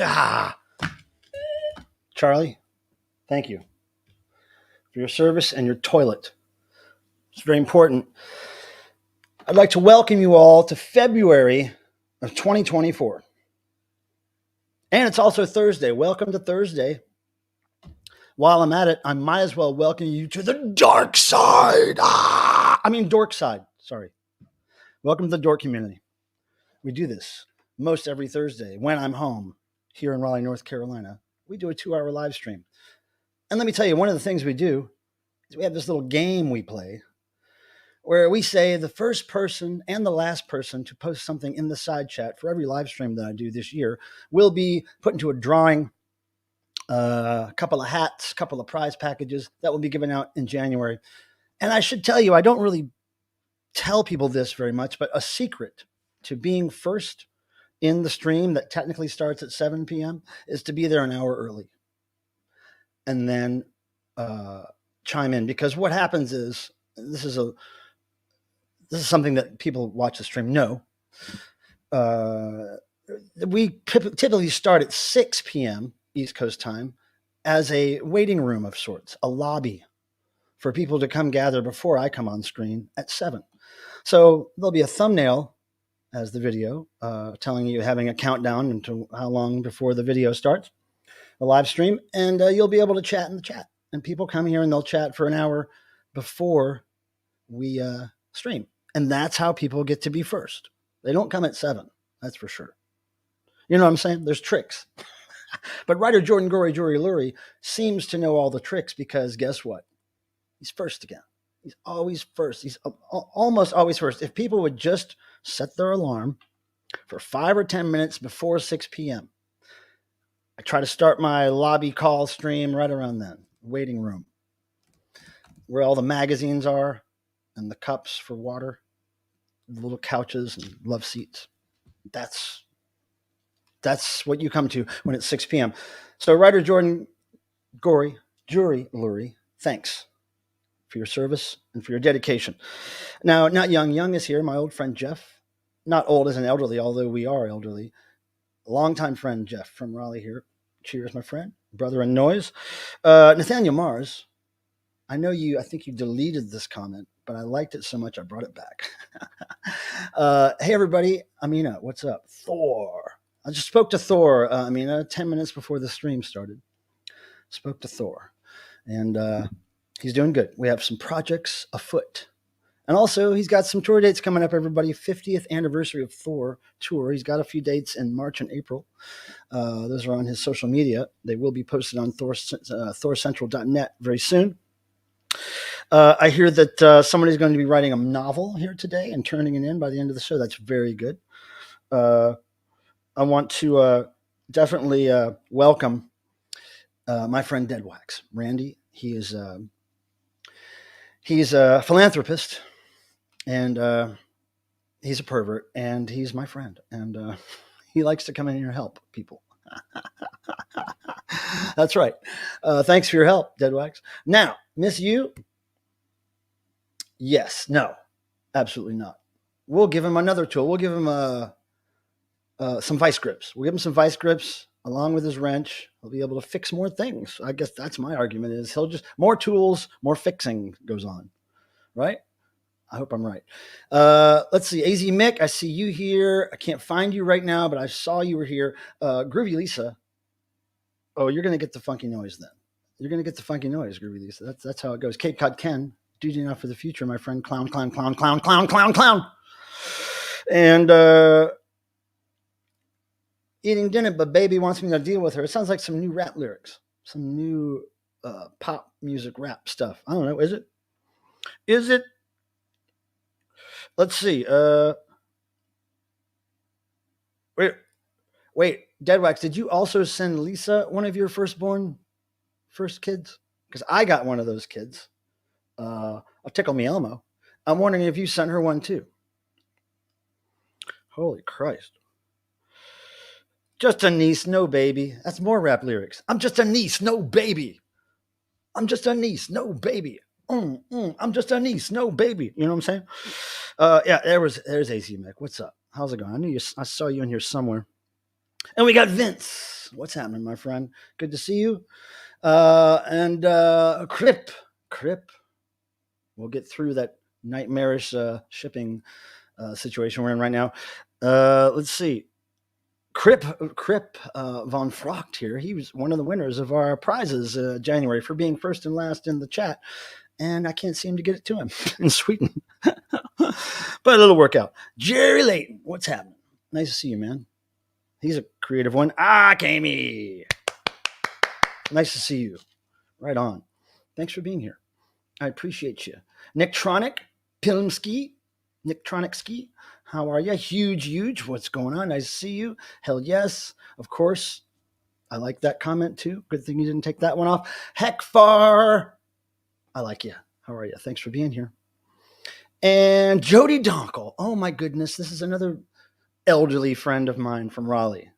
Ah, Charlie, thank you for your service and your toilet. It's very important. I'd like to welcome you all to February of 2024. And it's also Thursday. Welcome to Thursday. While I'm at it, I might as well welcome you to the dark side. Dork side. Sorry. Welcome to the dork community. We do this most every Thursday when I'm home here in Raleigh, North Carolina. We do a 2-hour live stream. And let me tell you, one of the things we do is we have this little game we play where we say the first person and the last person to post something in the side chat for every live stream that I do this year will be put into a drawing, a couple of hats, a couple of prize packages that will be given out in January. And I should tell you, I don't really tell people this very much, but a secret to being first in the stream that technically starts at 7 p.m. is to be there an hour early and then chime in. Because what happens is, this is something that people watch the stream know. We typically start at 6 p.m. East Coast time as a waiting room of sorts, a lobby for people to come gather before I come on screen at 7. So there'll be a thumbnail as the video telling you, having a countdown into how long before the video starts, the live stream, and you'll be able to chat in the chat. And people come here and they'll chat for an hour before we stream. And that's how people get to be first. They don't come at 7, that's for sure. You know what I'm saying? There's tricks. But writer Jordan Gory Jury Lurie seems to know all the tricks because guess what? He's first again. He's always first. He's almost always first. If people would just set their alarm for 5 or 10 minutes before 6 p.m., I try to start my lobby call stream right around then, waiting room, where all the magazines are and the cups for water, the little couches and love seats. That's what you come to when it's 6 p.m. So writer Jordan Gory Jury Lurie, thanks for your service and for your dedication. Now, not young. Young is here, my old friend Jeff. Not old as an elderly, although we are elderly. A longtime friend, Jeff, from Raleigh here. Cheers, my friend. Brother in noise. Nathaniel Mars, I think you deleted this comment, but I liked it so much I brought it back. Hey, everybody. Amina, what's up? Thor. I just spoke to Thor, Amina, 10 minutes before the stream started. Spoke to Thor. And he's doing good. We have some projects afoot. And also, he's got some tour dates coming up, everybody. 50th anniversary of Thor tour. He's got a few dates in March and April. Those are on his social media. They will be posted on thorcentral.net very soon. I hear that somebody's going to be writing a novel here today and turning it in by the end of the show. That's very good. I want to definitely welcome my friend Deadwax, Randy. He's a philanthropist, and he's a pervert, and he's my friend, and he likes to come in here and help people. That's right. Thanks for your help, Deadwax. Now, Miss You? Yes. No. Absolutely not. We'll give him another tool. We'll give him some vice grips. We'll give him some vice grips along with his wrench. He'll be able to fix more things. I guess that's my argument is he'll just, more tools, more fixing goes on. Right? I hope I'm right. Let's see. AZ Mick, I see you here. I can't find you right now, but I saw you were here. Groovy Lisa. Oh, you're going to get the funky noise then. You're going to get the funky noise, Groovy Lisa. That's how it goes. Cape Cod Ken, dude enough for the future, my friend. Clown. And eating dinner, but baby wants me to deal with her. It sounds like some new rap lyrics, some new pop music rap stuff. I don't know. Is it? Is it? Let's see. Wait, Deadwax, did you also send Lisa one of your first kids? Because I got one of those kids. A Tickle Me Elmo. I'm wondering if you sent her one too. Holy Christ. Just a niece, no baby. That's more rap lyrics. I'm just a niece, no baby. I'm just a niece, no baby. I'm just a niece, no baby. You know what I'm saying? Yeah, there's AZ Mick. What's up? How's it going? I saw you in here somewhere. And we got Vince. What's happening, my friend? Good to see you. And Crip. We'll get through that nightmarish shipping situation we're in right now. Let's see. Crip von Frocht here. He was one of the winners of our prizes January for being first and last in the chat. And I can't seem to get it to him in Sweden. But a little workout. Jerry Layton, what's happening? Nice to see you, man. He's a creative one. Kami. Nice to see you. Right on. Thanks for being here. I appreciate you. Nicktronic Pilmski. Nicktronic Ski. How are you? Huge. What's going on? Nice to see you. Hell yes. Of course. I like that comment too. Good thing you didn't take that one off. Heck far. I like you. How are you? Thanks for being here. And Jody Donkel. Oh my goodness. This is another elderly friend of mine from Raleigh.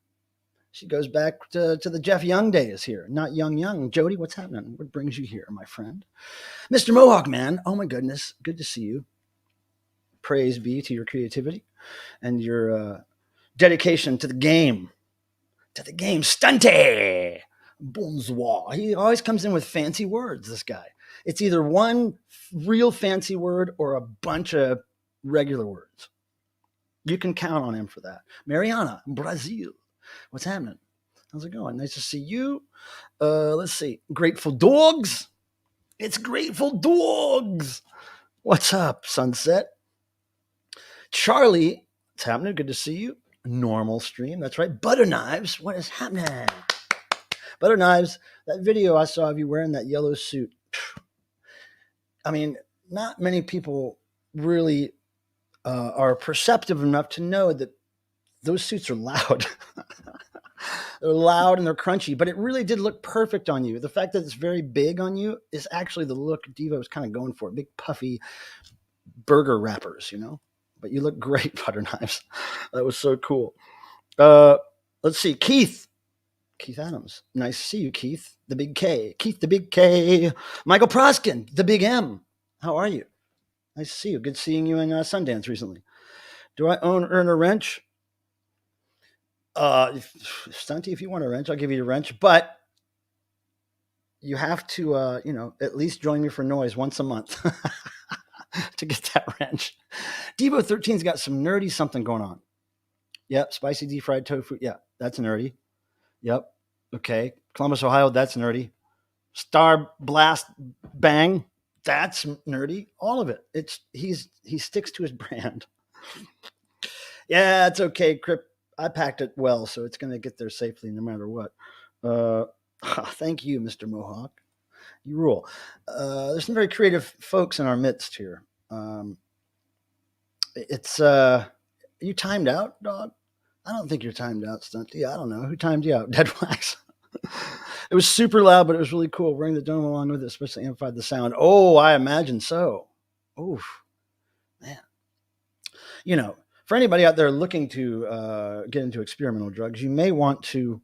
She goes back to the Jeff Young days here. Not young. Jody, what's happening? What brings you here, my friend? Mr. Mohawk Man. Oh my goodness. Good to see you. Praise be to your creativity and your dedication to the game. Stunty. Bonsoir. He always comes in with fancy words, this guy. It's either one real fancy word or a bunch of regular words. You can count on him for that. Mariana, Brazil. What's happening? How's it going? Nice to see you. Let's see. Grateful Dogs. It's Grateful Dogs. What's up, Sunset? Charlie, what's happening? Good to see you. Normal stream. That's right. Butter Knives. What is happening? Butter Knives. That video I saw of you wearing that yellow suit. I mean, not many people really are perceptive enough to know that those suits are loud. They're loud and they're crunchy, but it really did look perfect on you. The fact that it's very big on you is actually the look Devo was kind of going for. Big, puffy burger wrappers, you know? But you look great, Butter Knives. That was so cool. Let's see. Keith Adams. Nice to see you, Keith. The Big K. Keith, the Big K. Michael Proskin, the Big M. How are you? Nice to see you. Good seeing you in Sundance recently. Do I earn a wrench? Stunty, if you want a wrench, I'll give you a wrench. But you have to, at least join me for noise once a month to get that wrench. Devo 13's got some nerdy something going on. Yep, spicy deep fried tofu. Yeah, that's nerdy. Yep. Okay. Columbus, Ohio, that's nerdy. Star Blast Bang, that's nerdy. All of it. He sticks to his brand. Yeah, it's okay, Crip. I packed it well, so it's going to get there safely no matter what. Thank you, Mr. Mohawk. You rule. There's some very creative folks in our midst here. You timed out, dog? I don't think you're timed out, Stunty. I don't know. Who timed you out? Dead Wax. It was super loud, but it was really cool. Wearing the dome along with it, especially amplified the sound. Oh, I imagine so. Oof. Man. For anybody out there looking to get into experimental drugs, you may want to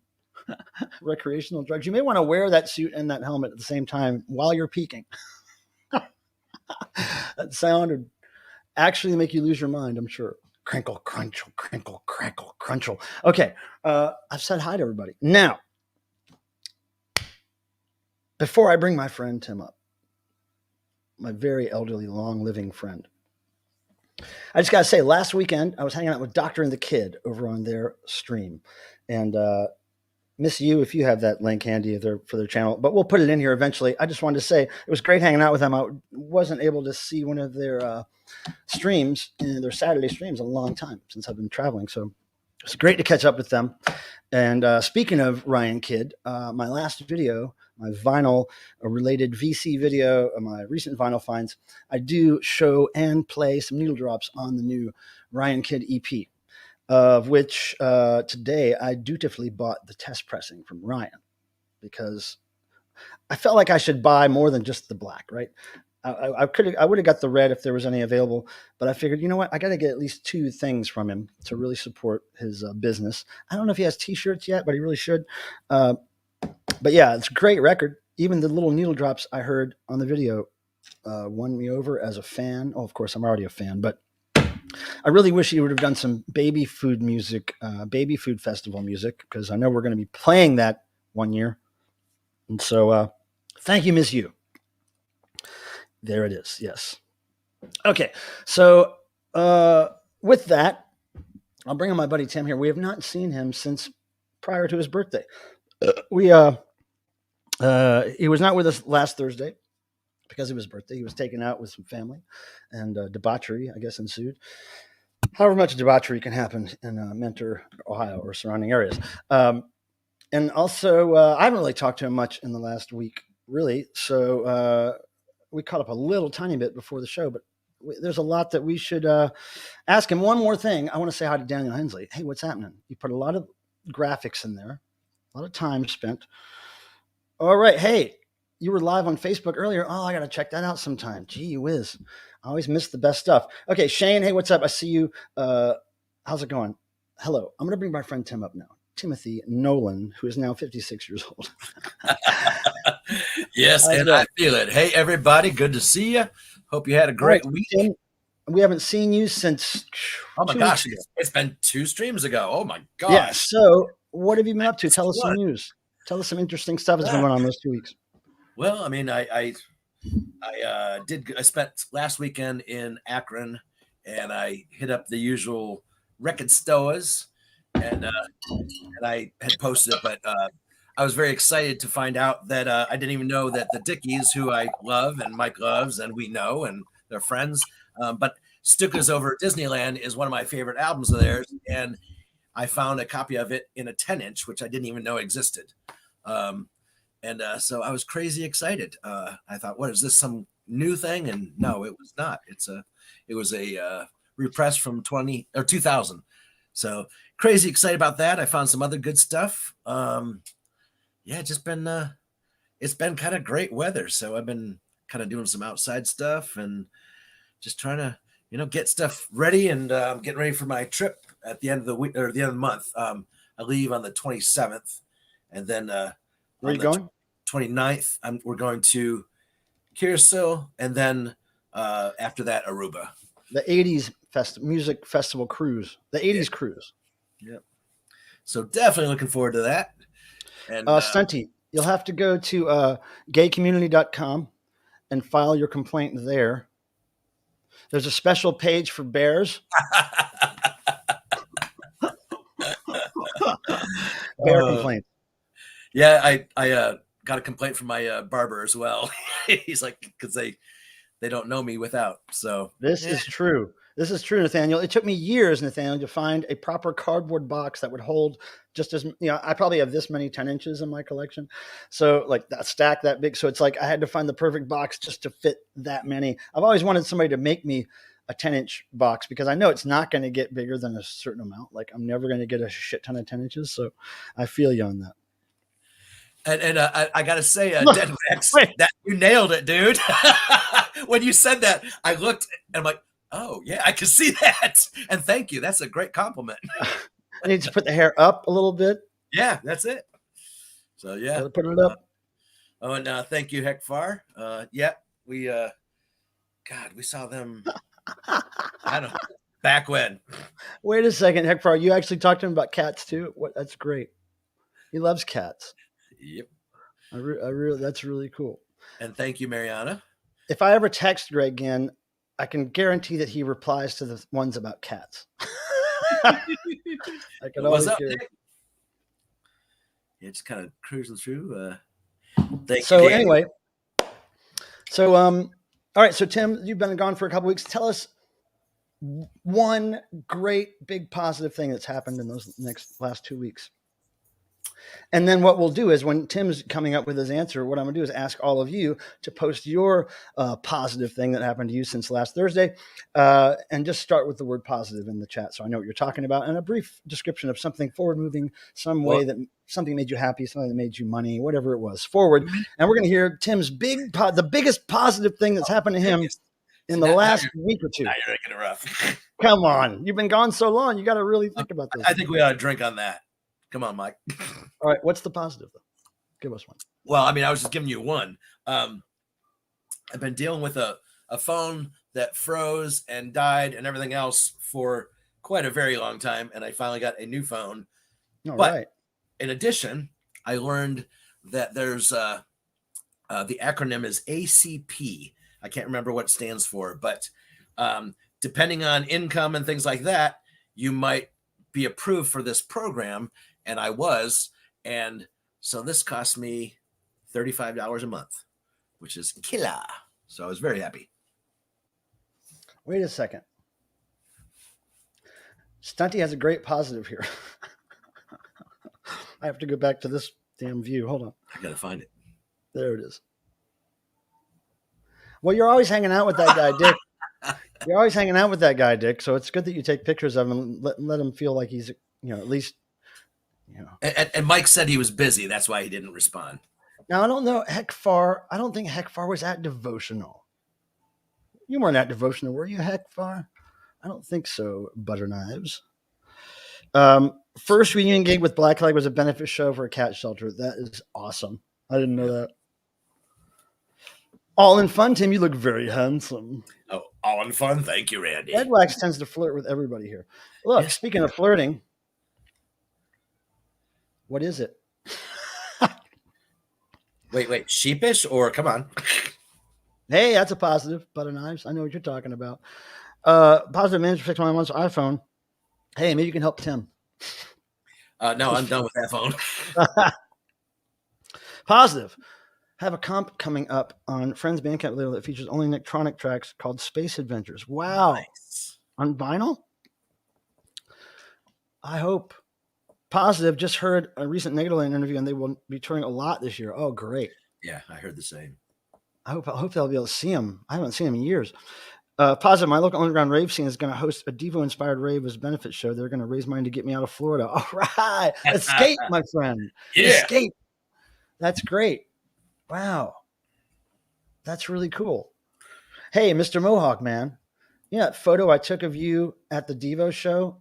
recreational drugs. You may want to wear that suit and that helmet at the same time while you're peaking. That sound would actually make you lose your mind, I'm sure. Crinkle, crunchle, crinkle, crackle, crunchle. Okay, I've said hi to everybody. Now, before I bring my friend Tim up, my very elderly, long-living friend, I just got to say, last weekend, I was hanging out with Doctor and the Kid over on their stream. And Miss You, if you have that link handy for their channel, but we'll put it in here eventually. I just wanted to say it was great hanging out with them. I wasn't able to see one of their streams, their Saturday streams, in a long time since I've been traveling. So it's great to catch up with them. And speaking of Ryan Kidd, my last video, my vinyl-related VC video, my recent vinyl finds, I do show and play some needle drops on the new Ryan Kidd EP, of which today I dutifully bought the test pressing from Ryan because I felt like I should buy more than just the black, right? I would have got the red if there was any available, but I figured, you know what? I got to get at least 2 things from him to really support his business. I don't know if he has T-shirts yet, but he really should. But yeah, it's a great record. even the little needle drops I heard on the video won me over as a fan. Oh, of course, I'm already a fan, but I really wish he would have done some baby food music, baby food festival music, because I know we're going to be playing that one year. And so thank you, Miss You. There it is. Yes. Okay. So with that, I'll bring in my buddy Tim here. We have not seen him since prior to his birthday. He was not with us last Thursday because of his birthday. He was taken out with some family, and debauchery, I guess, ensued. However much debauchery can happen in Mentor, Ohio, or surrounding areas. And also, I haven't really talked to him much in the last week, really. So we caught up a little tiny bit before the show, but there's a lot that we should ask him. One more thing. I want to say hi to Daniel Hensley. Hey, what's happening? You put a lot of graphics in there, a lot of time spent. All right. Hey, you were live on Facebook earlier. Oh, I got to check that out sometime. Gee whiz. I always miss the best stuff. Okay, Shane. Hey, what's up? I see you. How's it going? Hello. I'm going to bring my friend Tim up now. Timothy Nolan, who is now 56 years old. Yes, and I feel it. Hey, everybody. Good to see you. Hope you had a great week. Tim, we haven't seen you since. Oh my gosh, it's been 2 streams ago. Oh my gosh. Yeah. So, what have you been up to? Tell us some news. Tell us some interesting stuff that's been going on those 2 weeks. Well, I mean, I spent last weekend in Akron, and I hit up the usual record stores, and I had posted it, but I was very excited to find out that I didn't even know that the Dickies, who I love and Mike loves and we know and they're friends, but Stuka's Over at Disneyland is one of my favorite albums of theirs, and I found a copy of it in a 10-inch, which I didn't even know existed. So I was crazy excited. I thought, what is this, some new thing? And no, it was not. It was a repress from 2000. So crazy excited about that. I found some other good stuff. Just been it's been kind of great weather, so I've been kind of doing some outside stuff and just trying to get stuff ready and getting ready for my trip at the end of the week or the end of the month. I leave on the 27th, and then where are you going? 29th. We're going to Curacao, and then after that, Aruba. The 80s music festival cruise. The 80s cruise. Yep. So definitely looking forward to that. And Stunty, you'll have to go to gaycommunity.com and file your complaint there. There's a special page for bears. Bear complaint. Yeah, I got a complaint from my barber as well. He's like, because they don't know me without. So this is true. This is true, Nathaniel. It took me years, Nathaniel, to find a proper cardboard box that would hold just as, I probably have this many 10 inches in my collection. So like that stack that big. So it's like I had to find the perfect box just to fit that many. I've always wanted somebody to make me a 10-inch box because I know it's not going to get bigger than a certain amount. Like I'm never going to get a shit ton of 10 inches. So I feel you on that. And I got to say, Dead Rex, that you nailed it, dude. When you said that, I looked and I'm like, oh, yeah, I can see that. And thank you. That's a great compliment. I need to put the hair up a little bit. Yeah, that's it. So, yeah. Put it up. And thank you, Hekfar. We saw them, I don't know, back when. Wait a second, Hekfar. You actually talked to him about cats, too? That's great. He loves cats. Yep. That's really cool. And thank you, Mariana. If I ever text Greg again, I can guarantee that he replies to the ones about cats. I can always guarantee. Yeah, just kind of cruising through. Anyway, all right. So Tim, you've been gone for a couple weeks. Tell us one great big positive thing that's happened in those last 2 weeks. And then what we'll do is when Tim's coming up with his answer, what I'm going to do is ask all of you to post your positive thing that happened to you since last Thursday, and just start with the word positive in the chat so I know what you're talking about, and a brief description of something forward-moving, some way that something made you happy, something that made you money, whatever it was, forward. And we're going to hear Tim's the biggest positive thing that's happened to him in the last week or two. Now you're making it rough. Come on. You've been gone so long. You got to really think about this. I think we ought to drink on that. Come on, Mike. All right. What's the positive, though? Give us one. Well, I mean, I was just giving you one. I've been dealing with a phone that froze and died and everything else for quite a very long time. And I finally got a new phone. All But right. in addition, I learned that there's the acronym is ACP. I can't remember what it stands for, but depending on income and things like that, you might be approved for this program. And I was. And so this cost me $35 a month, which is killer. So I was very happy. Wait a second. Stunty has a great positive here. I have to go back to this damn view. Hold on. I got to find it. There it is. Well, you're always hanging out with that guy, Dick. You're always hanging out with that guy, Dick. So it's good that you take pictures of him and let him feel like he's, at least, And Mike said he was busy. That's why he didn't respond. Now, I don't know. I don't think Heckfar was at Devotional. You weren't at Devotional, were you, Heckfar? I don't think so, Butter Knives. First reunion gig with Blackleg was a benefit show for a cat shelter. That is awesome. I didn't know that. All in fun, Tim. You look very handsome. Oh, all in fun. Thank you, Randy. Ed Wax tends to flirt with everybody here. Look, Yes. Speaking of flirting, what is it? Wait. Sheepish or come on? Hey, that's a positive. Butter Knives. I know what you're talking about. Positive manager 6 months iPhone. Hey, maybe you can help Tim. No, I'm done with that phone. Positive. Have a comp coming up on Friends Bandcamp label that features only electronic tracks called Space Adventures. Wow. Nice. On vinyl? I hope. Positive. Just heard a recent Negativland interview and they will be touring a lot this year. Oh, great. Yeah, I heard the same. I hope they'll be able to see him. I haven't seen him in years. Positive. My local underground rave scene is going to host a Devo-inspired rave as a benefit show. They're going to raise money to get me out of Florida. All right. Escape, my friend. Yeah. Escape. That's great. Wow. That's really cool. Hey, Mr. Mohawk, man. You know that photo I took of you at the Devo show?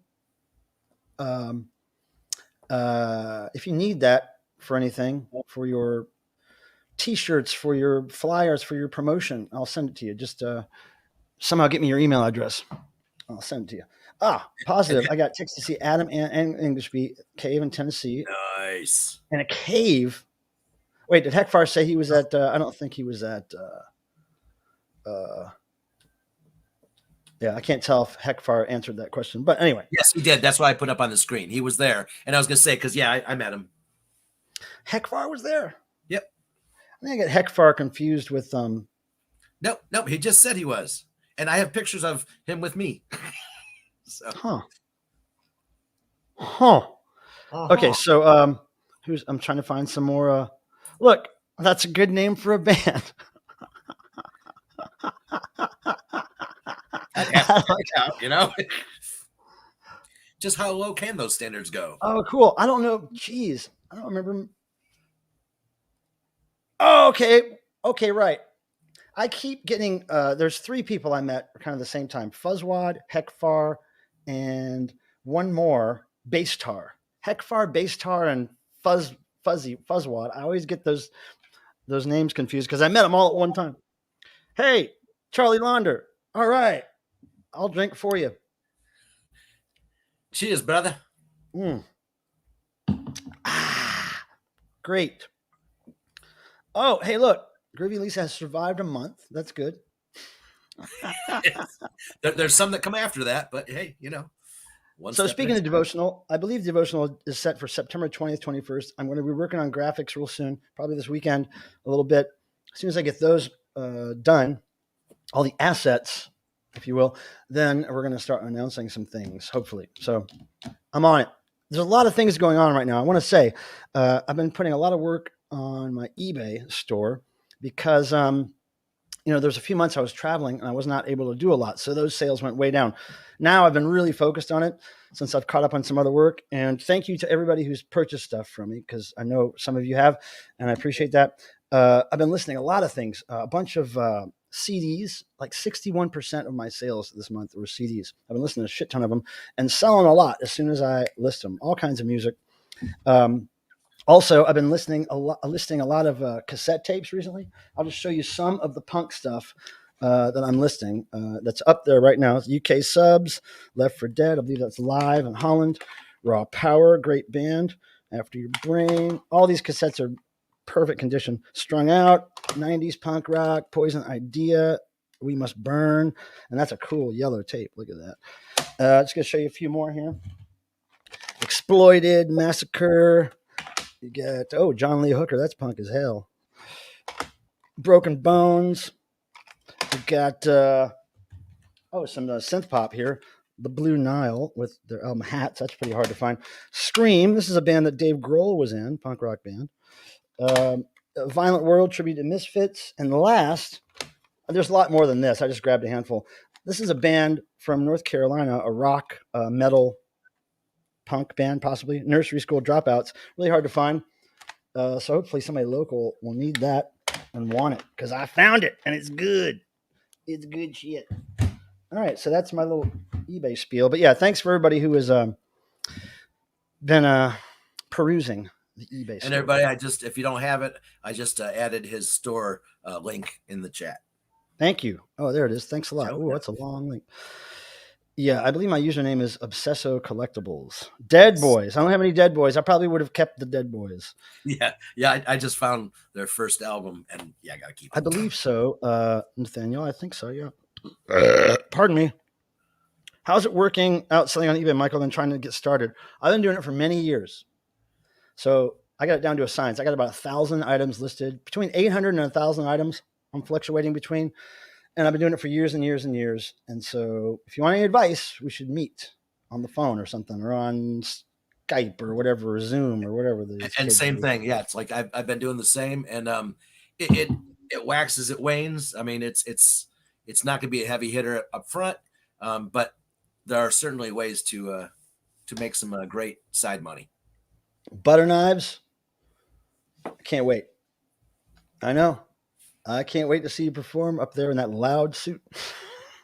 If you need that for anything, for your T-shirts, for your flyers, for your promotion, I'll send it to you. Just somehow get me your email address. I'll send it to you. Positive. I got tickets to see Adam and Englishby Cave in Tennessee. Nice. And a cave. Wait, did Heckfar say he was at? I don't think he was at. Yeah, I can't tell if Heckfar answered that question, but anyway. Yes, he did. That's why I put up on the screen. He was there, and I was going to say because I met him. Heckfar was there. Yep. I think I get Heckfar confused with Nope. He just said he was, and I have pictures of him with me. So. Okay, so I'm trying to find some more. Look, that's a good name for a band. I'd have to check it out, Just how low can those standards go? Oh, cool. I don't know. Jeez, I don't remember. Oh, okay, right. I keep getting. There's 3 people I met kind of the same time: Fuzzwad, Heckfar, and one more, Basstar. Heckfar, Basstar, and Fuzzwad. I always get those names confused because I met them all at one time. Hey, Charlie Launder. All right, I'll drink for you. Cheers, brother. Great. Oh, hey, look. Groovy Lisa has survived a month. That's good. There's some that come after that, but hey, So speaking of Devotional, I believe Devotional is set for September 20th, 21st. I'm going to be working on graphics real soon, probably this weekend a little bit. As soon as I get those done, all the assets, if you will, then we're going to start announcing some things, hopefully. So I'm on it. There's a lot of things going on right now. I want to say I've been putting a lot of work on my eBay store because there's a few months I was traveling and I was not able to do a lot. So those sales went way down. Now I've been really focused on it since I've caught up on some other work. And thank you to everybody who's purchased stuff from me, because I know some of you have, and I appreciate that. I've been listening to a lot of things, a bunch of CDs, like 61% of my sales this month were CDs. I've been listening to a shit ton of them and selling a lot as soon as I list them, all kinds of music. Also, I've been listing a lot of cassette tapes recently. I'll just show you some of the punk stuff that I'm listing. That's up there right now. It's UK Subs, Left for Dead. I believe that's live in Holland. Raw Power, great band. After Your Brain. All these cassettes are perfect condition. Strung Out, 90s punk rock, Poison Idea, We Must Burn. And that's a cool yellow tape. Look at that. Just going to show you a few more here. Exploited, Massacre. You get, John Lee Hooker. That's punk as hell. Broken Bones. You got, some synth pop here. The Blue Nile with their album Hats. That's pretty hard to find. Scream. This is a band that Dave Grohl was in, punk rock band. Violent World, tribute to Misfits. And last, there's a lot more than this. I just grabbed a handful. This is a band from North Carolina, a rock, metal, punk band, possibly. Nursery School Dropouts. Really hard to find. So hopefully somebody local will need that and want it, because I found it and it's good. It's good shit. All right, so that's my little eBay spiel. But yeah, thanks for everybody who has been perusing the eBay. And everybody, if you don't have it, I just added his store link in the chat. Thank you. Oh, there it is. Thanks a lot. Oh, that's a long link. Yeah, I believe my username is Obsesso Collectibles. Dead Boys. I don't have any Dead Boys. I probably would have kept the Dead Boys. Yeah. I just found their first album, and I gotta keep it. I believe so, Nathaniel. I think so. Yeah. Pardon me. How's it working out selling on eBay, Michael? Then trying to get started. I've been doing it for many years, so I got it down to a science. I got about 1,000 items listed, between 800 and 1,000 items. I'm fluctuating between. And I've been doing it for years and years and years. And so if you want any advice, we should meet on the phone or something, or on Skype or whatever, or Zoom or whatever. And same thing. Yeah. It's like, I've been doing the same, and it waxes, it wanes. I mean, it's not going to be a heavy hitter up front. But there are certainly ways to make some great side money. Butter knives. I can't wait. I know. I can't wait to see you perform up there in that loud suit.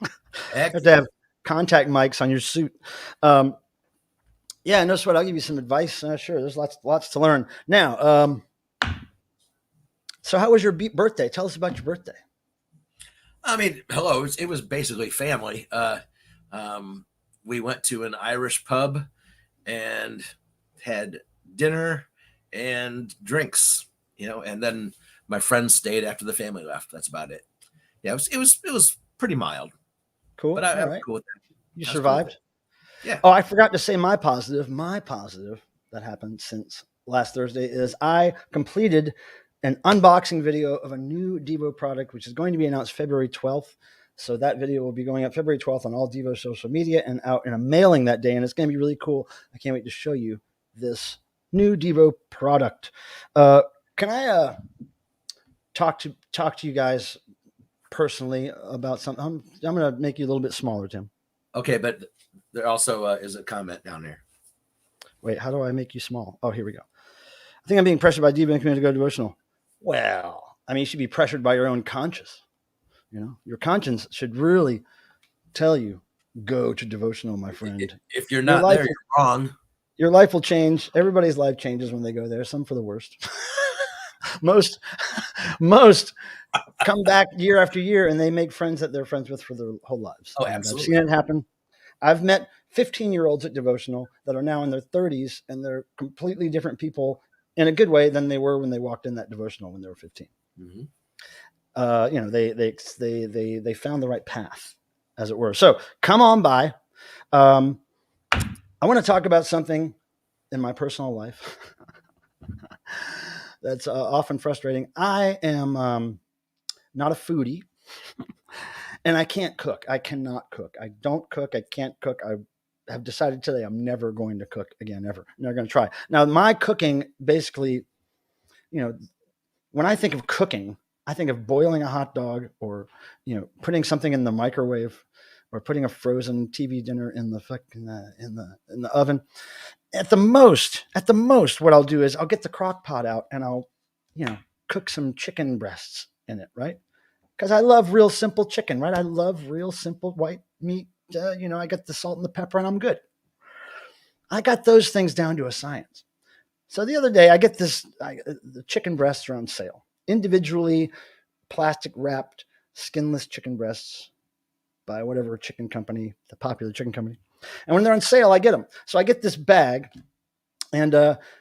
You have to have contact mics on your suit. Yeah, no sweat. I'll give you some advice. Sure, there's lots to learn. Now, so how was your birthday? Tell us about your birthday. I mean, hello. It was basically family. We went to an Irish pub and had dinner and drinks, and then my friends stayed after the family left. That's about it. Yeah, it was pretty mild. Cool. But I'm cool with that. You survived? Cool. Yeah. Oh, I forgot to say my positive. My positive that happened since last Thursday is I completed an unboxing video of a new Devo product, which is going to be announced February 12th. So that video will be going up February 12th on all Devo social media and out in a mailing that day. And it's going to be really cool. I can't wait to show you this new Devo product. Can I talk to you guys personally about something? I'm going to make you a little bit smaller, Tim. Okay, but there also is a comment down there. Wait, how do I make you small? Oh, here we go. I think I'm being pressured by Devo and community to go devotional. Well, I mean, you should be pressured by your own conscience. Your conscience should really tell you, go to devotional, my friend. If you're not there, you're wrong. Your life will change. Everybody's life changes when they go there. Some for the worst. Most come back year after year, and they make friends that they're friends with for their whole lives. Oh, absolutely. I've seen it happen. I've met 15-year-olds at devotional that are now in their 30s, and they're completely different people in a good way than they were when they walked in that devotional when they were 15. Mm-hmm. They found the right path, as it were. So come on by. I want to talk about something in my personal life that's often frustrating. I am not a foodie, and I can't cook. I cannot cook. I don't cook. I can't cook. I have decided today I'm never going to cook again, ever. Never going to try. Now, my cooking basically, when I think of cooking, I think of boiling a hot dog, or putting something in the microwave, or putting a frozen TV dinner in the in the oven. At the most, what I'll do is I'll get the crock pot out and I'll cook some chicken breasts in it, right? Because I love real simple chicken, right? I love real simple white meat. I got the salt and the pepper, and I'm good. I got those things down to a science. So the other day, I get the chicken breasts are on sale, individually plastic wrapped, skinless chicken breasts by whatever chicken company, the popular chicken company. And when they're on sale, I get them. So I get this bag, and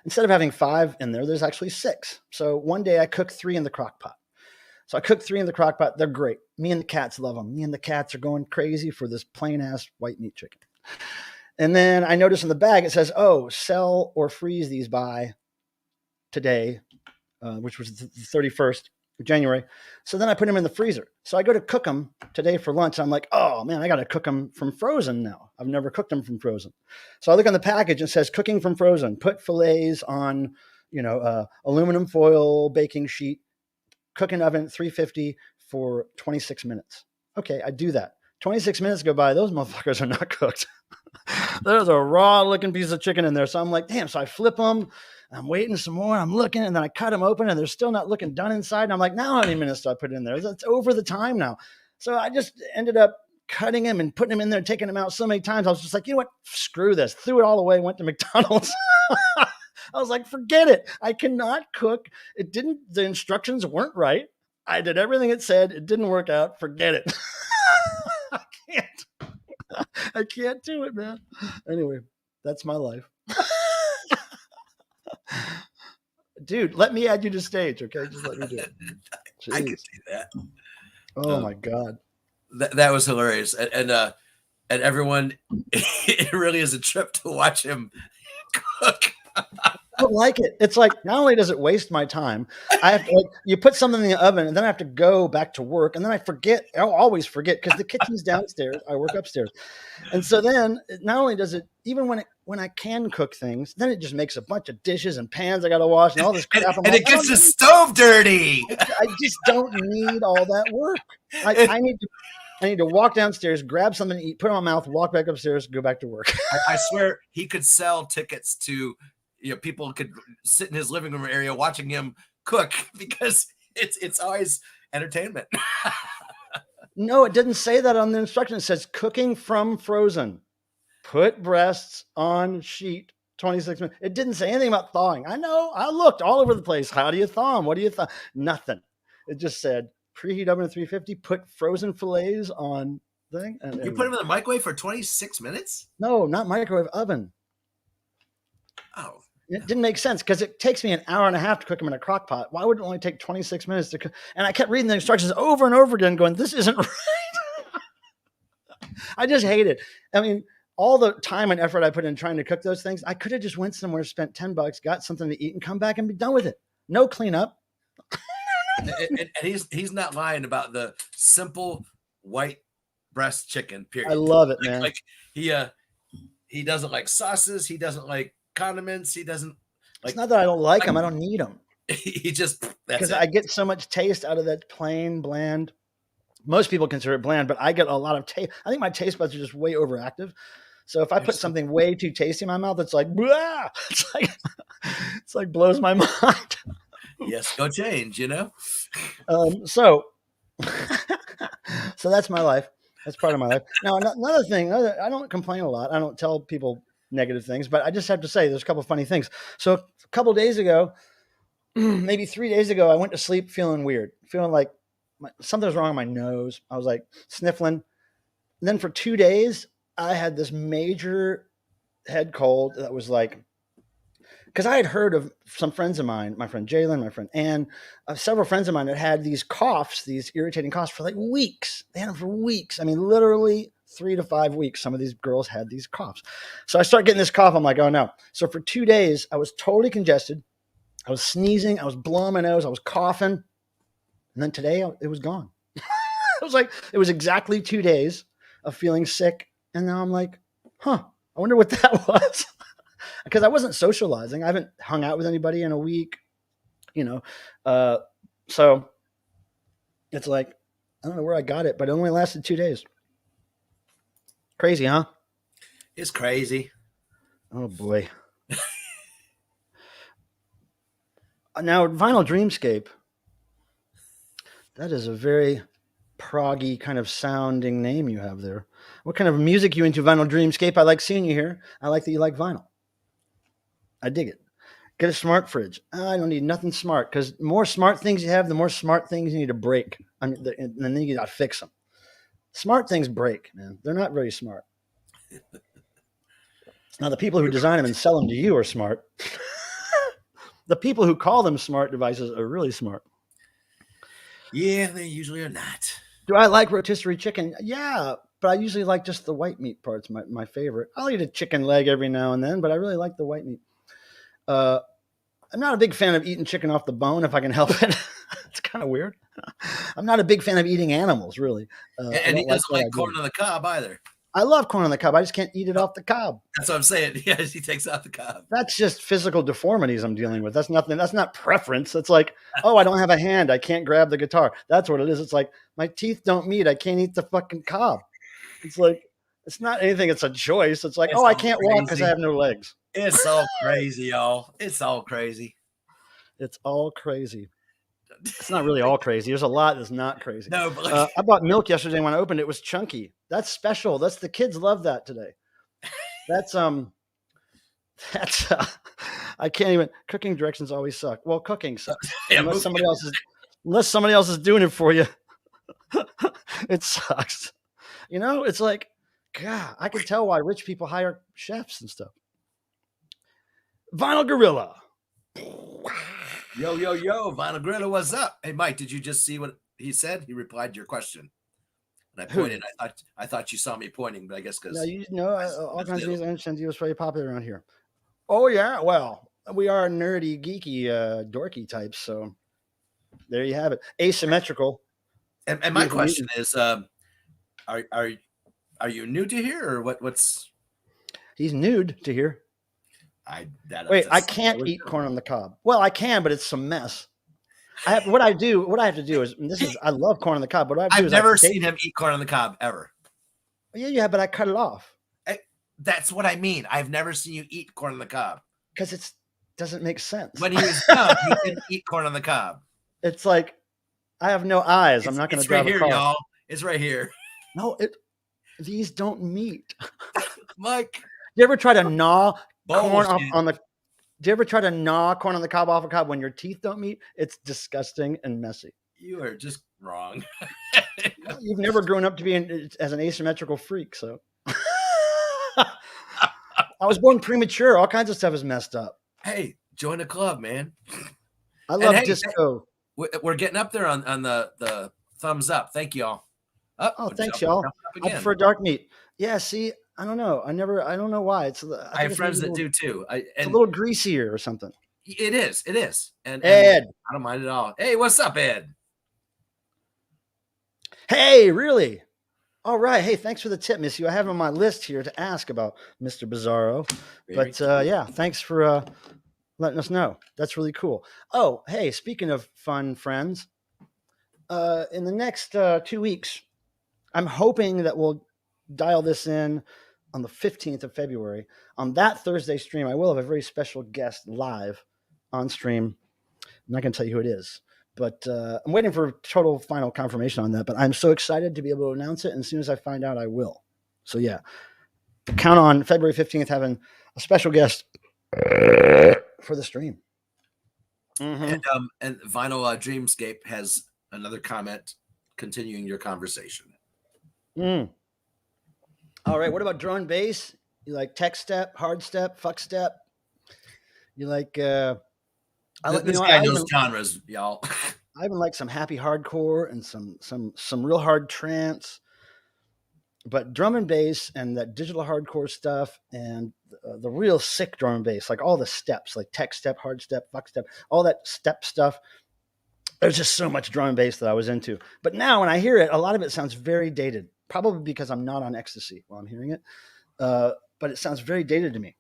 instead of having 5 in there, there's actually 6. So one day I cook 3 in the crock pot. So I cooked 3 in the crock pot. They're great. Me and the cats love them. Me and the cats are going crazy for this plain ass white meat chicken. And then I notice in the bag it says, "Oh, sell or freeze these by today," which was the 31st of January. So then I put them in the freezer. So I go to cook them today for lunch. I'm like, oh man, I got to cook them from frozen now. I've never cooked them from frozen. So I look on the package and it says cooking from frozen. Put fillets on, aluminum foil baking sheet, cooking oven 350 for 26 minutes. Okay, I do that. 26 minutes go by. Those motherfuckers are not cooked. There's a raw looking piece of chicken in there. So I'm like, damn. So I flip them. I'm waiting some more. I'm looking, and then I cut them open, and they're still not looking done inside. And I'm like, now how many minutes do I put in there? It's over the time now. So I just ended up cutting them and putting them in there, taking them out so many times. I was just like, you know what? Screw this. Threw it all away. Went to McDonald's. I was like, forget it. I cannot cook. The instructions weren't right. I did everything it said. It didn't work out. Forget it. I can't do it, man. Anyway, that's my life. Dude, let me add you to stage, okay? Just let me do it. Jeez. I can see that. Oh my God. That was hilarious. And everyone, it really is a trip to watch him cook. I don't like it. It's like, not only does it waste my time, I have to, you put something in the oven and then I have to go back to work, and then I forget. I'll always forget because the kitchen's downstairs. I work upstairs. And so then not only does it, even when I can cook things, then it just makes a bunch of dishes and pans I got to wash and all this crap. And it gets the stove dirty. I just don't need all that work. I need to walk downstairs, grab something to eat, put it in my mouth, walk back upstairs, go back to work. I swear he could sell tickets to, people could sit in his living room area watching him cook because it's always entertainment. No, it didn't say that on the instruction. It says cooking from frozen. Put breasts on sheet 26 minutes. It didn't say anything about thawing. I know. I looked all over the place. How do you thaw them? What do you thaw? Nothing. It just said preheat oven at 350. Put frozen fillets on thing. And you put them in the microwave for 26 minutes? No, not microwave, oven. Oh. It didn't make sense because it takes me an hour and a half to cook them in a crock pot. Why would it only take 26 minutes to cook? And I kept reading the instructions over and over again going, this isn't right. I just hate it. I mean, all the time and effort I put in trying to cook those things, I could have just went somewhere, spent $10, got something to eat, and come back and be done with it. No cleanup. and he's not lying about the simple white breast chicken, period. I love it, man. Like he doesn't like sauces. He doesn't like condiments. He doesn't like. It's not that I don't like them. I don't need them. He just, because I get so much taste out of that plain, bland. Most people consider it bland, but I get a lot of taste. I think my taste buds are just way overactive. So if I put something way too tasty in my mouth, it's like, blah! It's like blows my mind. Yes, go change, So that's my life. That's part of my life. Now, another thing, I don't complain a lot. I don't tell people negative things, but I just have to say there's a couple of funny things. So a couple of days ago, maybe 3 days ago, I went to sleep feeling weird, feeling like something was wrong with my nose. I was like sniffling. And then for 2 days, I had this major head cold that was like, because I had heard of some friends of mine, my friend Jalen, my friend Ann, several friends of mine that had these coughs, these irritating coughs for like weeks. They had them for weeks. I mean, literally 3 to 5 weeks. Some of these girls had these coughs. So I start getting this cough. I'm like, oh no. So for 2 days, I was totally congested. I was sneezing. I was blowing my nose. I was coughing. And then today it was gone. It was exactly 2 days of feeling sick. And now I'm like, I wonder what that was. Because I wasn't socializing. I haven't hung out with anybody in a week, so it's like, I don't know where I got it, but it only lasted 2 days. Crazy, huh? It's crazy. Oh boy. Now, Vinyl Dreamscape, that is a very proggy kind of sounding name you have there. What kind of music you into, Vinyl Dreamscape? I like seeing you here. I like that you like vinyl. I dig it. Get a smart fridge. I don't need nothing smart because the more smart things you have, the more smart things you need to break. I mean, and then you got to fix them. Smart things break, man. They're not very smart. Now, the people who design them and sell them to you are smart. The people who call them smart devices are really smart. Yeah, they usually are not. Do I like rotisserie chicken? Yeah, but I usually like just the white meat parts, my favorite. I'll eat a chicken leg every now and then, but I really like the white meat. I'm not a big fan of eating chicken off the bone if I can help it. It's kind of weird. I'm not a big fan of eating animals, really. And he doesn't like corn on the cob either. I love corn on the cob. I just can't eat it off the cob. That's what I'm saying. Yes, he takes out the cob. That's just physical deformities I'm dealing with. That's nothing. That's not preference. It's like, oh, I don't have a hand. I can't grab the guitar. That's what it is. It's like my teeth don't meet. I can't eat the fucking cob. It's like, it's not anything. It's a choice. It's like, It's oh, I all can't walk because I crazy. have no legs. It's all crazy, y'all. It's all crazy. It's all crazy. It's not really all crazy. There's a lot that's not crazy. No, but like, I bought milk yesterday. When I opened it, it was chunky. That's special. That's the kids love that today. That's I can't even. Cooking directions always suck. Well, cooking sucks unless somebody else is doing it for you. It sucks. You know, it's like, God, I can tell why rich people hire chefs and stuff. Vinyl Gorilla. yo, Vinyl Gorilla, what's up? Hey, Mike, did you just see what he said? He replied to your question. And I pointed. I thought you saw me pointing, but I guess because all kinds of things I understand you was very popular around here. Oh yeah, well, we are nerdy, geeky, dorky types, so there you have it. Asymmetrical. And my question is, are you new to here or what's? He's nude to here. I can't eat corn on the cob. Well, I can, but it's some mess. What I have to do is I love corn on the cob. But I've never seen him eat corn on the cob ever. Yeah, but I cut it off. That's what I mean. I've never seen you eat corn on the cob because it doesn't make sense. When he was young, he didn't eat corn on the cob. It's like I have no eyes. I'm not going to drive right here, a car. Y'all. It's right here. No, these don't meet. Mike, you ever try to gnaw corn off on the? Do you ever try to gnaw corn on the cob off a cob when your teeth don't meet? It's disgusting and messy. You are just wrong. You've never grown up to be as an asymmetrical freak, so. I was born premature. All kinds of stuff is messed up. Hey, join the club, man. I love disco. We're getting up there on the thumbs up. Thank y'all. Thanks, y'all. I prefer dark meat. Yeah, see, I don't know. I don't know why. I have friends that do too. It's a little greasier or something. It is. And Ed. I don't mind at all. Hey, what's up, Ed? Hey, really? All right. Hey, thanks for the tip, Miss You. I have on my list here to ask about Mr. Bizarro. But yeah, thanks for letting us know. That's really cool. Oh, hey, speaking of fun friends, in the next 2 weeks, I'm hoping that we'll dial this in on the 15th of February. On that Thursday stream, I will have a very special guest live on stream. I'm not going to tell you who it is. But I'm waiting for total final confirmation on that. But I'm so excited to be able to announce it. And as soon as I find out, I will. So, yeah. Count on February 15th having a special guest for the stream. Mm-hmm. And Vinyl Dreamscape has another comment continuing your conversation. All right. What about drum and bass? You like tech step, hard step, fuck step? You like... This guy knows genres, y'all. I even like some happy hardcore and some real hard trance, but drum and bass and that digital hardcore stuff and the real sick drum and bass, like all the steps, like tech step, hard step, fuck step, all that step stuff. There's just so much drum and bass that I was into. But now when I hear it, a lot of it sounds very dated, probably because I'm not on ecstasy while I'm hearing it. But it sounds very dated to me.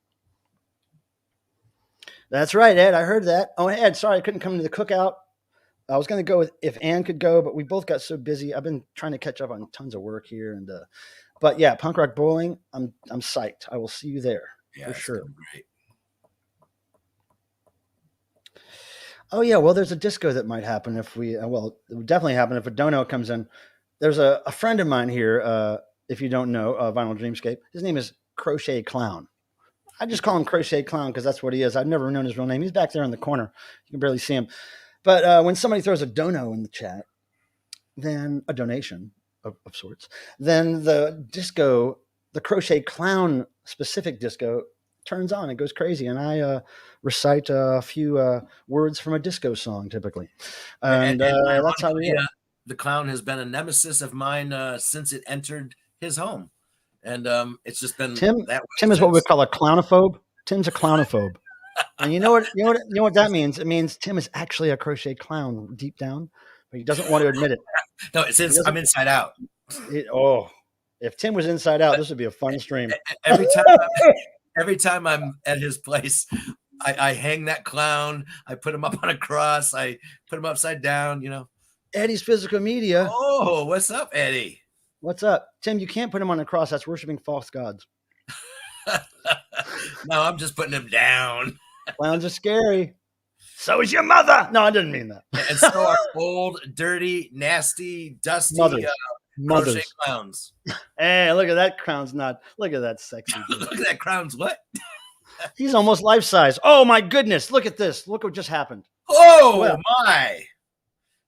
That's right, Ed. I heard that. Oh, Ed, sorry, I couldn't come to the cookout. I was going to go with if Ann could go, but we both got so busy. I've been trying to catch up on tons of work here, but yeah, Punk Rock Bowling. I'm psyched. I will see you there for sure. Great. Oh yeah, well, there's a disco that might happen if it would definitely happen if a dono comes in. There's a friend of mine here. If you don't know, Vinyl Dreamscape. His name is Crochet Clown. I just call him Crochet Clown because that's what he is. I've never known his real name. He's back there in the corner. You can barely see him. But when somebody throws a dono in the chat, then a donation of sorts, then the disco, the Crochet Clown specific disco turns on. It goes crazy. And I recite a few words from a disco song typically. And that's how we the clown has been a nemesis of mine since it entered his home. And it's just been Tim. that way Tim is what we call a clownophobe. Tim's a clownophobe. And you know what that means? It means Tim is actually a crochet clown deep down, but he doesn't want to admit it. No, it says I'm inside out. If Tim was inside out, this would be a fun stream. Every time I'm at his place, I hang that clown. I put him up on a cross. I put him upside down. Eddie's physical media. Oh, what's up, Eddie? What's up, Tim? You can't put him on a cross. That's worshiping false gods. No, I'm just putting him down. Clowns are scary. So is your mother. No, I didn't mean that. And so are old, dirty, nasty, dusty crochet clowns. Hey, look at that clown's not. Look at that sexy. Look at that clown's what? He's almost life size. Oh my goodness! Look at this. Look what just happened. Oh my!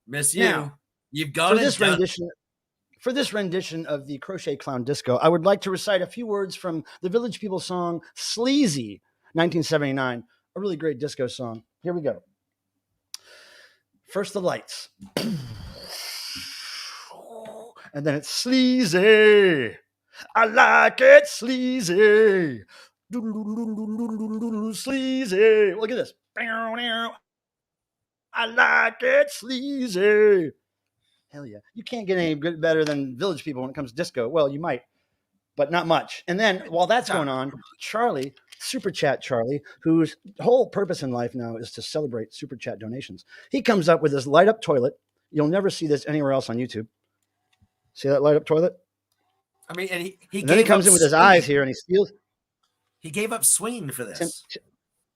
Miss you. Now, you've gone For this rendition of the Crochet Clown Disco, I would like to recite a few words from the Village People song "Sleazy," 1979. A really great disco song. Here we go. First the lights. And then it's sleazy. I like it sleazy. Sleazy. Look at this. I like it sleazy. Hell yeah. You can't get any better than Village People when it comes to disco. Well, you might, but not much. And then while that's going on, Charlie, Super Chat Charlie, whose whole purpose in life now is to celebrate Super Chat donations. He comes up with this light up toilet. You'll never see this anywhere else on YouTube. See that light up toilet? I mean, and then he comes in with his eyes here and he steals. He gave up swinging for this.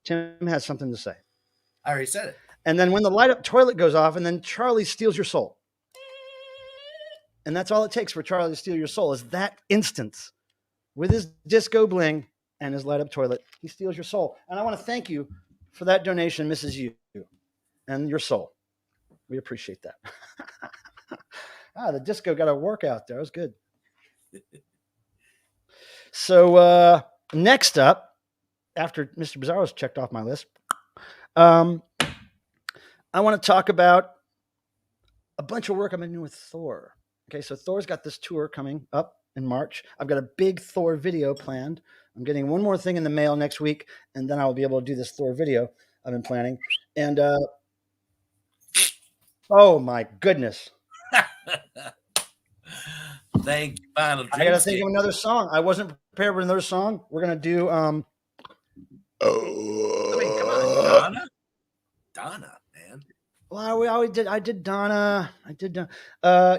Tim has something to say. I already said it. And then when the light up toilet goes off, and then Charlie steals your soul. And that's all it takes for Charlie to steal your soul is that instance with his disco bling and his light up toilet. He steals your soul. And I want to thank you for that donation, Mrs. You, and your soul. We appreciate that. The disco got a workout there. It was good. So next up, after Mr. Bizarro's checked off my list, I want to talk about a bunch of work I've been doing with Thor. Okay, so Thor's got this tour coming up in March. I've got a big Thor video planned. I'm getting one more thing in the mail next week, and then I'll be able to do this Thor video I've been planning. And oh my goodness. Thank you, Final Dreamscape. I got to think of another song. I wasn't prepared with another song. We're going to do... I mean, come on, Donna, man. Well, I did Donna.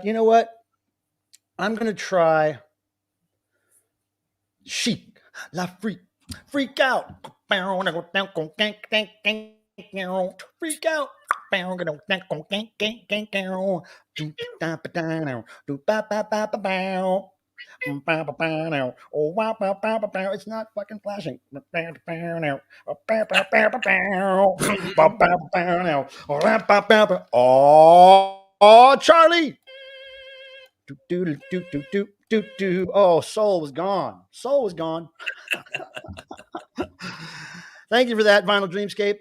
You know what? I'm going to try Chic, La Freak. Freak out. Freak out. It's not fucking flashing. Oh, Charlie. Oh, soul was gone. Soul was gone. Thank you for that, Vinyl Dreamscape.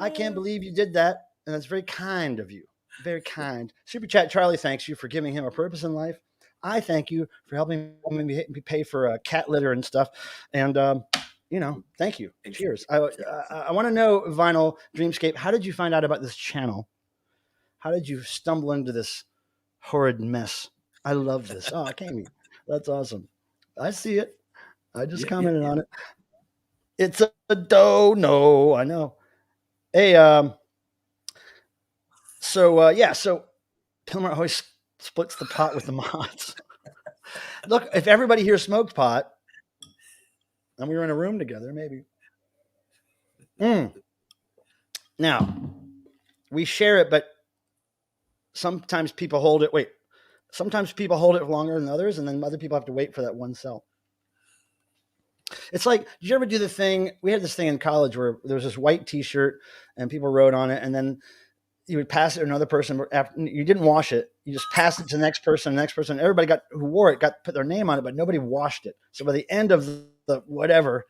I can't believe you did that. And that's very kind of you. Very kind. Super Chat Charlie thanks you for giving him a purpose in life. I thank you for helping me pay for cat litter and stuff. And, thank you. Cheers. I want to know, Vinyl Dreamscape, how did you find out about this channel? How did you stumble into this horrid mess? I love this. Oh, I can't even. That's awesome. I see it. I just commented on it. It's a dono. I know. Hey, so Pilmer always splits the pot with the mods. Look, if everybody here smoked pot and we were in a room together, maybe. Now, we share it, but sometimes people hold it. Wait, sometimes people hold it longer than others, and then other people have to wait for that one cell. It's like, did you ever do the thing? We had this thing in college where there was this white T-shirt and people wrote on it, and then you would pass it to another person. After, you didn't wash it. You just passed it to the next person, the next person. Everybody got who wore it got put their name on it, but nobody washed it. So by the end of the whatever,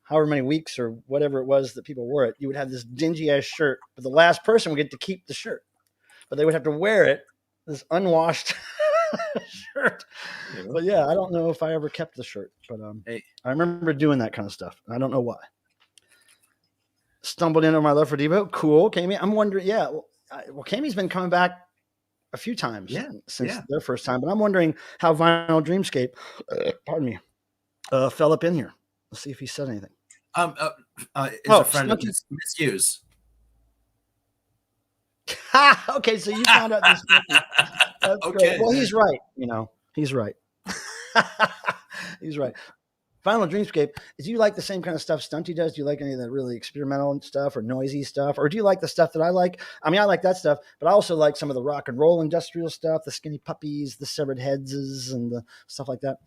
however many weeks or whatever it was that people wore it, you would have this dingy ass shirt, but the last person would get to keep the shirt, but they would have to wear it, this unwashed shirt. You know? But yeah, I don't know if I ever kept the shirt, but Hey, I remember doing that kind of stuff. I don't know why. Stumbled into my love for Devo. Cool, Kami. I'm wondering. Yeah, well, Kami's been coming back a few times yeah, since yeah. their first time, but I'm wondering how Vinyl Dreamscape, pardon me, fell up in here. Let's see if he said anything. Is a friend of Miss Hughes. Okay, so you found out this. That's Okay. great. Well, he's right. You know, he's right. He's right. Final Dreamscape, do you like the same kind of stuff Stunty does? Do you like any of the really experimental stuff or noisy stuff? Or do you like the stuff that I like? I mean, I like that stuff, but I also like some of the rock and roll industrial stuff, the Skinny Puppies, the Severed Headses, and the stuff like that.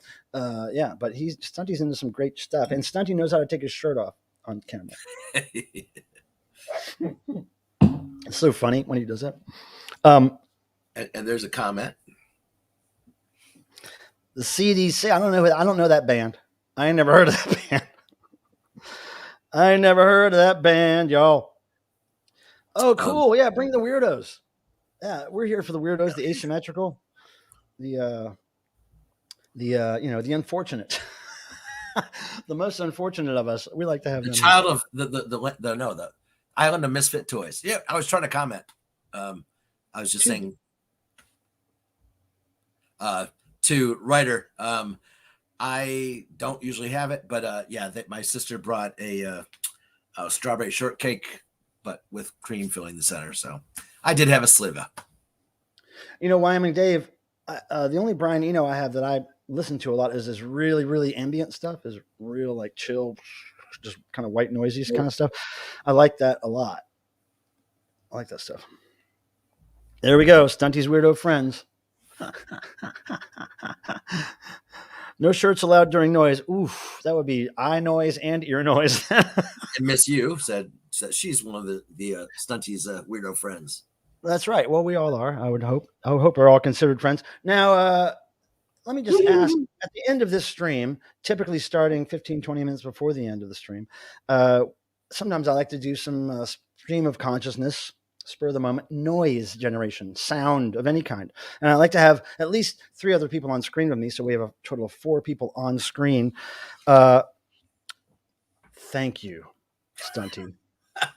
Yeah, but Stunty's into some great stuff. And Stunty knows how to take his shirt off on camera. It's so funny when he does that. And there's a comment. The CDC, I don't know that band. I ain't never heard of that band. I ain't never heard of that band, y'all. Oh, cool. Yeah, bring the weirdos. Yeah, we're here for the weirdos, the asymmetrical, the unfortunate. The most unfortunate of us. We like to have the them. Child of the Island of Misfit Toys. Yeah, I was trying to comment. I was just saying to Ryder, I don't usually have it, but yeah, my sister brought a strawberry shortcake, but with cream filling the center. So I did have a sliver. You know, Wyoming Dave, the only Brian Eno I have that I listen to a lot is this really, really ambient stuff, is real like chill, just kind of white noisy kind of stuff. I like that a lot. I like that stuff. There we go. Stunty's weirdo friends. No shirts allowed during noise. Oof, that would be eye noise and ear noise. And Miss You said she's one of the Stunty's weirdo friends. That's right. Well, we all are. I would hope. We're all considered friends. Now, let me just ask, at the end of this stream, typically starting 15, 20 minutes before the end of the stream, sometimes I like to do some stream of consciousness, spur of the moment, noise generation, sound of any kind. And I like to have at least 3 other people on screen with me. So we have a total of 4 people on screen. Thank you, Stunty,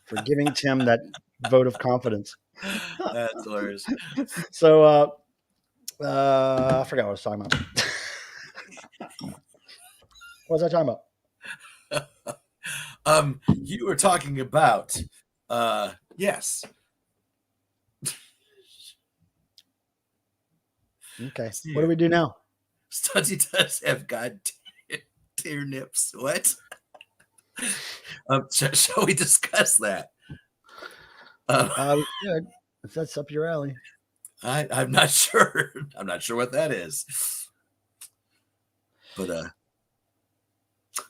for giving Tim that vote of confidence. That's hilarious. So I forgot what I was talking about. What was I talking about? You were talking about yes. Okay. What do we do now? Stunty does have god tier nips. What? Shall we discuss that? Good. If that's up your alley. I'm not sure. I'm not sure what that is. But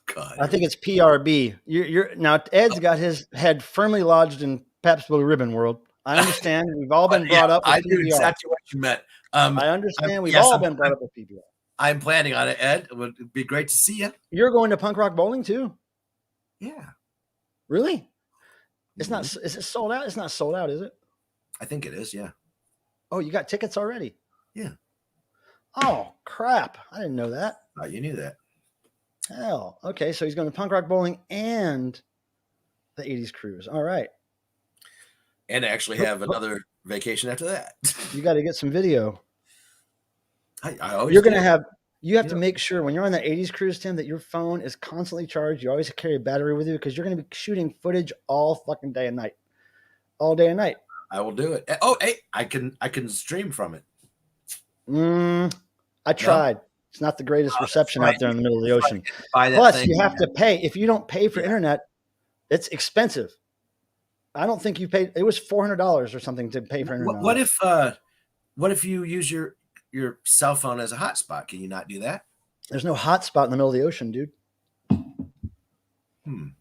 God. I think it's PRB. You're now Ed's got his head firmly lodged in Pabst Blue Ribbon world. I understand. We've all been brought up with I knew exactly what you meant. I understand. We've all been brought up with PBR. I'm planning on it, Ed. It would be great to see you. You're going to punk rock bowling too? Yeah. Really? It's not. Is it sold out? It's not sold out, is it? I think it is. Yeah. Oh, you got tickets already? Yeah. Oh crap! I didn't know that. Oh, you knew that. Hell. Okay, so he's going to punk rock bowling and the 80s cruise. All right. And actually have another vacation after that. You got to get some video. I always You're going to have. You have to make sure when you're on the 80s cruise, Tim, that your phone is constantly charged. You always carry a battery with you because you're going to be shooting footage all fucking day and night. All day and night. I will do it. Oh, hey, I can stream from it. I tried. No? It's not the greatest reception out there in the middle of the ocean. Plus, you have to pay. If you don't pay for internet, it's expensive. I don't think you paid. It was $400 or something to pay for internet. What if you use your cell phone as a hotspot? Can you not do that? There's no hotspot in the middle of the ocean, dude.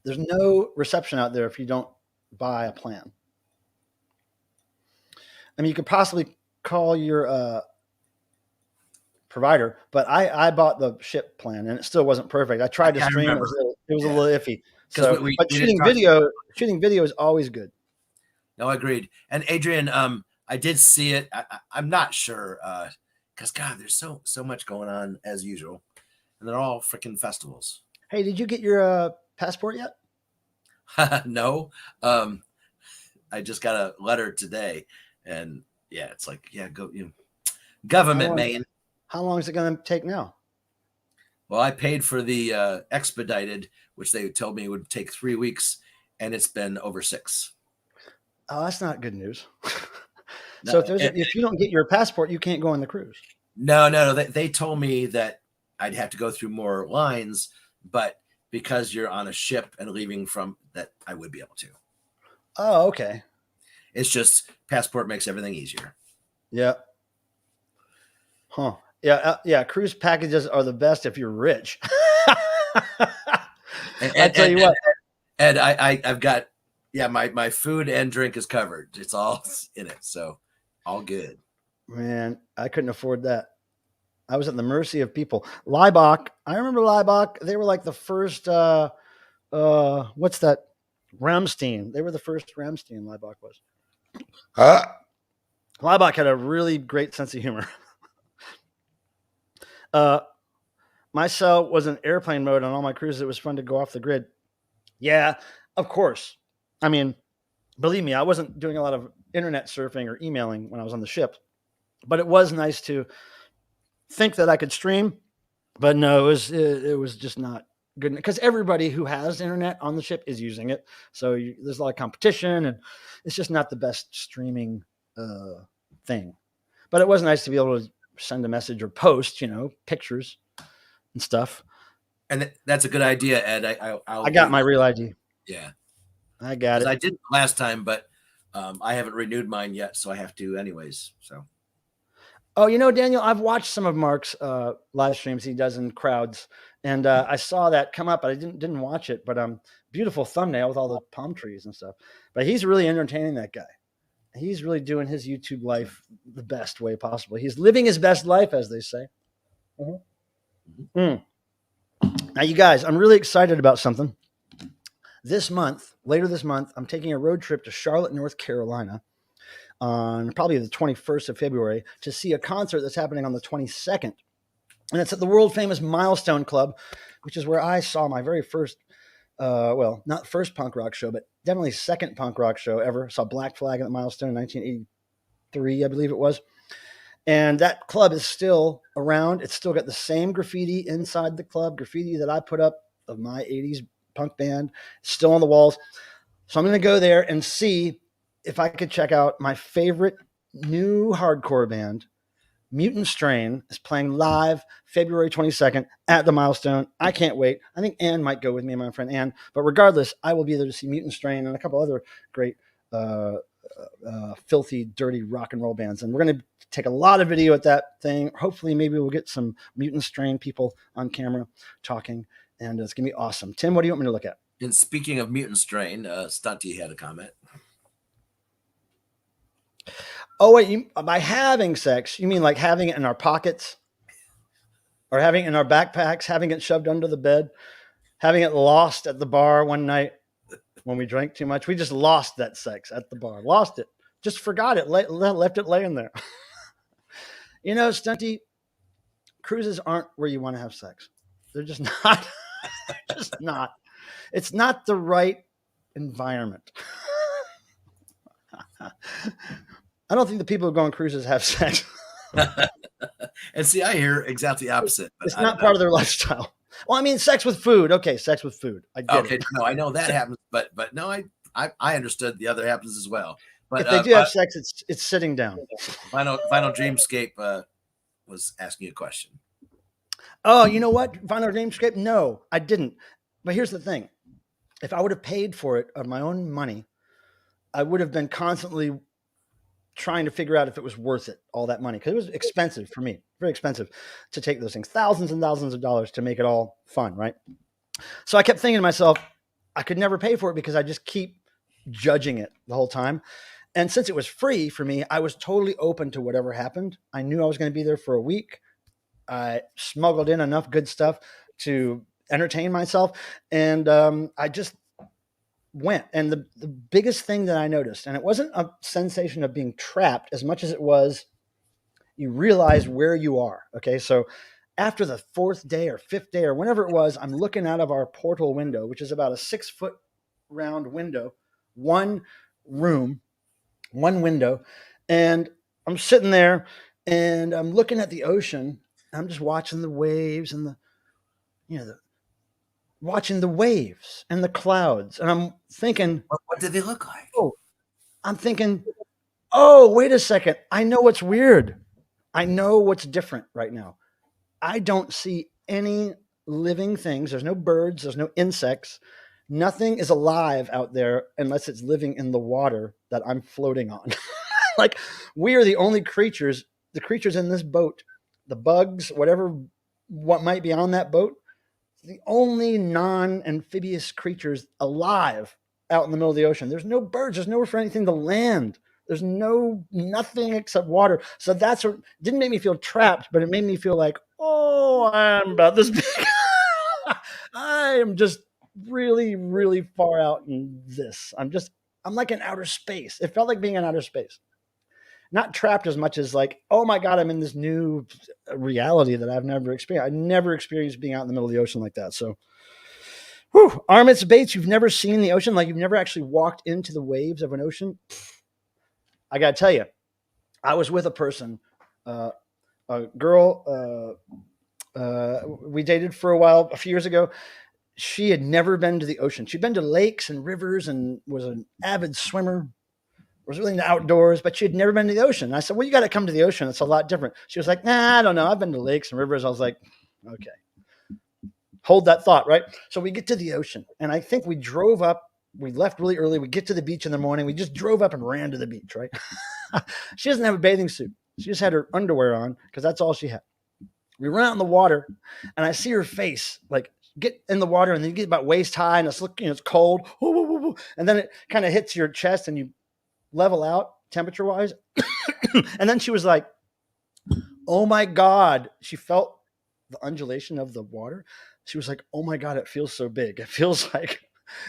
There's no reception out there if you don't buy a plan. I mean, you could possibly call your provider, but I bought the ship plan and it still wasn't perfect. I tried to stream; it was a little iffy. So, but shooting video is always good. No, agreed. And Adrian, I did see it. I'm not sure because God, there's so much going on as usual, and they're all freaking festivals. Hey, did you get your passport yet? No, I just got a letter today, and yeah, it's like, yeah, go, government, man. How long is it going to take now? Well, I paid for the expedited, which they told me would take 3 weeks, and it's been over 6. Oh, that's not good news. So if you don't get your passport, you can't go on the cruise. No. They told me that I'd have to go through more lines, but because you're on a ship and leaving from that, I would be able to. Oh, okay. It's just passport makes everything easier. Yeah. Huh. Yeah. Cruise packages are the best if you're rich. I tell you what. And I've got, my food and drink is covered. It's all in it. So all good. Man, I couldn't afford that. I was at the mercy of people. Leibach. I remember Leibach. They were like the first, what's that? Ramstein. They were the first Ramstein, Leibach was. Leibach had a really great sense of humor. My cell was in airplane mode on all my cruises. It was fun to go off the grid. Yeah, of course. I mean, believe me, I wasn't doing a lot of internet surfing or emailing when I was on the ship, but it was nice to think that I could stream. But no, it was just not good because everybody who has internet on the ship is using it. So there's a lot of competition, and it's just not the best streaming thing. But it was nice to be able to send a message or post, pictures and stuff. And that's a good idea, Ed. I got my real ID. Yeah, I got it. I did last time, but I haven't renewed mine yet, so I have to anyways. So. Oh, Daniel, I've watched some of Mark's live streams he does in crowds, and I saw that come up, but I didn't watch it. But beautiful thumbnail with all the palm trees and stuff. But he's really entertaining, that guy. He's really doing his YouTube life the best way possible. He's living his best life, as they say. Mm-hmm. Mm. Now, you guys, I'm really excited about something. Later this month, I'm taking a road trip to Charlotte, North Carolina on probably the 21st of February to see a concert that's happening on the 22nd. And it's at the world famous Milestone Club, which is where I saw my very first, not first punk rock show, but definitely second punk rock show ever. I saw Black Flag at Milestone in 1983, I believe it was. And that club is still around. It's still got the same graffiti inside the club, graffiti that I put up of my 80s punk band, still on the walls. So I'm going to go there and see if I could check out my favorite new hardcore band, Mutant Strain, is playing live February 22nd at the Milestone. I can't wait. I think Ann might go with me, my friend Ann. But regardless, I will be there to see Mutant Strain and a couple other great filthy, dirty rock and roll bands. And we're going to take a lot of video at that thing. Hopefully, maybe we'll get some Mutant Strain people on camera talking. And it's going to be awesome. Tim, what do you want me to look at? And speaking of Mutant Strain, Stunty had a comment. Oh, wait, by having sex, you mean like having it in our pockets? Or having it in our backpacks, having it shoved under the bed, having it lost at the bar one night when we drank too much? We just lost that sex at the bar. Lost it. Just forgot it. Left it laying there. Stunty, cruises aren't where you want to have sex. They're just not. They're just not. It's not the right environment. I don't think the people who go on cruises have sex. And see, I hear exactly the opposite. It's not part of their lifestyle. Well, I mean, sex with food. Okay, sex with food. I get it. No, I know that happens, but no, I understood the other happens as well. But if they do have sex, it's sitting down. Final Dreamscape was asking you a question. Oh, you know what? Final Dreamscape? No, I didn't. But here's the thing. If I would have paid for it of my own money, I would have been constantly trying to figure out if it was worth it, all that money. Because it was expensive for me, very expensive to take those things, thousands and thousands of dollars to make it all fun, right? So I kept thinking to myself, I could never pay for it because I just keep judging it the whole time. And since it was free for me, I was totally open to whatever happened. I knew I was going to be there for a week. I smuggled in enough good stuff to entertain myself. And I just went. And the biggest thing that I noticed, and it wasn't a sensation of being trapped as much as it was you realize where you are. Okay. So after the fourth day or fifth day or whenever it was, I'm looking out of our portal window, which is about a 6 foot round window, one room, one window. And I'm sitting there and I'm looking at the ocean. I'm just watching the waves and watching the waves and the clouds. And I'm thinking, What did they look like? oh, I'm thinking, oh, wait a second. I know what's weird. I know what's different right now. I don't see any living things. There's no birds, there's no insects. Nothing is alive out there unless it's living in the water that I'm floating on. Like we are the only creatures, the creatures in this boat, the bugs, whatever, what might be on that boat, the only non-amphibious creatures alive out in the middle of the ocean. There's no birds. There's nowhere for anything to land. There's nothing except water. So that's what didn't make me feel trapped, but it made me feel like, oh, I'm about this big. I am just really, really far out in this. I'm like in outer space. It felt like being in outer space. Not trapped as much as like, oh my God, I'm in this new reality that I've never experienced. I never experienced being out in the middle of the ocean like that. So, whew, Armit's Bates, you've never seen the ocean, like you've never actually walked into the waves of an ocean. I got to tell you, I was with a person, a girl, we dated for a while, a few years ago. She had never been to the ocean. She'd been to lakes and rivers and was an avid swimmer, was really into outdoors, but she had never been to the ocean. And I said, well, you got to come to the ocean. It's a lot different. She was like, nah, I don't know. I've been to lakes and rivers. I was like, okay, hold that thought, right? So we get to the ocean, and I think we drove up. We left really early. We get to the beach in the morning. We just drove up and ran to the beach, right? She doesn't have a bathing suit. She just had her underwear on because that's all she had. We run out in the water, and I see her face like get in the water, and then you get about waist high, and it's it's cold, and then it kind of hits your chest, and you level out temperature wise. And then she was like, oh my God. She felt the undulation of the water. She was like, oh my God, it feels so big. It feels like,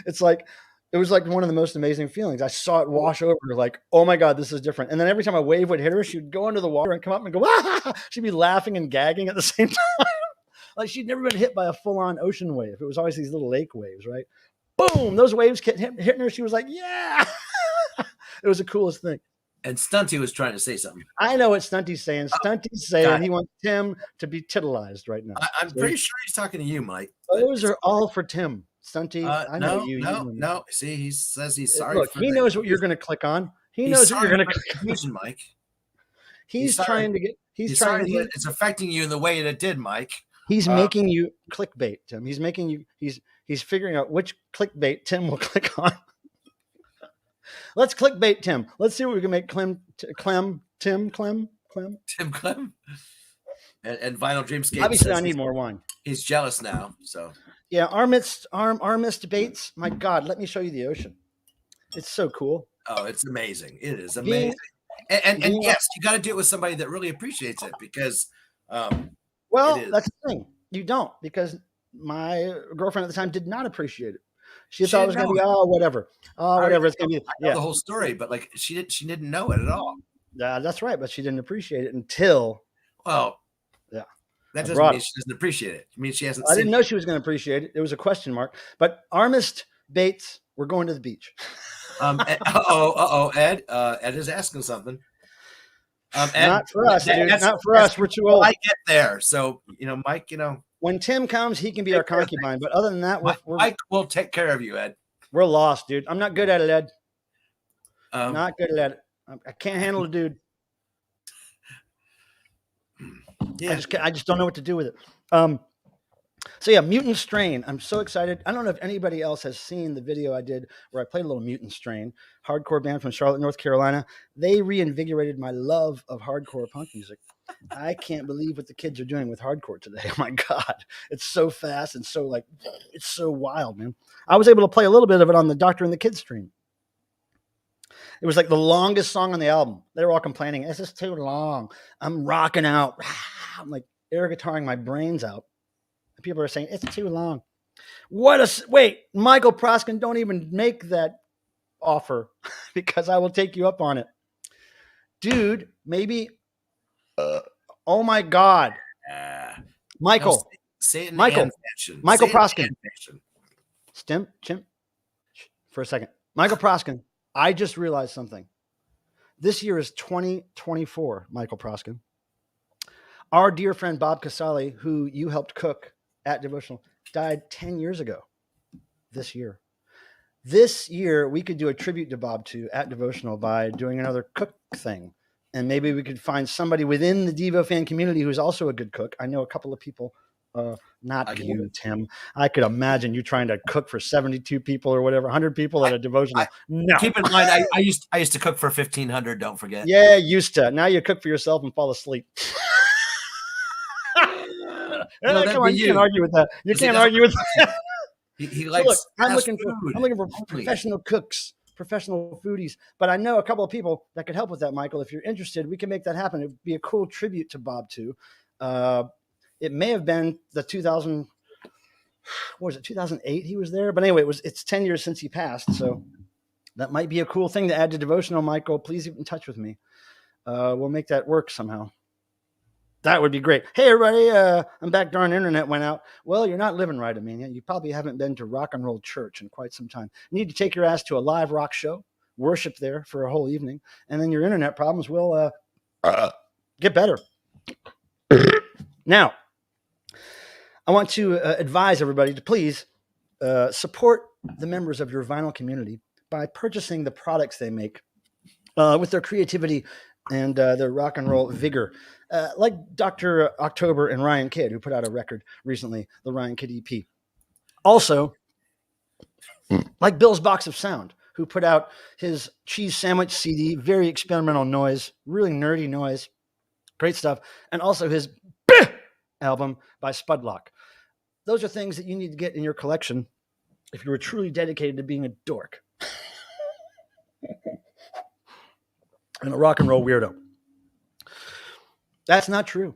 it's like, it was like one of the most amazing feelings. I saw it wash over her, like, oh my God, this is different. And then every time a wave would hit her, she would go under the water and come up and go, ah! She'd be laughing and gagging at the same time. Like she'd never been hit by a full on ocean wave. It was always these little lake waves, right? Boom, those waves kept hitting her. She was like, yeah. It was the coolest thing. And Stunty was trying to say something. I know what Stunty's saying. Stunty's saying he wants Tim to be titillized right now. I'm pretty sure he's talking to you, Mike. Those are all for Tim. Stunty, I know you. No. See, he says he's sorry. Look, he knows what you're going to click on. He knows what you're going to click on. Mike. He's trying to get. He's trying to. It's affecting you in the way that it did, Mike. He's making you clickbait, Tim. He's making you. He's figuring out which clickbait Tim will click on. Let's clickbait Tim. Let's see what we can make Tim Clem. And Vinyl Dreamscape. Obviously, I need more wine. He's jealous now. So yeah, Armist Bates. My God, let me show you the ocean. It's so cool. Oh, it's amazing. It is amazing. And yes, you got to do it with somebody that really appreciates it because. Well, that's the thing. You don't, because my girlfriend at the time did not appreciate it. She thought it was going to be whatever. Whatever it's going to be. I know the whole story, but like she didn't know it at all. Yeah, that's right. But she didn't appreciate it until. Well, yeah, that doesn't mean she doesn't appreciate it. It means she hasn't. I didn't know she was going to appreciate it. It was a question mark. But Armist Bates, we're going to the beach. Ed. Ed is asking something. Ed, not for us, dude. Not for us. We're too old. I get there. So, Mike, when Tim comes, he can be our concubine. But other than that, Mike will take care of you, Ed. We're lost, dude. I'm not good at it, Ed. Not good at it. I can't handle it, dude. Yeah. I just don't know what to do with it. So yeah, Mutant Strain. I'm so excited. I don't know if anybody else has seen the video I did where I played a little Mutant Strain, hardcore band from Charlotte, North Carolina. They reinvigorated my love of hardcore punk music. I can't believe what the kids are doing with hardcore today. Oh my God. It's so fast and so like, it's so wild, man. I was able to play a little bit of it on the Doctor and the Kids stream. It was like the longest song on the album. They were all complaining, this is too long. I'm rocking out. I'm like air guitaring my brains out. And people are saying, it's too long. Wait, Michael Proskin, don't even make that offer because I will take you up on it. Dude, maybe, oh my God. Michael. No, say it in Michael. Ann fashion. Michael Say it in Proskin. Ann fashion. Chimp, for a second. Michael Proskin, I just realized something. This year is 2024, Michael Proskin. Our dear friend Bob Casali, who you helped cook at Devotional, died 10 years ago this year. This year, we could do a tribute to Bob too at Devotional by doing another cook thing. And maybe we could find somebody within the Devo fan community who's also a good cook. I know a couple of people, not you, Tim. I could imagine you trying to cook for 72 people or whatever, 100 people at a Devotional. No. Keep in mind, I used to cook for 1,500. Don't forget. Yeah, used to. Now you cook for yourself and fall asleep. No, come on, you can't argue with that. You can't argue with that. He likes. So look, I'm fast looking for food. professional cooks, professional foodies. But I know a couple of people that could help with that, Michael. If you're interested, we can make that happen. It'd be a cool tribute to Bob too. It may have been the 2008 he was there, but anyway, it's 10 years since he passed, so that might be a cool thing to add to Devotional. Michael, please get in touch with me. We'll make that work somehow. That would be great. Hey, everybody, I'm back. Darn internet went out. Well, you're not living right, Amelia. You probably haven't been to rock and roll church in quite some time. You need to take your ass to a live rock show, worship there for a whole evening, and then your internet problems will get better. Now, I want to advise everybody to please support the members of your vinyl community by purchasing the products they make with their creativity and their rock and roll vigor. Like Dr. October and Ryan Kidd, who put out a record recently, the Ryan Kidd EP. Also, like Bill's Box of Sound, who put out his cheese sandwich CD, very experimental noise, really nerdy noise, great stuff. And also his album by Spudlock. Those are things that you need to get in your collection if you were truly dedicated to being a dork and a rock and roll weirdo. That's not true.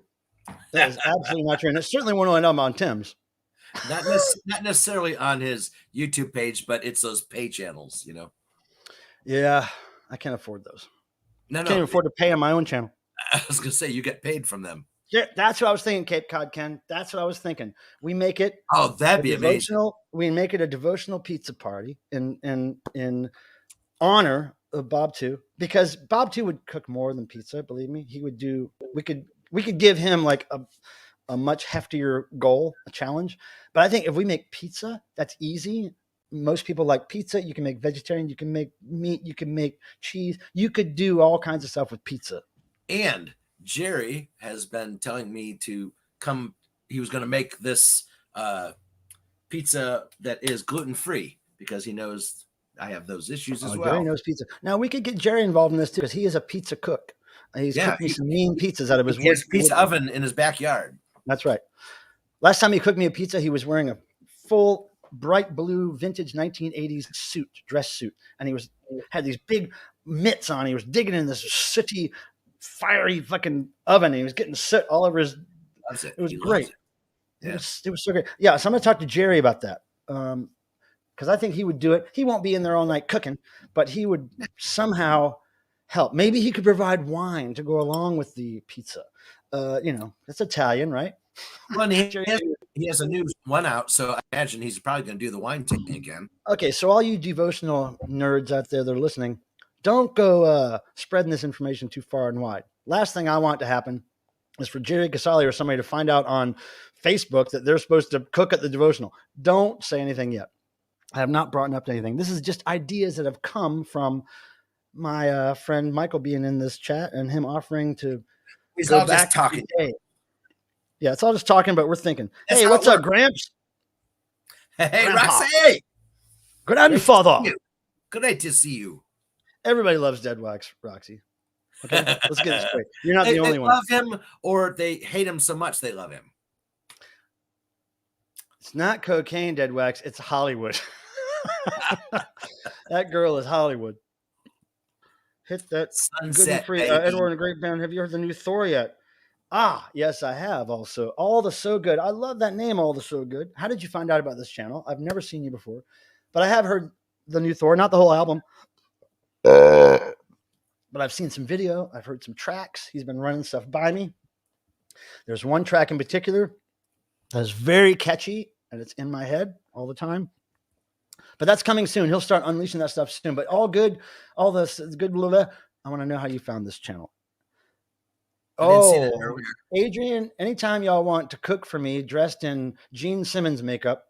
That is absolutely not true. And it's certainly one of them on Tim's. Not necessarily on his YouTube page, but it's those pay channels, you know. Yeah, I can't afford those. No, I can't even afford to pay on my own channel. I was going to say, you get paid from them. Yeah, that's what I was thinking, Cape Cod Ken. That's what I was thinking. We make it. Oh, that'd be amazing. We make it a devotional pizza party in honor of Bob too, because Bob too would cook more than pizza. Believe me, he would do. We could give him like a much heftier goal, a challenge. But I think if we make pizza, that's easy. Most people like pizza. You can make vegetarian. You can make meat. You can make cheese. You could do all kinds of stuff with pizza. And Jerry has been telling me to come. He was going to make this pizza that is gluten-free because he knows I have those issues as well. Jerry knows pizza. Now we could get Jerry involved in this too because he is a pizza cook. He's cooked me some mean pizzas out of his pizza oven in his backyard. That's right. Last time he cooked me a pizza, he was wearing a full bright blue vintage 1980s dress suit, and he had these big mitts on. He was digging in this sooty, fiery fucking oven. And he was getting soot all over his. It was great. It was so great. Yeah, so I'm going to talk to Jerry about that because I think he would do it. He won't be in there all night cooking, but he would somehow help. Maybe he could provide wine to go along with the pizza. That's Italian, right? Well, he has a new one out, so I imagine he's probably going to do the wine tasting again. Okay, so all you devotional nerds out there that are listening, don't go spreading this information too far and wide. Last thing I want to happen is for Jerry Casali or somebody to find out on Facebook that they're supposed to cook at the devotional. Don't say anything yet. I have not brought up anything. This is just ideas that have come from my friend Michael being in this chat and him offering to He's go all back just talking. Yeah, it's all just talking, but we're thinking. Hey, what's up, Gramps? Hey, Roxy. Grandfather. Great to see you. Everybody loves Dead Wax, Roxy. Okay, let's get it straight. You're not they the only one. love him or they hate him so much they love him. It's not cocaine, Dead Wax. It's Hollywood. That girl is Hollywood. Hit that good and Sunset, free. baby. Edward and Great Band. Have you heard the new Thor yet? Ah, yes, I have also. All the So Good. I love that name, All the So Good. How did you find out about this channel? I've never seen you before, but I have heard the new Thor, not the whole album. But I've seen some video. I've heard some tracks. He's been running stuff by me. There's one track in particular that's very catchy, and it's in my head all the time. But that's coming soon. He'll start unleashing that stuff soon. But all good, all this good. Blah, blah. I want to know how you found this channel. I didn't see that earlier. Adrian, anytime y'all want to cook for me dressed in Gene Simmons makeup,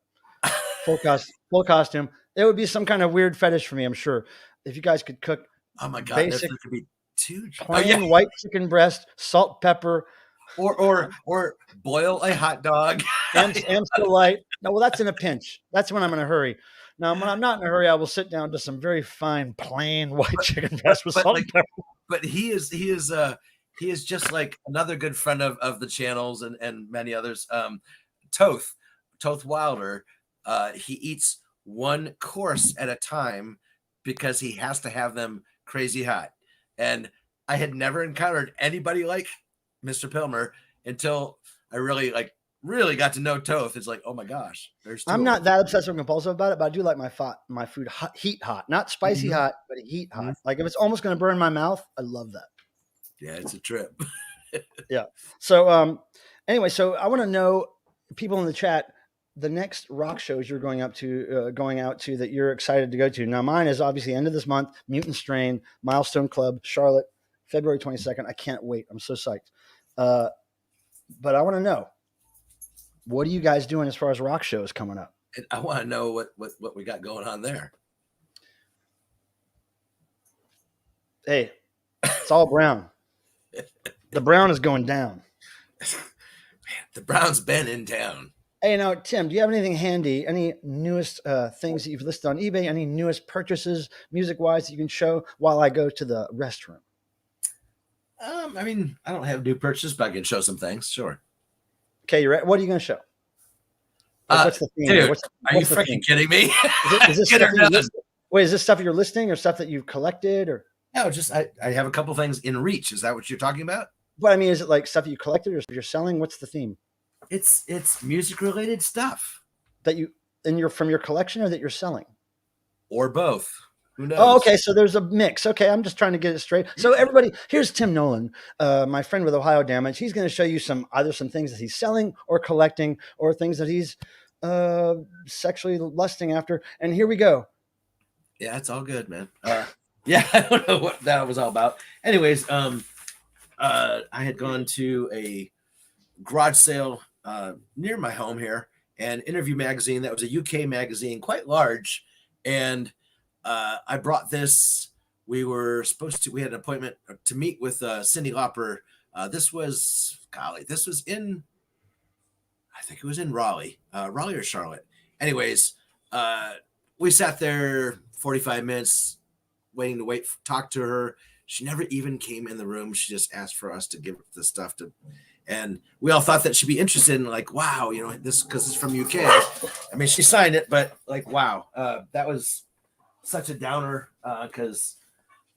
full costume, it would be some kind of weird fetish for me, I'm sure. If you guys could cook Oh my God, basic, there could be two plain white chicken breast, salt, pepper, or boil a hot dog. Amstel Light. No, well, that's in a pinch. That's when I'm in a hurry. Now, when I'm not in a hurry, I will sit down to some very fine, plain white chicken breast with salt and pepper. But he is just like another good friend of the channels and many others. Toth Wilder. He eats one course at a time because he has to have them crazy hot. And I had never encountered anybody like Mr. Pilmer until I really got to know Toth. It's like, oh my gosh, I'm not that obsessive compulsive about it, but I do like my food hot, heat hot, not spicy Mm-hmm. hot, but heat hot. Mm-hmm. Like if it's almost going to burn my mouth, I love that. Yeah, it's a trip. Yeah. So anyway, so I want to know, people in the chat, the next rock shows you're going out to that you're excited to go to. Now, mine is obviously end of this month, Mutant Strain, Milestone Club, Charlotte, February 22nd. I can't wait. I'm so psyched. But I want to know, what are you guys doing as far as rock shows coming up? And I want to know what we got going on there. Hey, it's all brown. The brown is going down. Man, the brown's been in town. Hey, now, Tim, do you have anything handy? Any newest things that you've listed on eBay? Any newest purchases, music-wise, that you can show while I go to the restroom? I mean, I don't have new purchases, but I can show some things. Sure. Okay, you're right. What are you going to show? Like, what's the theme? Dude, what's are you freaking kidding me? Is this wait, is this stuff you're listing or stuff that you've collected? Or no, just I have a couple things in reach. Is that what you're talking about? But I mean, is it like stuff you collected or you're selling? What's the theme? It's music related stuff that you from your collection or that you're selling, or both. Who knows? Oh, okay. So there's a mix. Okay, I'm just trying to get it straight. So everybody, here's Tim Nolan, my friend with Ohio Damage. He's going to show you either some things that he's selling or collecting, or things that he's sexually lusting after. And here we go. Yeah, it's all good, man. Yeah, I don't know what that was all about. Anyways, I had gone to a garage sale near my home here, and Interview magazine, that was a UK magazine, quite large, and I brought this. We had an appointment to meet with Cyndi Lauper. This was in, I think it was in Raleigh or Charlotte. Anyways, we sat there 45 minutes waiting to talk to her. She never even came in the room. She just asked for us to give the stuff to, and we all thought that she'd be interested in, like, wow, this, because it's from UK. I mean, she signed it, but like, wow, that was such a downer because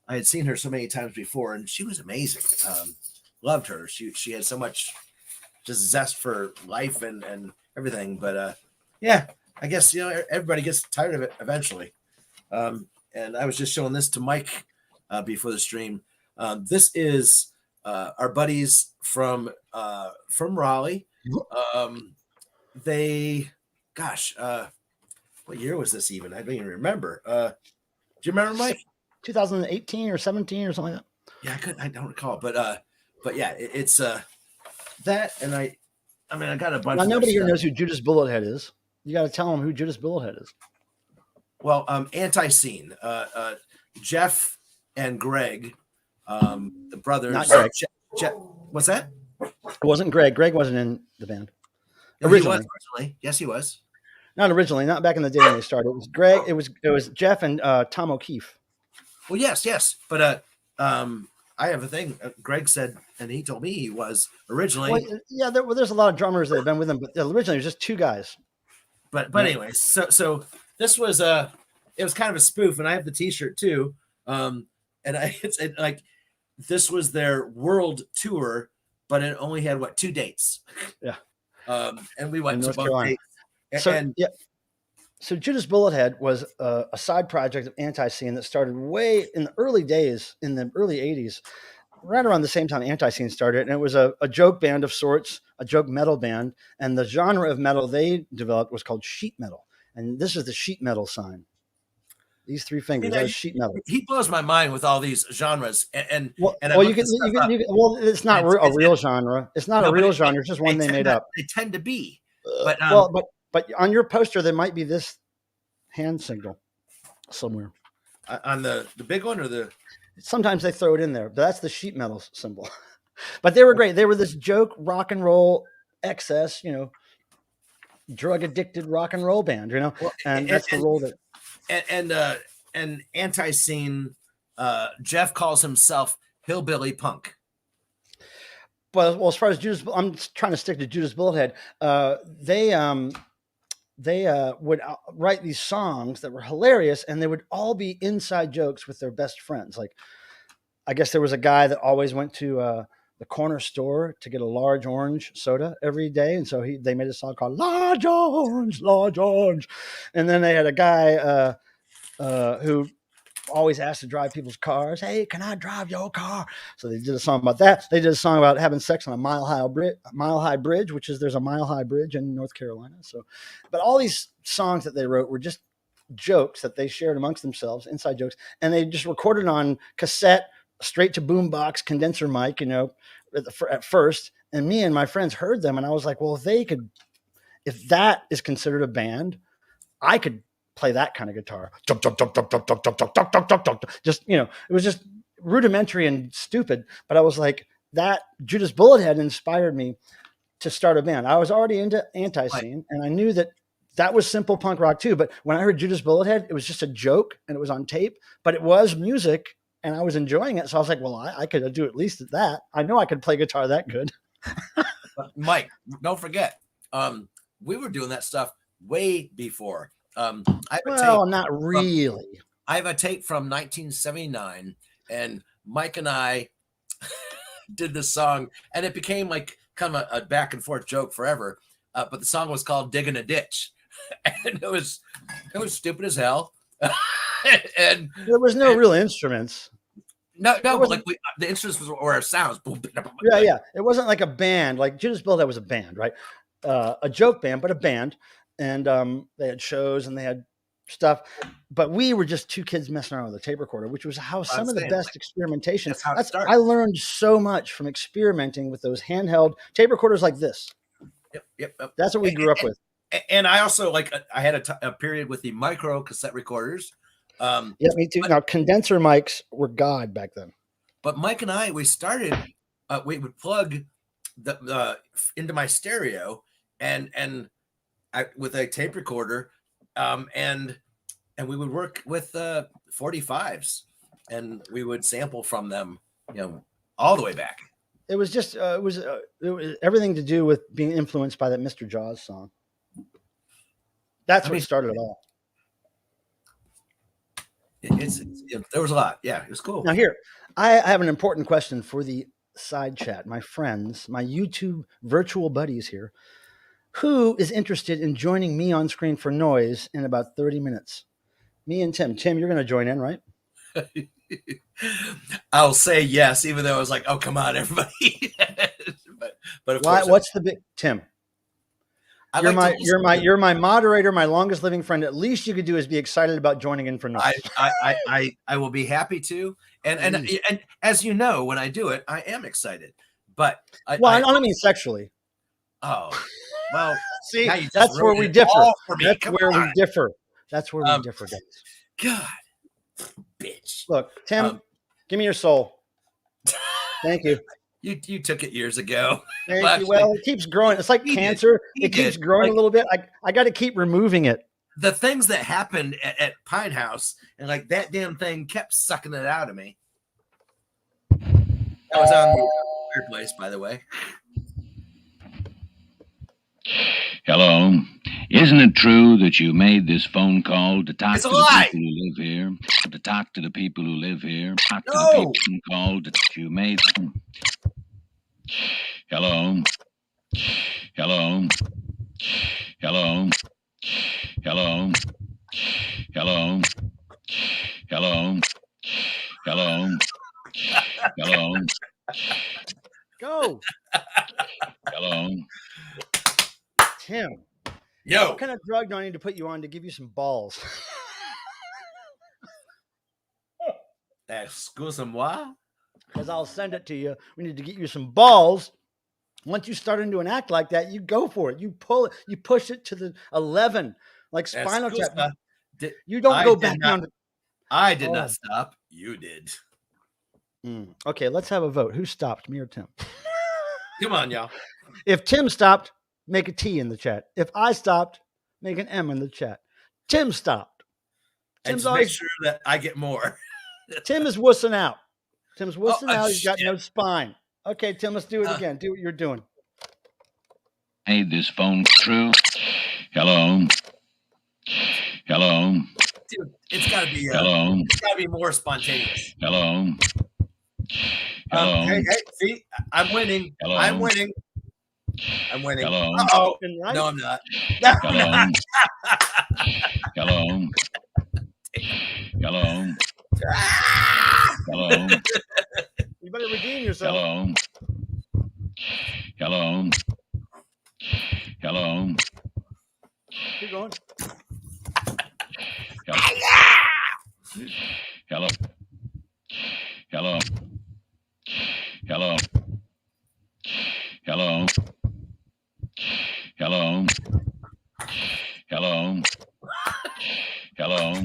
I had seen her so many times before, and she was amazing. Loved her. She had so much just zest for life and everything. But yeah, I guess everybody gets tired of it eventually. And I was just showing this to Mike before the stream. This is our buddies from Raleigh. What year was this even? I don't even remember. Do you remember, Mike? 2018 or 17 or something like that. Yeah, I don't recall, but yeah, it's that, and I got a bunch. Now, nobody here knows who Judas Bullethead is. You got to tell them who Judas Bullethead is. Well, Anti-Scene, Jeff and Greg, the brothers. Not Greg. What's that? It wasn't Greg. Greg wasn't in the band. No, originally. Yes, he was. Not originally, not back in the day when they started. It was Greg. It was Jeff and Tom O'Keefe. Well, yes, but I have a thing. Greg said, and he told me he was originally. Well, yeah, there's a lot of drummers that have been with him, but originally it was just two guys. But anyway, so this was it was kind of a spoof, and I have the T-shirt too. And it's like this was their world tour, but it only had 2 dates. Yeah. And we went in to North both Carolina. dates. So Judas Bullethead was a side project of Anti-Scene that started way in the early days, in the early 80s, right around the same time Anti-Scene started. And it was a joke band of sorts, a joke metal band. And the genre of metal they developed was called sheet metal. And this is the sheet metal sign. These 3 fingers, that was sheet metal. He blows my mind with all these genres. And it's not a real genre. It's not a real genre. It's just one they made up. They tend to be. But on your poster, there might be this hand signal somewhere. On the big one or the... Sometimes they throw it in there, but that's the sheet metal symbol. But they were great. They were this joke rock and roll excess, drug addicted rock and roll band, and that's the role that... And Anti-Scene, Jeff calls himself hillbilly punk. Well, as far as Judas, I'm trying to stick to Judas Bullethead. They would write these songs that were hilarious, and they would all be inside jokes with their best friends. Like, I guess there was a guy that always went to the corner store to get a large orange soda every day, and so they made a song called Large Orange, Large Orange. And then they had a guy who always asked to drive people's cars. Hey, can I drive your car? So they did a song about that. They did a song about having sex on a mile high bridge, which is there's a mile high bridge in North Carolina. So, but all these songs that they wrote were just jokes that they shared amongst themselves, inside jokes, and they just recorded on cassette, straight to boombox, condenser mic, at first. And me and my friends heard them, and I was like, well, if that is considered a band, I could play that kind of guitar. Just, it was just rudimentary and stupid. But I was like, that Judas Bullethead inspired me to start a band. I was already into Anti-Scene, and I knew that was simple punk rock too. But when I heard Judas Bullethead, it was just a joke, and it was on tape, but it was music, and I was enjoying it. So I was like, well, I could do at least that. I know I could play guitar that good. Mike, don't forget, we were doing that stuff way before. Not really. I have a tape from 1979, and Mike and I did this song, and it became like kind of a back and forth joke forever. But the song was called "Digging a Ditch," and it was stupid as hell. And there was no real instruments. No, but like the instruments were our sounds. Yeah. It wasn't like a band. Like Judas Bullethead was a band, right? A joke band, but a band. And they had shows and they had stuff, but we were just 2 kids messing around with a tape recorder, which was how some of the best experimentation. I learned so much from experimenting with those handheld tape recorders like this. Yep. That's what we grew up with. And I also I had a period with the micro cassette recorders. Yeah, me too. Now condenser mics were God back then. But Mike and I, we started. We would plug into my stereo and with a tape recorder, and we would work with 45s, and we would sample from them, all the way back. It was just it was everything to do with being influenced by that Mr. Jaws song. That's what started it all. There was a lot. Yeah, it was cool. Now here, I have an important question for the side chat, my friends, my YouTube virtual buddies here. Who is interested in joining me on screen for noise in about 30 minutes? Me and Tim. Tim, you're going to join in, right? I'll say yes, even though I was like, oh, come on, everybody. but of course, what's the big Tim? You're my moderator, my longest living friend. At least you could do is be excited about joining in for noise. I will be happy to. And as you know, when I do it, I am excited. But I don't mean sexually. Oh. Well, see, that's where we differ. That's where we differ, guys. God, bitch. Look, Tim, give me your soul. Thank you. You took it years ago. Thank you. Well, it keeps growing. It's like cancer. It keeps growing a little bit. I got to keep removing it. The things that happened at Pine House, and that damn thing kept sucking it out of me. That was on the fireplace, by the way. Hello. Isn't it true that you made this phone call to talk It's a to the lie. people who live here? To talk to the people who live here? Talk to the No. people who called that you made. Hello. Hello. Hello. Hello. Hello. Hello. Hello. Hello. Go. Hello. Tim, Yo. what kind of drug do I need to put you on to give you some balls? Excuse-moi. Because I'll send it to you. We need to get you some balls. Once you start into an act like that, you go for it. You pull it. You push it to the 11, like Spinal Tap. Excuse-moi. You don't I go did back not- down to. I did Oh. not stop. You did. Okay, let's have a vote. Who stopped, me or Tim? Come on, y'all. If Tim stopped, make a T in the chat. If I stopped, make an M in the chat. Tim stopped. And Tim's just always make sure that I get more. Tim is wussing out. Tim's wussing out. He's got shit. no spine. Okay, Tim, let's do it again. Do what you're doing. Made this phone true. Hello. Hello. Dude, it's gotta be Hello. it's gotta be more spontaneous. Hello. Hello. Hey, see, I'm winning. Hello. I'm winning. I'm winning. Hello. Uh-oh. Right? No, I'm not. Hello. Hello. Hello. Hello. You better redeem yourself. Hello. Hello. Hello. Keep going. Hello. Hello. Hello. Hello. Hello. Hello. Hello.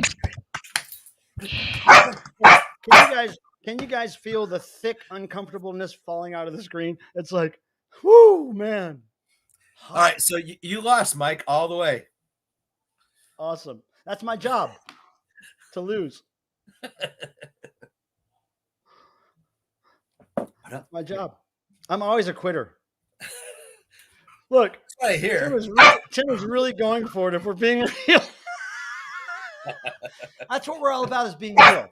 Can you guys feel the thick uncomfortableness falling out of the screen? It's like, whoo, man. All right, so you lost, Mike, all the way. Awesome. That's my job, to lose. That's my job. I'm always a quitter. Look, That's what I hear. Tim is really going for it if we're being real. That's what we're all about, is being real.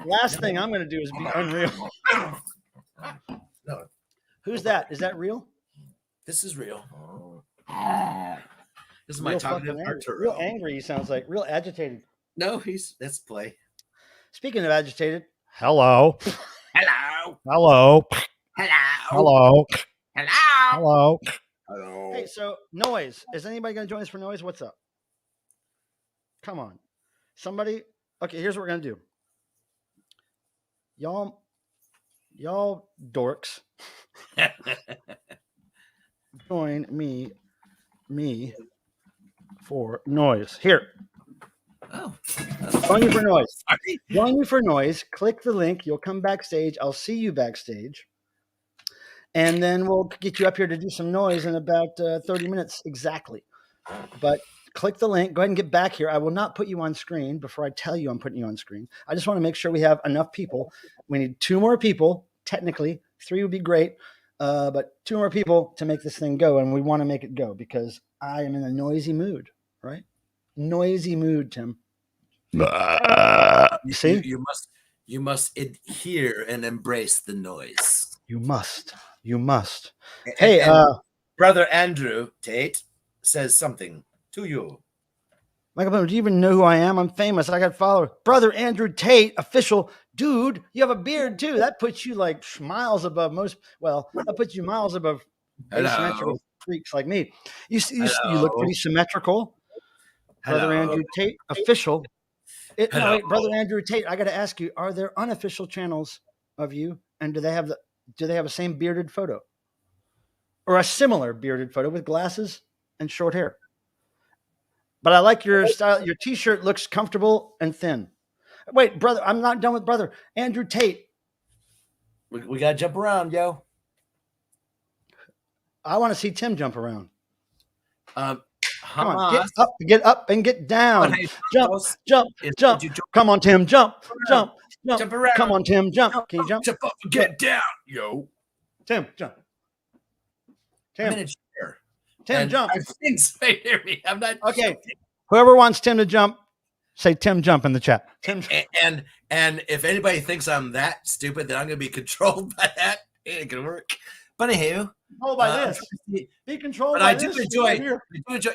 Last thing I'm going to do is be unreal. No, Who's that? Is that real? this is real. This is my Real talkative fucking angry. Arturo. Real angry, he sounds like. Real agitated. No, that's play. Speaking of agitated, hello. Hello. Hello. Hello. Hello. Hello. Hello. Hello. Hey, so noise. Is anybody going to join us for noise? What's up? Come on. Somebody. Okay, here's what we're going to do. Y'all dorks. Join me for noise. Here. Oh. Join you for noise. Sorry. Join you for noise. Click the link. You'll come backstage. I'll see you backstage. And then we'll get you up here to do some noise in about 30 minutes exactly. But click the link. Go ahead and get back here. I will not put you on screen before I tell you I'm putting you on screen. I just want to make sure we have enough people. We need 2 more people. Technically, 3 would be great. But 2 more people to make this thing go. And we want to make it go because I am in a noisy mood, right? Noisy mood, Tim. See? You must adhere and embrace the noise. You must. Hey, and Brother Andrew Tate says something to you. Michael Boone, do you even know who I am? I'm famous. I got followers. Brother Andrew Tate, official. Dude, you have a beard too. That puts you like miles above most. Well, that puts you miles above asymmetrical freaks like me. You look pretty symmetrical. Brother Andrew Tate, official. No, wait, Brother Andrew Tate, I got to ask you, are there unofficial channels of you? And do they have a same bearded photo? Or a similar bearded photo with glasses and short hair? But I like your style. Your t-shirt looks comfortable and thin. Wait, brother, I'm not done with brother. Andrew Tate. We got to jump around, yo. I want to see Tim jump around. Come Hamas. on, get up and get down. Hey, Jump. Come on, Tim, jump. Jump. Jump around. Come on, Tim. Jump. Jump, Can you jump? Jump up and get down, yo. Tim, jump. I'm Tim. in a chair. Tim, And jump. I think they hear me. I'm not Okay. Whoever wants Tim to jump, say Tim jump in the chat. Tim. And if anybody thinks I'm that stupid that I'm gonna be controlled by that, it ain't gonna work. But anywho, Controlled by this. Be controlled but by I do this. enjoy.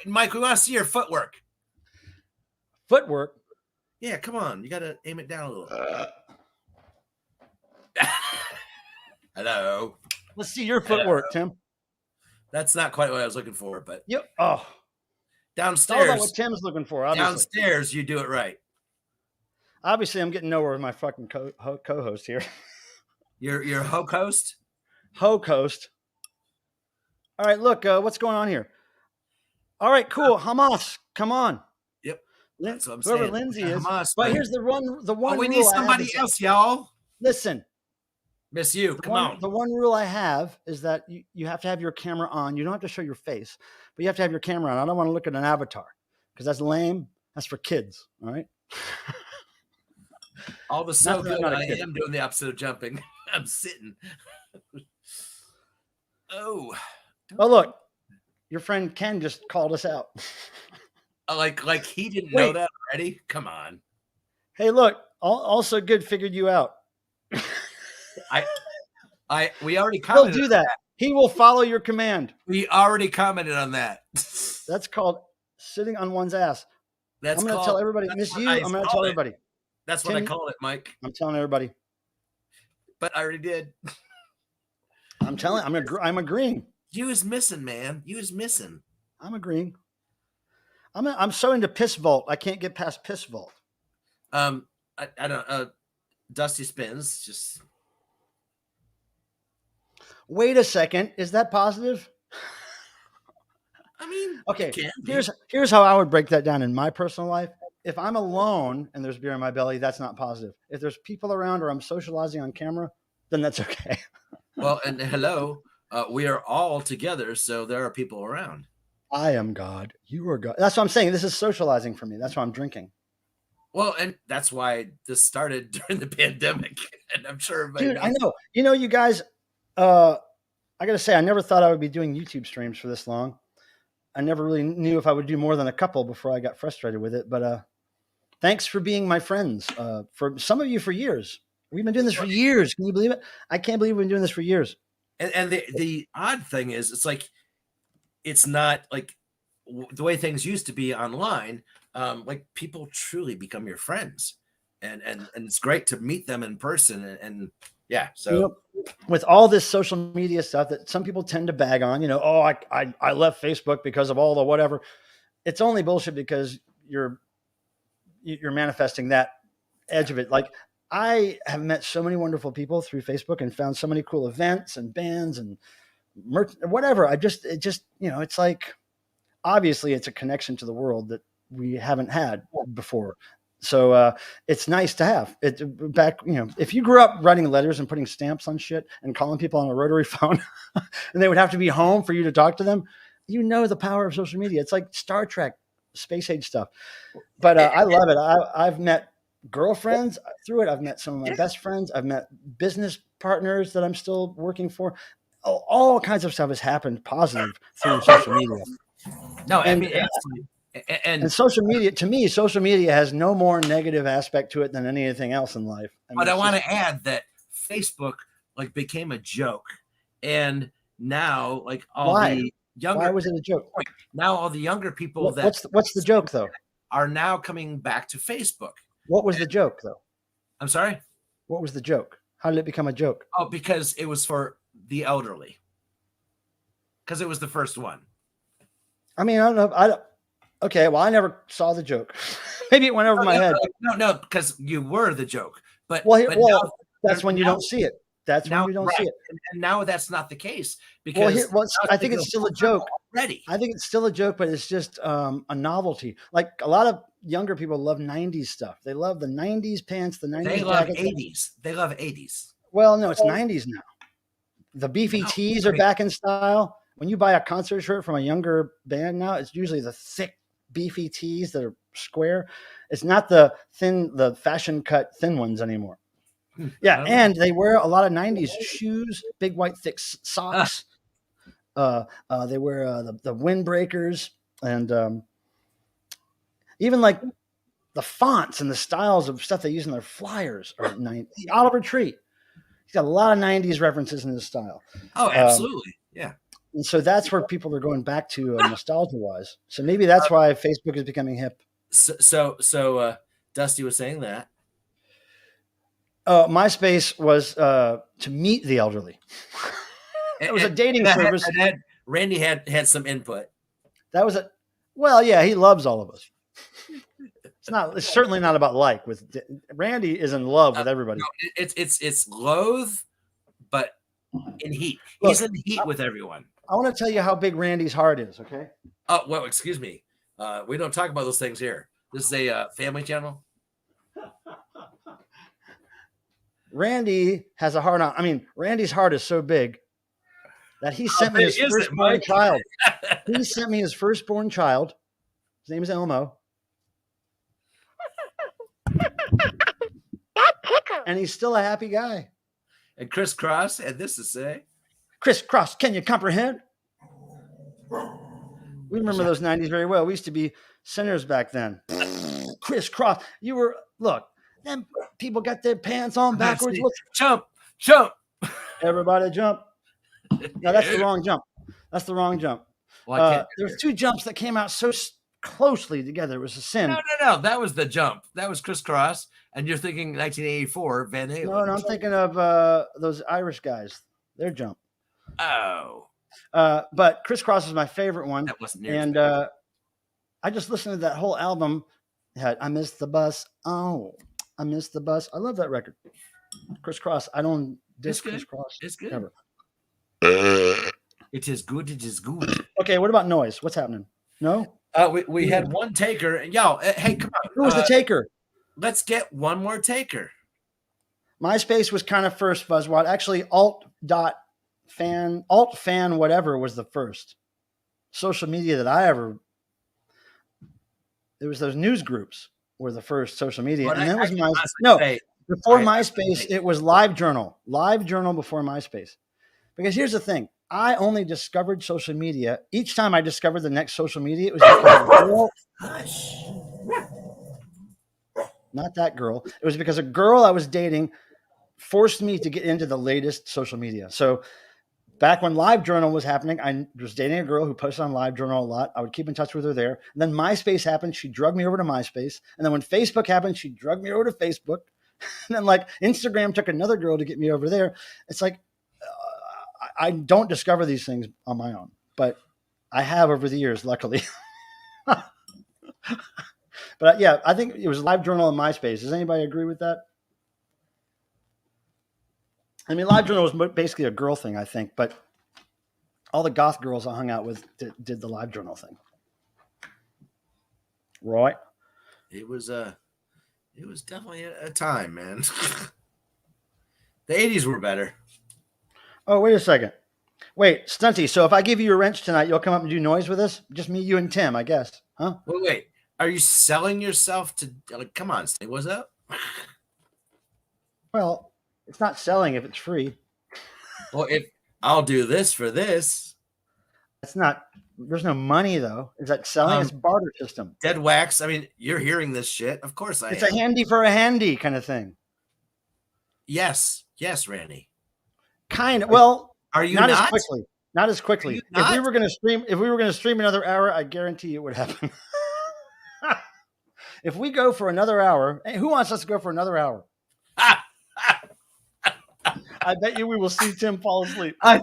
Mike, we want to see your footwork. Footwork. Yeah, come on. You gotta aim it down a little. Hello. Let's see your footwork, Tim. That's not quite what I was looking for, but Yep. Oh, it's all downstairs. about what Tim's looking for. Obviously. Downstairs, you do it right. Obviously, I'm getting nowhere with my fucking co-host here. Your host. Ho-coast. All right, look, what's going on here? All right, cool. Hamas, come on. Yep. That's what I'm Whoever saying. Lindsay is. Hamas, but man. here's the one we rule need I have somebody is- else, y'all. Listen, Miss you. Come on. the one rule I have is that you have to have your camera on. You don't have to show your face, but you have to have your camera on. I don't want to look at an avatar because that's lame. That's for kids. All right. All of a sudden, Not that I'm not a I kid. am doing the opposite of jumping. I'm sitting. Oh. Oh, look, your friend Ken just called us out. Like he didn't Wait. know that already? Come on. Hey, look, also good figured you out. We already He'll commented. do that. He will follow your command. We already commented on that. That's called sitting on one's ass. That's I'm going to called- tell everybody. that's Miss what you. I I'm going to call tell it. everybody. That's what I Tim- call it, Mike. I'm telling everybody. But I already did. I'm agreeing. You was missing, man. You was missing. I'm agreeing. I'm so into Piss Vault. I can't get past Piss Vault. I don't. Dusty Spins. Just Wait a second. Is that positive? I mean, Okay. it can be. Here's how I would break that down in my personal life. If I'm alone and there's beer in my belly, that's not positive. If there's people around or I'm socializing on camera, then that's okay. Well, and hello, we are all together, so there are people around. I am God. You are God. That's what I'm saying. This is socializing for me. That's why I'm drinking. Well, and that's why this started during the pandemic, and I'm sure everybody Dude, knows. I know. You know, you guys, I got to say, I never thought I would be doing YouTube streams for this long. I never really knew if I would do more than a couple before I got frustrated with it. But thanks for being my friends. For some of you for years. We've been doing this for years. Can you believe it? I can't believe we've been doing this for years. And the odd thing is, it's like it's not like the way things used to be online. Like people truly become your friends, and it's great to meet them in person. And yeah, so You know, with all this social media stuff that some people tend to bag on, you know, oh, I left Facebook because of all the whatever. It's only bullshit because you're manifesting that edge of it. Like I have met so many wonderful people through Facebook and found so many cool events and bands and merch, whatever. It just, you know, it's like, obviously it's a connection to the world that we haven't had before. So it's nice to have it back. You know, if you grew up writing letters and putting stamps on shit and calling people on a rotary phone and they would have to be home for you to talk to them, you know, the power of social media. It's like Star Trek, space age stuff. But I love it. I've met girlfriends through it. I've met some of my best friends. I've met business partners that I'm still working for. All kinds of stuff has happened positive through social media. no, I And- mean, absolutely. And social media, to me, social media has no more negative aspect to it than anything else in life. But I it's want just- to add that Facebook like became a joke, and now like all Why? the younger Why was it a joke? now all the younger people What's the joke though? are now coming back to Facebook. What was the joke though? I'm sorry. What was the joke? How did it become a joke? Oh, because it was for the elderly. Because it was the first one. I mean, I don't know. Okay, well, I never saw the joke. Maybe it went over my head. No, because you were the joke. But Well, but well, that's when you now- don't see it. That's when now you don't right. see it. And now that's not the case Well, because I think it's still a joke. Ready. I think it's still a joke, but it's just a novelty. Like a lot of younger people love 90s stuff. They love the 90s pants, the 90s They love jackets. 80s. They love 80s. Well, no, it's 90s now. The beefy tees are back in style. When you buy a concert shirt from a younger band now, it's usually the thick, beefy tees that are square. It's not the fashion cut thin ones anymore. Yeah, and they wear a lot of '90s shoes, big white thick socks. They wear the windbreakers, and even like the fonts and the styles of stuff they use in their flyers are 90s. Oliver Tree, he's got a lot of '90s references in his style. Oh, absolutely, yeah. And so that's where people are going back to nostalgia-wise. So maybe that's why Facebook is becoming hip. So Dusty was saying that. MySpace was to meet the elderly. It was a dating service. Randy had some input. That was well, yeah, he loves all of us. It's certainly not about Randy is in love with everybody. No, it's loathe, but in heat. He's in heat with everyone. I want to tell you how big Randy's heart is, okay? Oh, well, excuse me. We don't talk about those things here. This is a family channel. Randy has a heart on. I mean, Randy's heart is so big that he sent me his firstborn child. He sent me his firstborn child. His name is Elmo. And he's still a happy guy. And Chris Cross had this to say. Chris Cross, can you comprehend? We remember those '90s very well. We used to be sinners back then. Chris Cross, them people got their pants on backwards. Jump. Everybody jump. No, that's the wrong jump. That's the wrong jump. Well, there's two jumps that came out so closely together. It was a sin. No. That was the jump. That was Chris Cross. And you're thinking 1984 Van Halen. No, I'm thinking of those Irish guys. Their jump. Oh. But Chris Cross is my favorite one. That wasn't near. And I just listened to that whole album. I missed the bus. Oh, I missed the bus. I love that record. Chris Cross. I don't diss Chris Cross. It's good. Ever. It is good. It is good. Okay, what about noise? What's happening? No? We had one taker. Yo, hey, come on. Who was the taker? Let's get one more taker. MySpace was kind of first, Buzzwad. Actually, alt.fan, whatever was the first social media that I ever. It was those news groups were the first social media, But and then was before MySpace. It was LiveJournal before MySpace. Because here's the thing: I only discovered social media. Each time I discovered the next social media, it was because a girl. Not that girl. It was because a girl I was dating forced me to get into the latest social media. So back when LiveJournal was happening, I was dating a girl who posted on LiveJournal a lot. I would keep in touch with her there. And then MySpace happened. She drugged me over to MySpace. And then when Facebook happened, she drugged me over to Facebook. And then like Instagram took another girl to get me over there. It's like, I don't discover these things on my own, but I have over the years, luckily. But yeah, I think it was LiveJournal and MySpace. Does anybody agree with that? I mean, LiveJournal was basically a girl thing, I think, but all the goth girls I hung out with did the LiveJournal thing. Right? It was definitely a time, man. The 80s were better. Oh, wait a second. Wait, Stunty, so if I give you a wrench tonight, you'll come up and do noise with us? Just me, you, and Tim, I guess. Huh? Wait. Are you selling yourself to, like, come on, Stunty, what's up? Well, it's not selling if it's free. Well, if I'll do this for this. It's not, there's no money, though. Is that selling? It's barter system. Dead wax. I mean, you're hearing this shit. Of course I am. It's a handy for a handy kind of thing. Yes, Randy. Kind of. Well, are you not as quickly? Not as quickly. If we were going to stream another hour, I guarantee it would happen. If we go for another hour, who wants us to go for another hour? I bet you we will see Tim fall asleep. I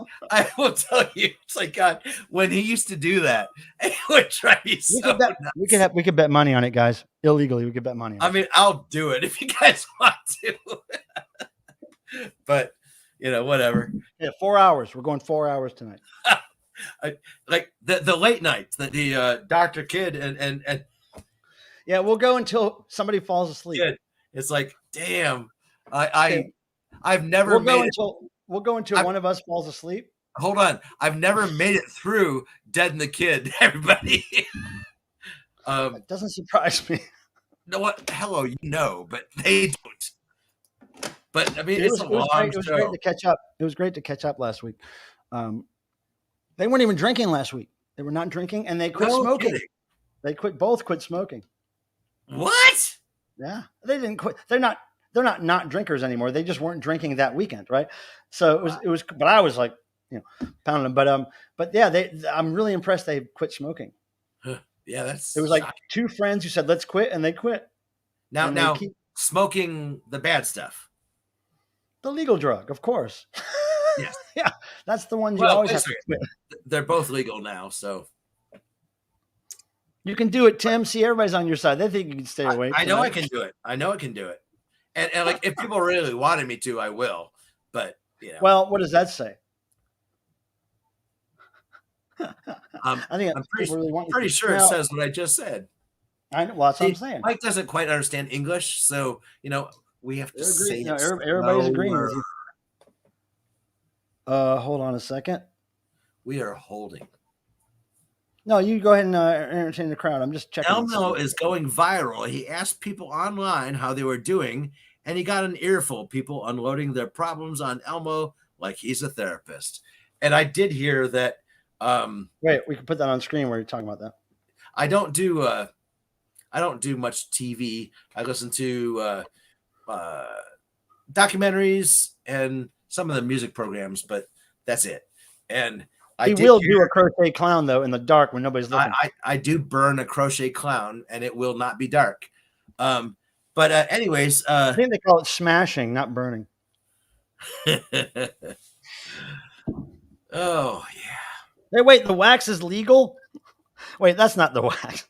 will tell you, it's like God when he used to do that. It would try me so nuts. We could bet money on it, guys. Illegally, we could bet money on it. I mean, I'll do it if you guys want to. But whatever. Yeah, 4 hours. We're going 4 hours tonight. Like the late nights, the Dr. Kid and yeah, we'll go until somebody falls asleep. Kid. It's like, damn, I've never we'll go until one of us falls asleep. Hold on, I've never made it through Dead and the Kid. Everybody, that doesn't surprise me. No, what? Hello, but they don't. But I mean, it's a long great. It was great show. to catch up. It was great to catch up last week. They weren't even drinking last week. They were not drinking, and they quit No smoking. kidding. They both quit smoking. What? Yeah, they didn't quit. They're not drinkers anymore. They just weren't drinking that weekend, right? So it was. But I was like, pounding them. But yeah, I'm really impressed they quit smoking. Yeah, that's. It was like two friends who said, "Let's quit," and they quit. Now smoking the bad stuff. The legal drug, of course. Yes. Yeah, that's the ones you always have to quit. They're both legal now, so you can do it, Tim. See, everybody's on your side. They think you can stay awake. I know I can do it. And like, if people really wanted me to, I will. But well, what does that say? I'm pretty sure it says what I just said. I know. Well, that's what I'm saying. Mike doesn't quite understand English, so we have to say it. Everybody's agreeing with you. Hold on a second. We are holding. No, you go ahead and entertain the crowd. I'm just checking. Elmo is going viral. He asked people online how they were doing, and he got an earful of people unloading their problems on Elmo like he's a therapist. And I did hear that. Wait, we can put that on screen where you're talking about that. I don't do much TV. I listen to documentaries and some of the music programs, but that's it. And he will do a crochet clown though in the dark when nobody's looking. I do burn a crochet clown, and it will not be dark. But anyways, I think they call it smashing, not burning. Oh yeah. Hey, wait, the wax is legal? Wait, that's not the wax.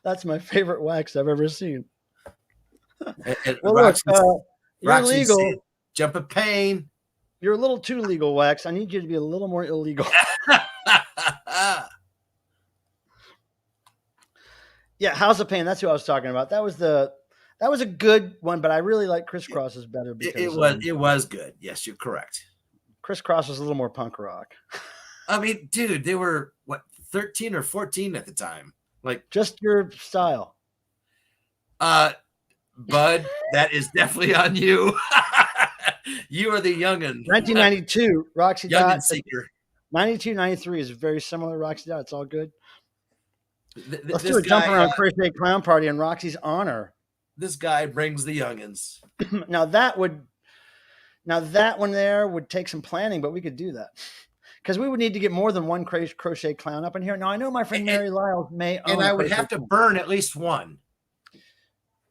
That's my favorite wax I've ever seen. Well, Roxy, look, you're legal. Jump of pain. You're a little too legal, Wax. I need you to be a little more illegal. Yeah, House of Pain. That's who I was talking about. That was a good one, but I really like Crisscross's better because it was good. Yes, you're correct. Crisscross was a little more punk rock. I mean, dude, they were 13 or 14 at the time. Like, just your style. Bud, that is definitely on you. You are the youngin. 1992, Roxy youngin Dot. Seeker. 92, 93 is very similar. Roxy Dot. It's all good. Let's this do a jump guy, around crochet clown party in Roxy's honor. This guy brings the youngins. Now that one there would take some planning, but we could do that because we would need to get more than one crochet clown up in here. Now I know my friend Mary Lyles may own, and I would have to burn at least one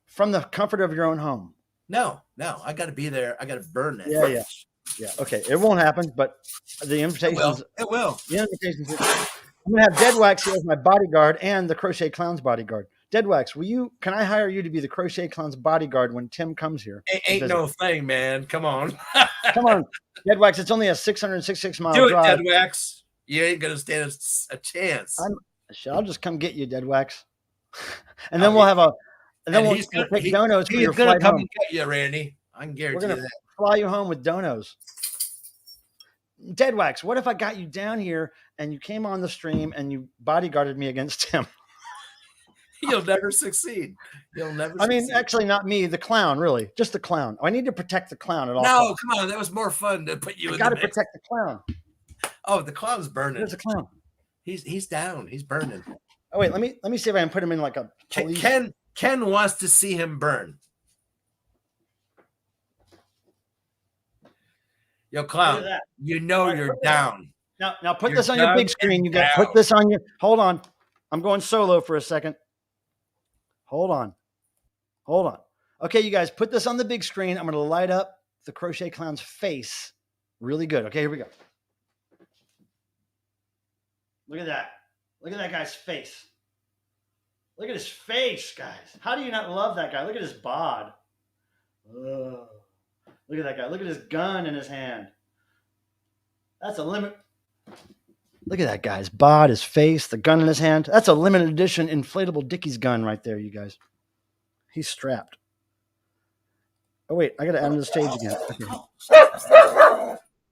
from the comfort of your own home. No, I got to be there. I got to burn it. Yeah. Okay, it won't happen, but the invitations. It will. The invitations. I'm gonna have Dead Wax here as my bodyguard and the Crochet Clown's bodyguard. Dead Wax, can I hire you to be the Crochet Clown's bodyguard when Tim comes here? Ain't no thing, man. Come on. Come on, Dead Wax. It's only a 666 mile drive. Do it, Dead Wax. You ain't gonna stand a chance. I'll just come get you, Dead Wax, and then we'll have a. And then we'll take donos for your flight home. And get you, Randy. I can guarantee We're gonna fly you home with donos. Dead Wax, what if I got you down here and you came on the stream and you bodyguarded me against him? You'll never succeed. I mean, actually, not me, the clown, really. Just the clown. I need to protect the clown at all. No, come on. That was more fun to put you in. I got to protect the clown. Oh, the clown's burning. There's a clown. He's down. He's burning. Oh, wait. Let me see if I can put him in like a police. Ken wants to see him burn. Yo, clown, you're down. Now put this on your big screen. You got to put this on your. Hold on. I'm going solo for a second. Hold on. Okay, you guys, put this on the big screen. I'm going to light up the Crochet Clown's face. Really good. Okay, here we go. Look at that. Look at that guy's face. Look at his face, guys. How do you not love that guy? Look at his bod. Ugh. Look at that guy. Look at his gun in his hand. That's a limit. Look at that guy's bod, his face, the gun in his hand. That's a limited edition inflatable Dickies gun right there, you guys. He's strapped. Oh, wait. I got to add him to the stage again. Okay.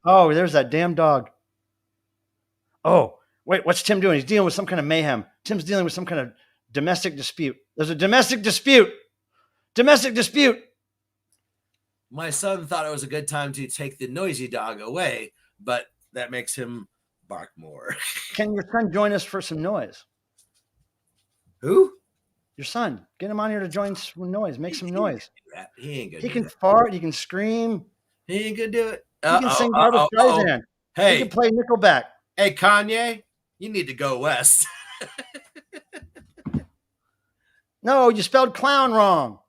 Oh, there's that damn dog. Oh, wait. What's Tim doing? He's dealing with some kind of mayhem. Tim's dealing with some kind of domestic dispute. There's a domestic dispute. Domestic dispute. My son thought it was a good time to take the noisy dog away, but that makes him bark more. Can your son join us for some noise? Who? Your son. Get him on here to join some noise. Make some noise. He ain't gonna He do can that. fart. He can scream. He ain't gonna do it. He can sing Barbra Streisand. He Hey, can play Nickelback. hey, Kanye, you need to go west. No, you spelled clown wrong.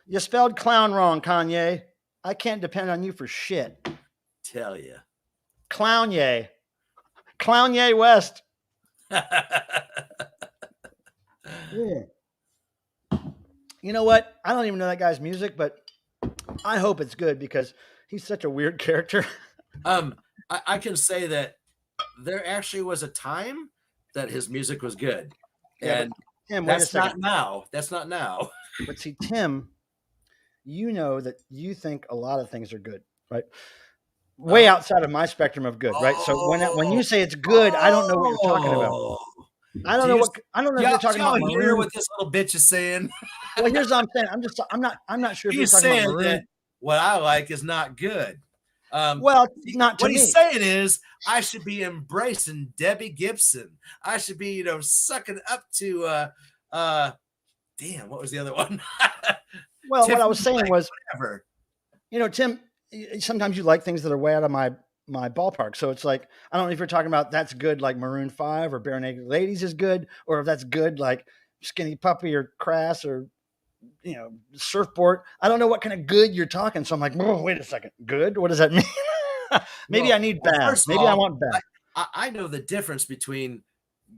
You spelled clown wrong, Kanye. I can't depend on you for shit. Tell you. Clown yay. Clown yay west. Yeah. You know what? I don't even know that guy's music, but I hope it's good because he's such a weird character. I can say that there actually was a time that his music was good. Yeah, And Tim, wait a that's not second. now. That's not now. But see, Tim, you know that you think a lot of things are good, right? Way outside of my spectrum of good, right? So when you say it's good, I don't know what you're talking about. I don't know if you're talking about hear maroon. what this little bitch is saying. Well, here's what I'm saying. I'm not sure if you're He's talking about saying maroon. that what I like is not good. Well, not to what me. he's saying is I should be embracing Debbie Gibson. I should be, sucking up to damn, what was the other one? Well, what I was saying was, whatever. Tim, sometimes you like things that are way out of my ballpark. So it's like, I don't know if you're talking about that's good like Maroon 5 or Bare Naked Ladies is good, or if that's good like Skinny Puppy or Crass or Surfboard. I don't know what kind of good you're talking. So I'm like, oh, wait a second. Good? What does that mean? Maybe I need bad. Maybe I want bad. I know the difference between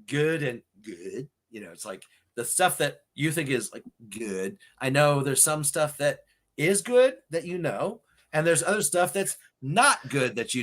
good and good. It's like the stuff that you think is like good. I know there's some stuff that is good that and there's other stuff that's not good that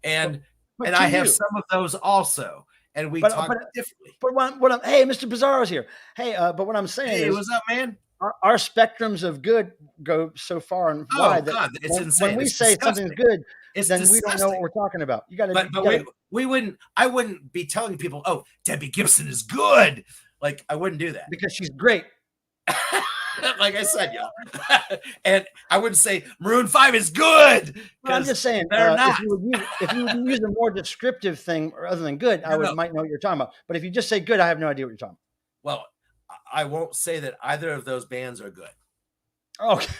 and But I have some of those also, and we talk differently. But hey, Mr. Bizarro's here. Hey, but what I'm saying is, what's up, man? Our spectrums of good go so far and wide that it's insane. When we say something's good, then disgusting. We don't know what we're talking about. You got to. But we wouldn't. I wouldn't be telling people, "Oh, Debbie Gibson is good." Like I wouldn't do that because she's great. Like I said, y'all. And I wouldn't say Maroon 5 is good. Well, I'm just saying, they're not. If you would use a more descriptive thing other than good, might know what you're talking about. But if you just say good, I have no idea what you're talking about. Well, I won't say that either of those bands are good. Okay.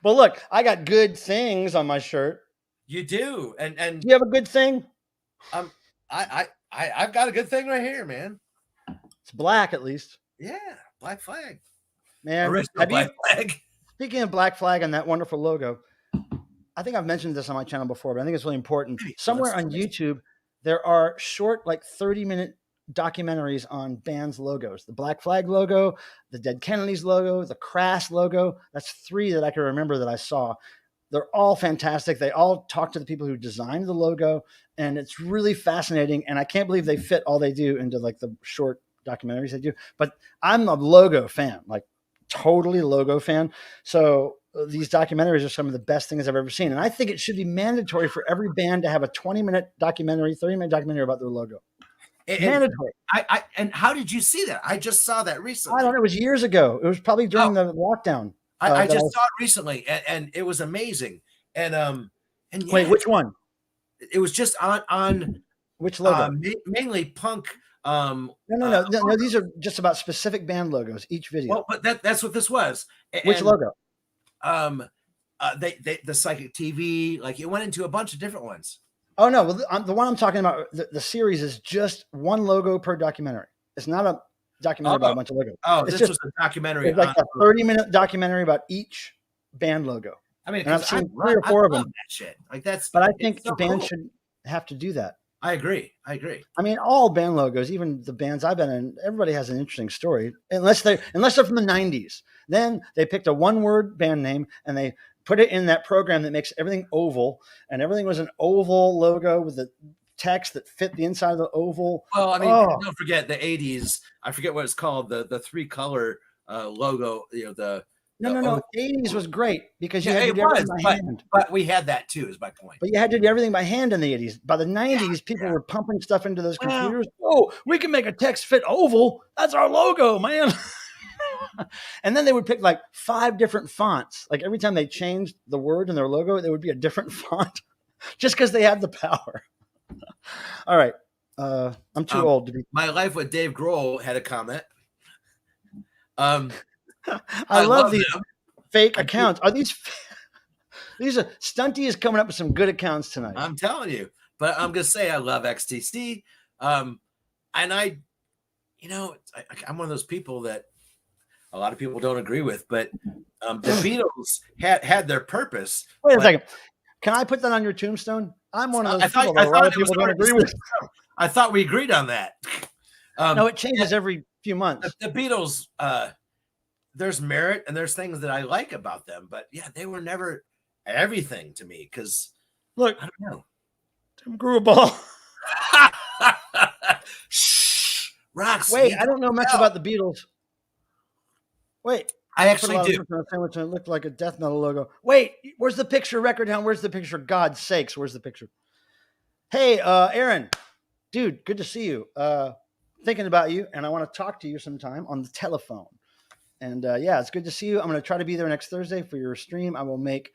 Well, look, I got good things on my shirt. You do, and do you have a good thing? I've got a good thing right here, man. It's black, at least. Yeah, black flag. Man, original black flag. Speaking of black flag and that wonderful logo, I think I've mentioned this on my channel before, but I think it's really important. Somewhere on YouTube, there are short, like 30-minute documentaries on bands' logos. The Black Flag logo, the Dead Kennedys logo, the Crass logo. That's 3 that I can remember that I saw. They're all fantastic. They all talk to the people who designed the logo, and it's really fascinating. And I can't believe they fit all they do into like the short documentaries they do. But I'm a logo fan, like totally logo fan. So these documentaries are some of the best things I've ever seen. And I think it should be mandatory for every band to have a 20-minute documentary, 30-minute documentary about their logo. Mandatory. And how did you see that? I just saw that recently. I don't know. It was years ago. It was probably during the lockdown. I just saw it recently, and it was amazing. And yeah, wait, which one? It was just on which logo? Mainly punk. No. These are just about specific band logos. Each video. Well, but that's what this was. Which logo? The Psychic TV. Like it went into a bunch of different ones. Oh no! Well, the one I'm talking about, the series is just one logo per documentary. It's not a documentary about a bunch of logos. Oh, this was a documentary. It's like a 30-minute documentary about each band logo. I mean, and I've seen 3 or 4 of them. That shit. Like that's. But I think the band should have to do that. I agree. I mean, all band logos, even the bands I've been in, everybody has an interesting story, unless they're from the 90s. Then they picked a one-word band name and they put it in that program that makes everything oval, and everything was an oval logo with the text that fit the inside of the oval. Well, I mean, don't forget the 80s. I forget what it's called. The 3-color logo. The No. 80s was great because you Yeah, had to it do everything was, by hand. but we had that too, is my point. But you had to do everything by hand in the 80s. By the 90s, people yeah. were pumping stuff into those Well, computers. Oh, we can make a text fit oval. That's our logo, man. And then they would pick like 5 different fonts. Like every time they changed the word in their logo, there would be a different font just because they had the power. All right. I'm too old to be. My Life with Dave Grohl had a comment. I love these fake accounts. Are these are Stunty is coming up with some good accounts tonight. I'm telling you, but I'm gonna say I love XTC. And I'm one of those people that a lot of people don't agree with, but the Beatles had their purpose. Wait a second. Can I put that on your tombstone? I'm one of those people that a lot of people don't agree with. I thought we agreed on that. No, it changes every few months. The Beatles, there's merit and there's things that I like about them, but yeah, they were never everything to me because look, I don't know. Tim grew a ball. Shh, Rox. Wait, I don't know much about the Beatles. Wait, I actually do. It looked like a death metal logo. Wait, where's the picture? Record Hound, where's the picture? God's sakes, where's the picture? Hey, Aaron, dude, good to see you. Thinking about you, and I want to talk to you sometime on the telephone. And yeah, it's good to see you. I'm going to try to be there next Thursday for your stream. I will make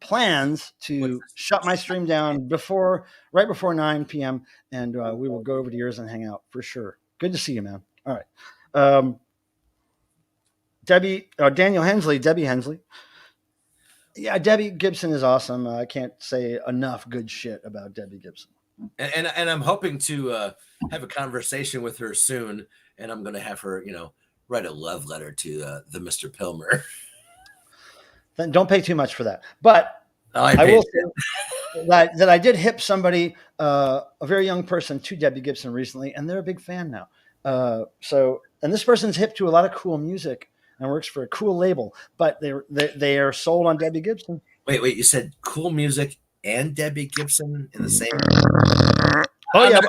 plans to shut my stream down right before 9 p.m. and we will go over to yours and hang out for sure. Good to see you, man. All right. Daniel Hensley, Debbie Hensley. Yeah, Debbie Gibson is awesome. I can't say enough good shit about Debbie Gibson. And I'm hoping to have a conversation with her soon, and I'm going to have her, write a love letter to the Mr. Pilmer. Then don't pay too much for that. But I will say that I did hip somebody, a very young person, to Debbie Gibson recently, and they're a big fan now. And this person's hip to a lot of cool music and works for a cool label, but they are sold on Debbie Gibson. Wait, you said cool music and Debbie Gibson in the same? Oh, yeah.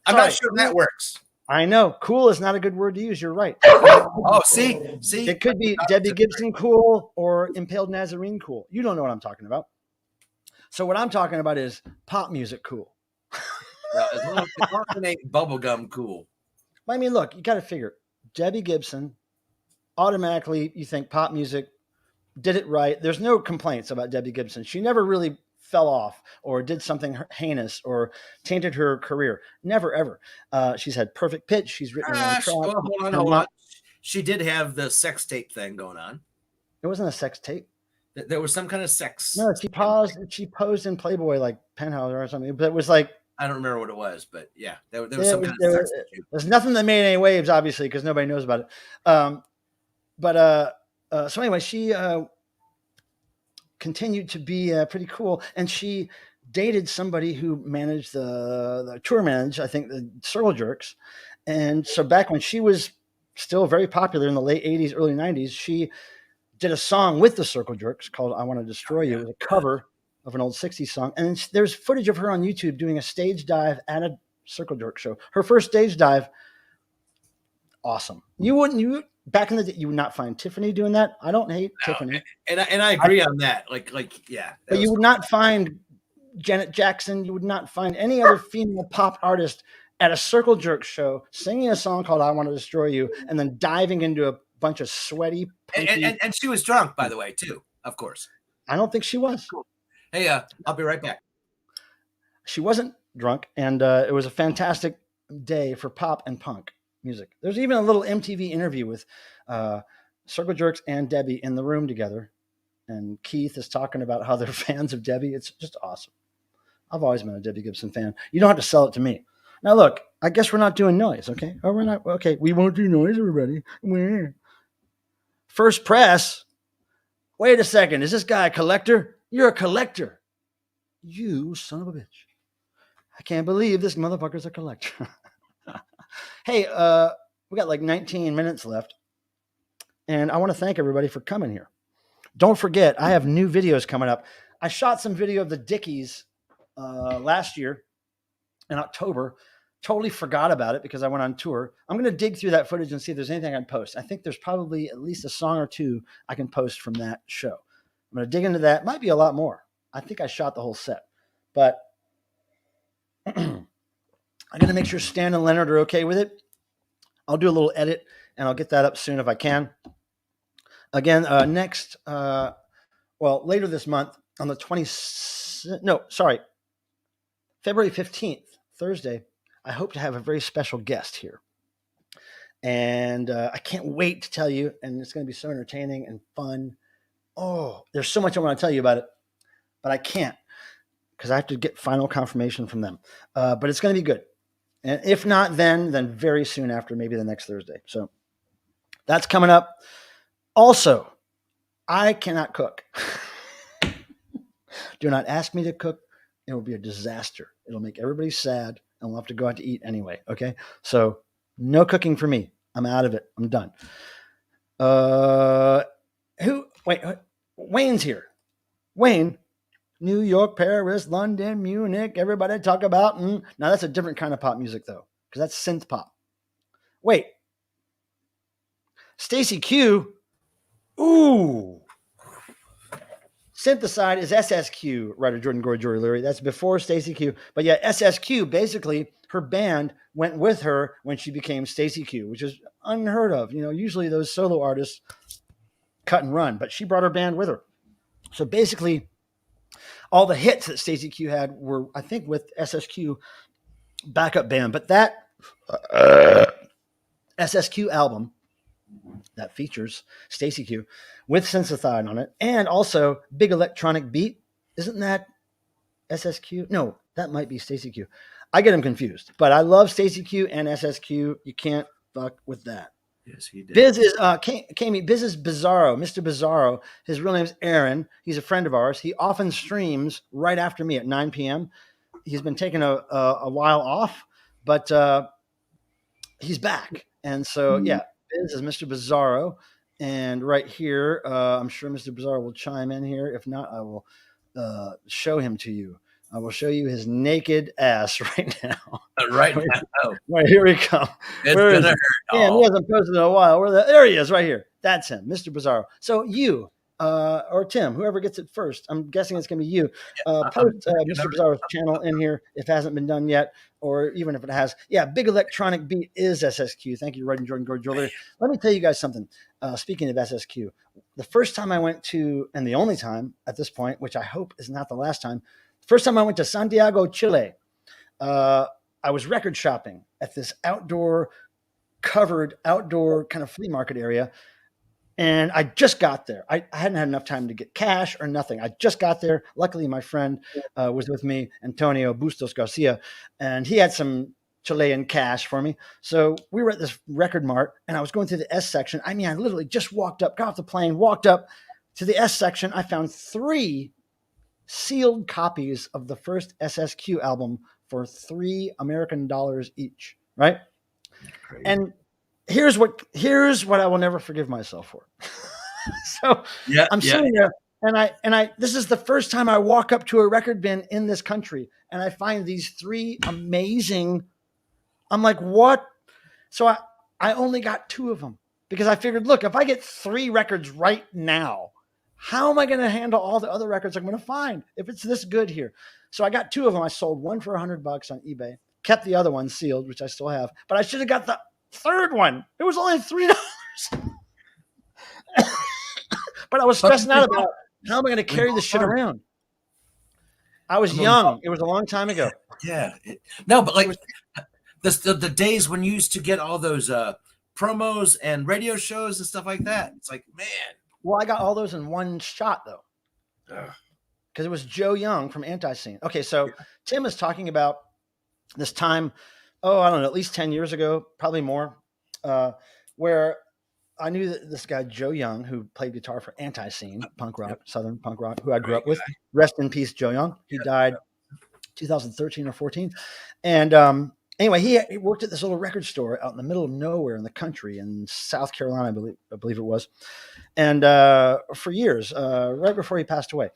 I'm not sure that works. I know. Cool is not a good word to use. You're right. Oh, see? It could be Debbie Gibson cool or Impaled Nazarene cool. You don't know what I'm talking about. So what I'm talking about is pop music cool. Well, as long as it ain't bubblegum cool. I mean, look, you got to figure Debbie Gibson, automatically you think pop music, did it right. There's no complaints about Debbie Gibson. She never really fell off or did something heinous or tainted her career. Never, ever. She's had perfect pitch. She's written her own track. Hold on. She did have the sex tape thing going on. It wasn't a sex tape. There was some kind of sex. No, she posed in Playboy like Penthouse or something, but it was like, I don't remember what it was, but yeah, there was some kind of sex tape. There's nothing that made any waves, obviously, because nobody knows about it. So anyway, she continued to be pretty cool, and she dated somebody who managed the tour manage, I think, the Circle Jerks. And so back when she was still very popular in the late 80s, early 90s, she did a song with the Circle Jerks called I Want to Destroy You. It was a cover of an old 60s song. And there's footage of her on YouTube doing a stage dive at a Circle Jerk show. Her first stage dive, awesome. Back in the day, you would not find Tiffany doing that. I don't hate Tiffany. And I agree on that. Yeah. But you would not find Janet Jackson. You would not find any other female pop artist at a Circle Jerk show singing a song called I Want to Destroy You and then diving into a bunch of sweaty. And she was drunk, by the way, too, of course. I don't think she was. Hey, I'll be right back. She wasn't drunk, and it was a fantastic day for pop and punk music. There's even a little MTV interview with Circle Jerks and Debbie in the room together, and Keith is talking about how they're fans of Debbie. It's just awesome. I've always been a Debbie Gibson fan. You don't have to sell it to me. Now, look, I guess we're not doing noise, okay? Oh, we're not. Okay, we won't do noise, everybody. First press. Wait a second. Is this guy a collector? You're a collector. You son of a bitch. I can't believe this motherfucker's a collector. Hey, we got like 19 minutes left. And I want to thank everybody for coming here. Don't forget, I have new videos coming up. I shot some video of the Dickies last year in October Totally forgot about it because I went on tour. I'm going to dig through that footage and see if there's anything I can post. I think there's probably at least a song or two I can post from that show. I'm going to dig into that. Might be a lot more. I think I shot the whole set, but I'm going to make sure Stan and Leonard are okay with it. I'll do a little edit and I'll get that up soon if I can. Again, later this month on the February 15th, Thursday, I hope to have a very special guest here. And I can't wait to tell you, and it's going to be so entertaining and fun. Oh, there's so much I want to tell you about it, but I can't because I have to get final confirmation from them. But it's going to be good. And if not then very soon after, maybe the next Thursday. So that's coming up. Also, I cannot cook. Do not ask me to cook. It will be a disaster. It'll make everybody sad, and we'll have to go out to eat anyway. Okay? So no cooking for me. I'm out of it. I'm done. Wayne's here. Wayne, New York, Paris, London, Munich, everybody talk about. Now that's a different kind of pop music though, because that's synth pop. Wait. Stacy Q. Ooh. Synthesized is SSQ, writer Jordan Gory Jory Leary. That's before Stacy Q. But yeah, SSQ, basically, her band went with her when she became Stacy Q, which is unheard of. Usually those solo artists cut and run, but she brought her band with her. So basically, all the hits that Stacy Q had were, I think, with SSQ backup band. But that SSQ album that features Stacy Q with synthesizer on it, and also Big Electronic Beat. Isn't that SSQ? No, that might be Stacy Q. I get them confused, but I love Stacy Q and SSQ. You can't fuck with that. Yes, he did. Biz is Biz is Bizarro, Mr. Bizarro. His real name's Aaron. He's a friend of ours. He often streams right after me at 9 p.m. He's been taking a while off, but he's back. And so, yeah, Biz is Mr. Bizarro. And right here, I'm sure Mr. Bizarro will chime in here. If not, I will show him to you. I will show you his naked ass right now. Right now. Right, here we come. It's going to hurt. Man, he hasn't posted in a while. There he is right here. That's him, Mr. Bizarro. So you, or Tim, whoever gets it first, I'm guessing it's going to be you. Post Mr. Bizarro's channel in here if it hasn't been done yet, or even if it has. Yeah, Big Electronic Beat is SSQ. Thank you, Jordan Gory Jory. Let me tell you guys something. Speaking of SSQ, the first time I went to, and the only time at this point, which I hope is not the last time, first time I went to Santiago, Chile, I was record shopping at this covered outdoor kind of flea market area. And I just got there. I hadn't had enough time to get cash or nothing. I just got there. Luckily, my friend was with me, Antonio Bustos Garcia, and he had some Chilean cash for me. So we were at this record mart, and I was going through the S section. I mean, I literally just walked up, got off the plane, walked up to the S section. I found 3 sealed copies of the first SSQ album for $3 American each, right? Crazy. And here's what I will never forgive myself for. So I'm sitting there, and I this is the first time I walk up to a record bin in this country, and I find these 3 amazing. I'm like, what? So I only got 2 of them because I figured, look, if I get 3 records right now, how am I going to handle all the other records I'm going to find if it's this good here? So I got 2 of them. I sold one for $100 on eBay, kept the other one sealed, which I still have, but I should have got the third one. It was only $3. But I was stressing out about how am I going to carry this shit around? I was young. It was a long time ago. Yeah. No, but like the days when you used to get all those promos and radio shows and stuff like that. It's like, man. Well, I got all those in one shot, though. Because it was Joe Young from Anti-Scene. Okay, so Tim is talking about this time, I don't know, at least 10 years ago, probably more, where I knew that this guy, Joe Young, who played guitar for Anti-Scene, punk rock, Southern punk rock, who I grew up with. Rest in peace, Joe Young. He died 2013 or 14. And anyway, he worked at this little record store out in the middle of nowhere in the country in South Carolina, I believe it was. And for years, right before he passed away.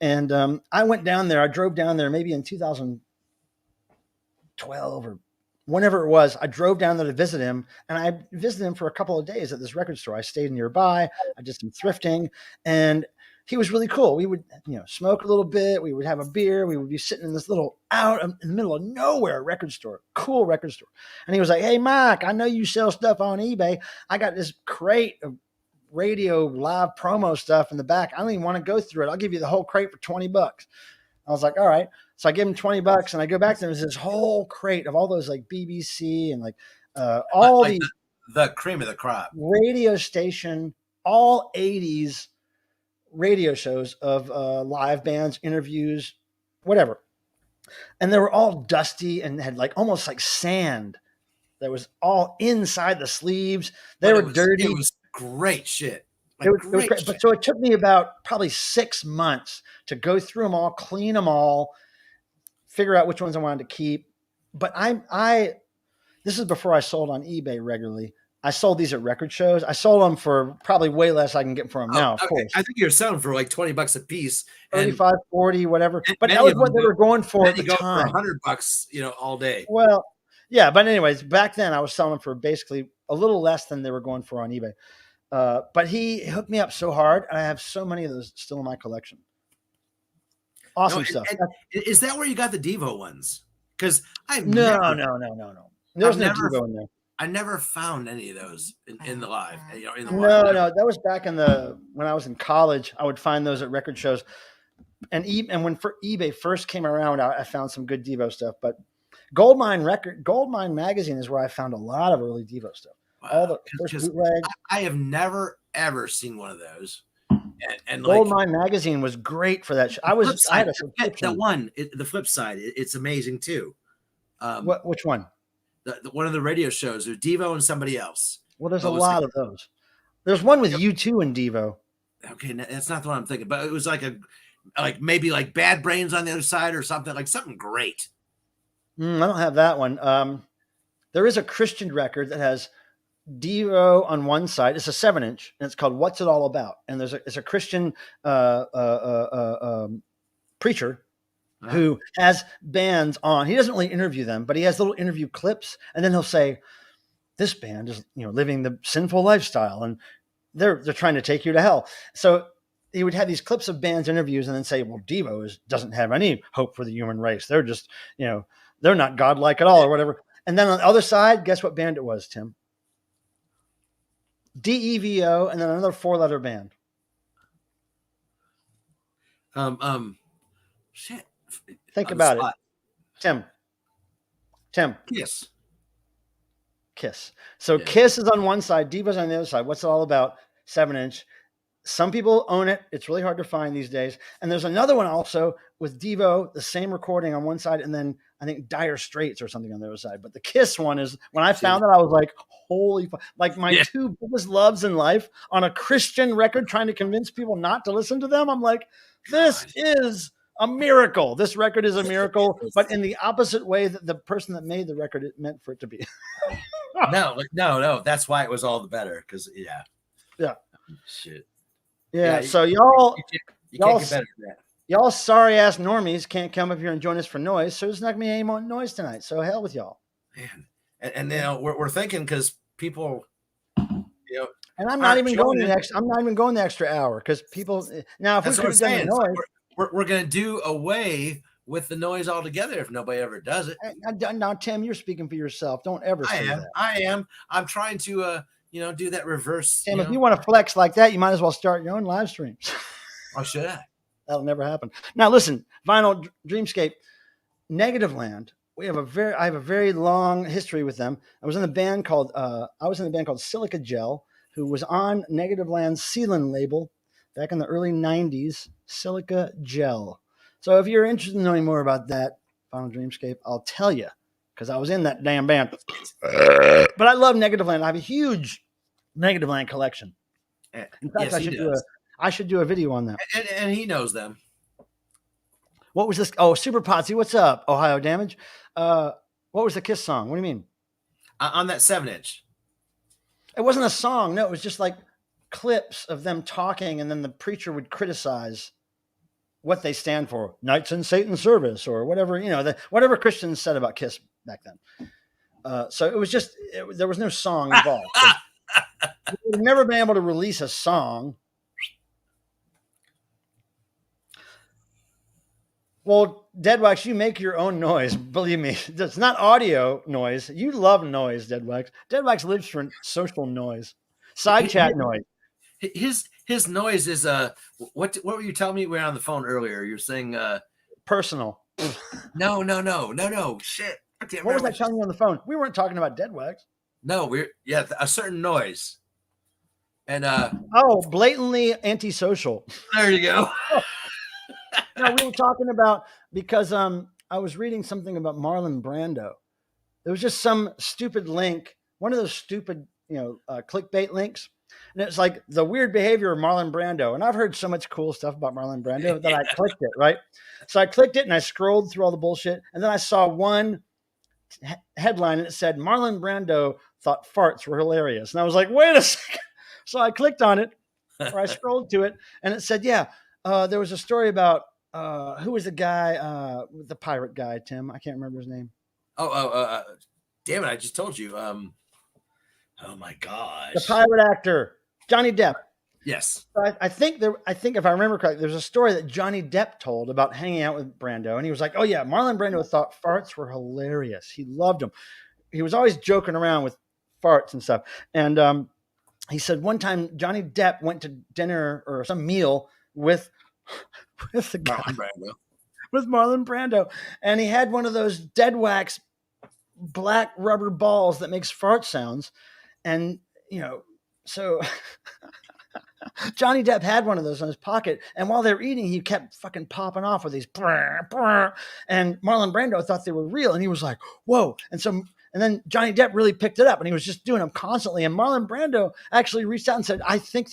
And I went down there. I drove down there maybe in 2012 or whenever it was, I drove down there to visit him, and I visited him for a couple of days at this record store. I stayed nearby. I did some thrifting, and he was really cool. We would, smoke a little bit. We would have a beer. We would be sitting in this little out in the middle of nowhere record store, cool record store. And he was like, "Hey, Mike, I know you sell stuff on eBay. I got this crate of radio live promo stuff in the back. I don't even want to go through it. I'll give you the whole crate for $20." I was like, all right. So I give him $20 and I go back there. There's this whole crate of all those like BBC and all like these the cream of the crop radio station, all 80s radio shows of live bands, interviews, whatever. And they were all dusty and had like almost like sand that was all inside the sleeves. They were dirty. It was great shit. Like, it was great. But so it took me about probably 6 months to go through them all, clean them all, figure out which ones I wanted to keep. But this is before I sold on eBay regularly. I sold these at record shows. I sold them for probably way less I can get for them now, of course. I think you're selling for like $20 a piece. 35, 40, whatever. But that was what they were going for at the time. For $100, all day. Well, yeah. But anyways, back then I was selling them for basically a little less than they were going for on eBay. But he hooked me up so hard. I have so many of those still in my collection. Awesome stuff. Is that where you got the Devo ones? Because No. There's no Devo in there. I never found any of those in the live. In the no. That was back when I was in college. I would find those at record shows, and when eBay first came around, I found some good Devo stuff. But Goldmine magazine is where I found a lot of early Devo stuff. Wow. All the first bootleg. I have never ever seen one of those. And Goldmine magazine was great for that. I had a subscription. The flip side, it's amazing too. Which one? One of the radio shows, there's Devo and somebody else. Well, there's a lot of those. There's one with U2 and Devo. Okay, that's not the one I'm thinking, but it was maybe like Bad Brains on the other side or something, like something great. I don't have that one. There is a Christian record that has Devo on one side. It's a 7-inch, and it's called "What's It All About?" And it's a Christian preacher who has bands on. He doesn't really interview them, but he has little interview clips, and then he'll say, "This band is living the sinful lifestyle, and they're trying to take you to hell." So he would have these clips of bands interviews, and then say, "Well, Devo doesn't have any hope for the human race. They're just they're not godlike at all," or whatever. And then on the other side, guess what band it was, Tim? DEVO, and then another 4-letter band. Shit. Think about it. Tim. Kiss. So yeah. Kiss is on one side, Devo's on the other side. What's it all about? 7-inch. Some people own it. It's really hard to find these days. And there's another one also with Devo, the same recording on one side, and then I think Dire Straits or something on the other side. But the Kiss one is, when I found it, I was like, holy fuck. Like my two biggest loves in life on a Christian record, trying to convince people not to listen to them. I'm like, this is a miracle. This record is a miracle, but in the opposite way that the person that made the record it meant for it to be. No. That's why it was all the better. Because shit. Yeah. So y'all can't get better than that. Y'all sorry ass normies can't come up here and join us for noise. So there's not gonna be any more noise tonight. So hell with y'all. Man, and we're thinking because people, And I'm not even going the extra hour because people. Now, if we could have done the noise. We're going to do away with the noise altogether if nobody ever does it. Now, Tim, you're speaking for yourself. Don't ever say that. I am. I'm trying to, do that reverse. Tim, if you want to flex like that, you might as well start your own live streams. Or should I? That'll never happen. Now, listen, Vinyl Dreamscape, Negative Land. I have a very long history with them. I was in a band called Silica Gel, who was on Negative Land's Sealand label back in the early 90s, Silica Gel. So if you're interested in knowing more about that, Vinyl Dreamscape, I'll tell you, because I was in that damn band. But I love Negative Land. I have a huge Negative Land collection. In fact, I should do a video on that. And he knows them. What was this? Oh, Super Potsy, what's up? Ohio Damage. What was the Kiss song? What do you mean? On that 7-inch. It wasn't a song. No, it was just like clips of them talking, and then the preacher would criticize what they stand for. Knights in Satan's service, or whatever, whatever Christians said about Kiss back then. So it was just there was no song involved. So we've never been able to release a song. Well, Deadwax, you make your own noise. Believe me, it's not audio noise. You love noise, Deadwax. Deadwax lives for social noise, side chat noise. His noise is what were you telling me? We were on the phone earlier. You're saying Personal. No. Shit. I can't What was remember I telling you on the phone? We weren't talking about Deadwax. No, a certain noise. And blatantly antisocial. there you go. No, we were talking about because I was reading something about Marlon Brando. There was just some stupid link, one of those stupid, clickbait links. And it's like the weird behavior of Marlon Brando. And I've heard so much cool stuff about Marlon Brando that I clicked it, right? So I clicked it and I scrolled through all the bullshit. And then I saw one headline and it said, Marlon Brando thought farts were hilarious. And I was like, wait a second. So I clicked on it, or I scrolled to it, and it said, there was a story about who was the guy, the pirate guy, Tim? I can't remember his name. Damn it! I just told you. Oh my gosh! The pirate actor, Johnny Depp. Yes. I think if I remember correctly, there's a story that Johnny Depp told about hanging out with Brando, and he was like, "Oh yeah, Marlon Brando thought farts were hilarious. He loved them. He was always joking around with farts and stuff." And he said one time Johnny Depp went to dinner or some meal with the guy, with Marlon Brando, and he had one of those Deadwax black rubber balls that makes fart sounds, and so Johnny Depp had one of those in his pocket, and while they were eating, he kept fucking popping off with these brr, brr, and Marlon Brando thought they were real, and he was like, whoa. And then Johnny Depp really picked it up, and he was just doing them constantly, and Marlon Brando actually reached out and said, I think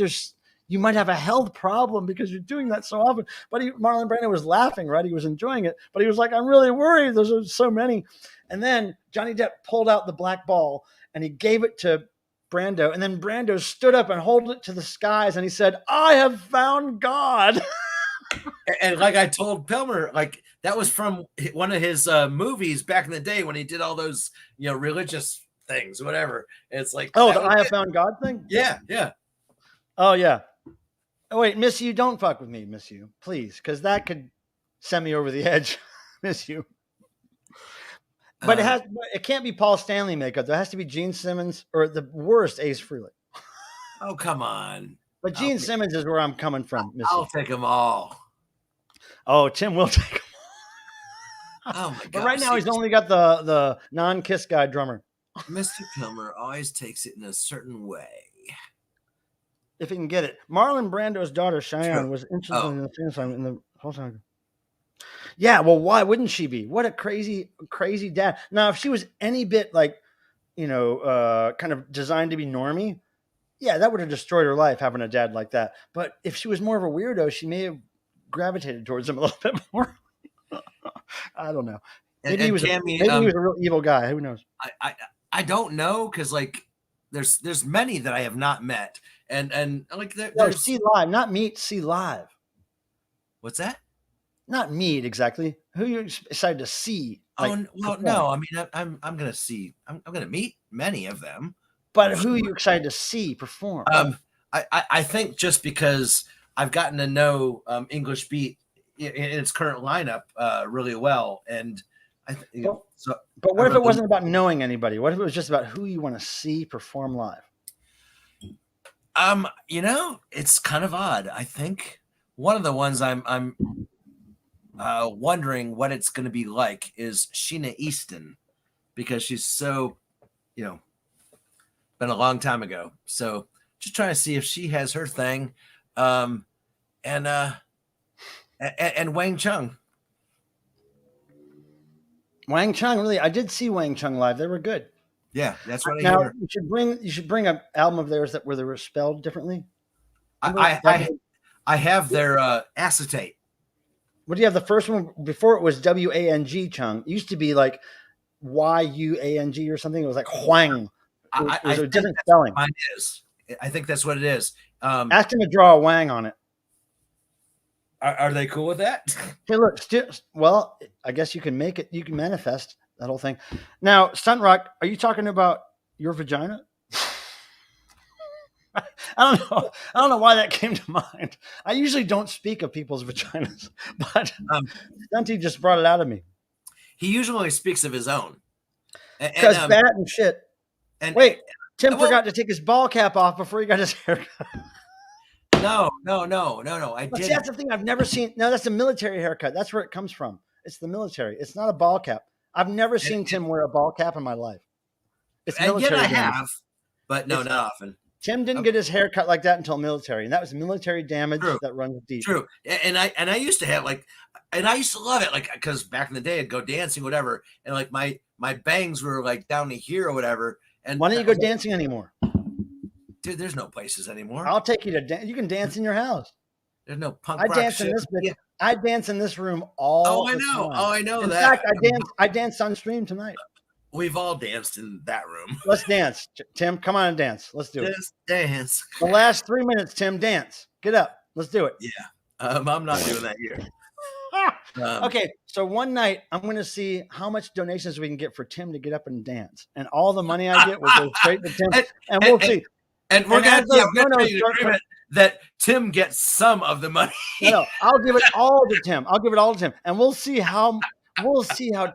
you might have a health problem because you're doing that so often. But Marlon Brando was laughing, right? He was enjoying it, but he was like, I'm really worried. There's so many. And then Johnny Depp pulled out the black ball and he gave it to Brando. And then Brando stood up and held it to the skies and he said, I have found God. And like I told Pilmer, like that was from one of his movies back in the day when he did all those, religious things, whatever. It's like, the I have found God thing? Yeah. Oh, yeah. Oh, wait, Miss You, don't fuck with me, Miss You, please, because that could send me over the edge, Miss You. But it can't be Paul Stanley makeup. There has to be Gene Simmons or the worst, Ace Frehley. Oh, come on. But Gene Simmons is where I'm coming from, Miss I'll You. take them all. Oh, Tim will take them all. Oh, my God. But right now he's only got the non-Kiss guy drummer. Mr. Pilmer always takes it in a certain way. If he can get it. Marlon Brando's daughter, Cheyenne, was interested in the theme song in the whole time. Yeah, well, why wouldn't she be? What a crazy, crazy dad. Now, if she was any bit like, kind of designed to be normie, yeah, that would have destroyed her life, having a dad like that. But if she was more of a weirdo, she may have gravitated towards him a little bit more. I don't know. Maybe he was a real evil guy. Who knows? I don't know, because like there's many that I have not met. And like there's see live, not meet, see live. What's that? Not meet exactly. Who you decided to see? Like, no. I mean, I'm gonna see. I'm gonna meet many of them. But who are you excited to see perform? I think just because I've gotten to know English Beat in its current lineup really well, and But what if it wasn't about knowing anybody? What if it was just about who you want to see perform live? It's kind of odd. I think one of the ones I'm wondering what it's going to be like is Sheena Easton, because she's so, been a long time ago. So just trying to see if she has her thing, and Wang Chung. Wang Chung, really, I did see Wang Chung live. They were good. Yeah, that's what I hear. Now you should bring an album of theirs where they were spelled differently. I have their acetate. What do you have? The first one before it was Wang Chung. It used to be like Yuang or something. It was like Huang. It was a different spelling. Mine is. I think that's what it is. Ask him to draw a Wang on it. Are they cool with that? Hey, look. Well, I guess you can make it. You can manifest that whole thing. Now, Stunt Rock, are you talking about your vagina? I don't know why that came to mind. I usually don't speak of people's vaginas, but Stunty just brought it out of me. He usually speaks of his own. Because bat and shit. And wait, Tim forgot to take his ball cap off before he got his haircut. No. I did. See, that's the thing I've never seen. No, that's a military haircut. That's where it comes from. It's the military. It's not a ball cap. I've never seen Tim wear a ball cap in my life. It's military. And yet I have, but no, not often. Tim didn't get his hair cut like that until military, and that was military damage that runs deep. True, and I used to have and I used to love it, because back in the day I'd go dancing, whatever, and my bangs were down to here or whatever. And why don't you go dancing anymore? Dude, there's no places anymore. I'll take you to dance. You can dance in your house. There's no punk. I dance in this. Yeah. I dance in this room all. Oh, I know. Time. Oh, I know in that. fact, I danced on stream tonight. We've all danced in that room. Let's dance, Tim. Come on and dance. Let's do it. Just dance. The last 3 minutes, Tim. Dance. Get up. Let's do it. Yeah. I'm not doing that here. Okay, so one night I'm going to see how much donations we can get for Tim to get up and dance, and all the money I get will go straight to Tim, and we'll see. And we're going to be in agreement that Tim gets some of the money. No, I'll give it all to Tim. And we'll see how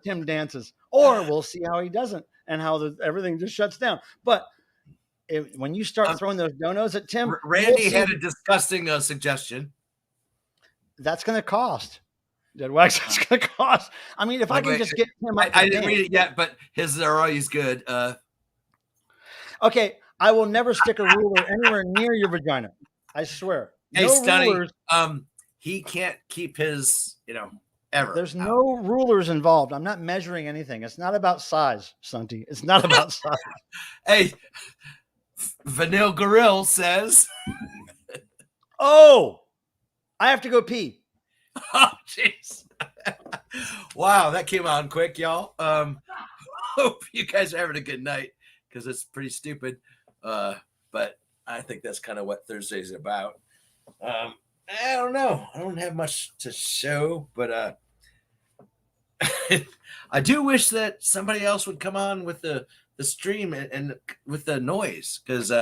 Tim dances, or we'll see how he doesn't, and how everything just shuts down. But when you start throwing those donos at Tim, Randy had a disgusting suggestion. That's going to cost. Dead Wax, that's going to cost. I mean, if I can just get Tim up I didn't read it yet, but his are always good. Okay, I will never stick a ruler anywhere near your vagina. I swear. Hey, Stunny, he can't keep his, ever. There's no rulers involved. I'm not measuring anything. It's not about size, Stunty. It's not about size. Hey, Vanille Gorilla says. Oh, I have to go pee. Oh, jeez. Wow, that came on quick, y'all. Hope you guys are having a good night, because it's pretty stupid. But I think that's kind of what Thursday's about. I don't know. I don't have much to show, but I do wish that somebody else would come on with the stream and with the noise, because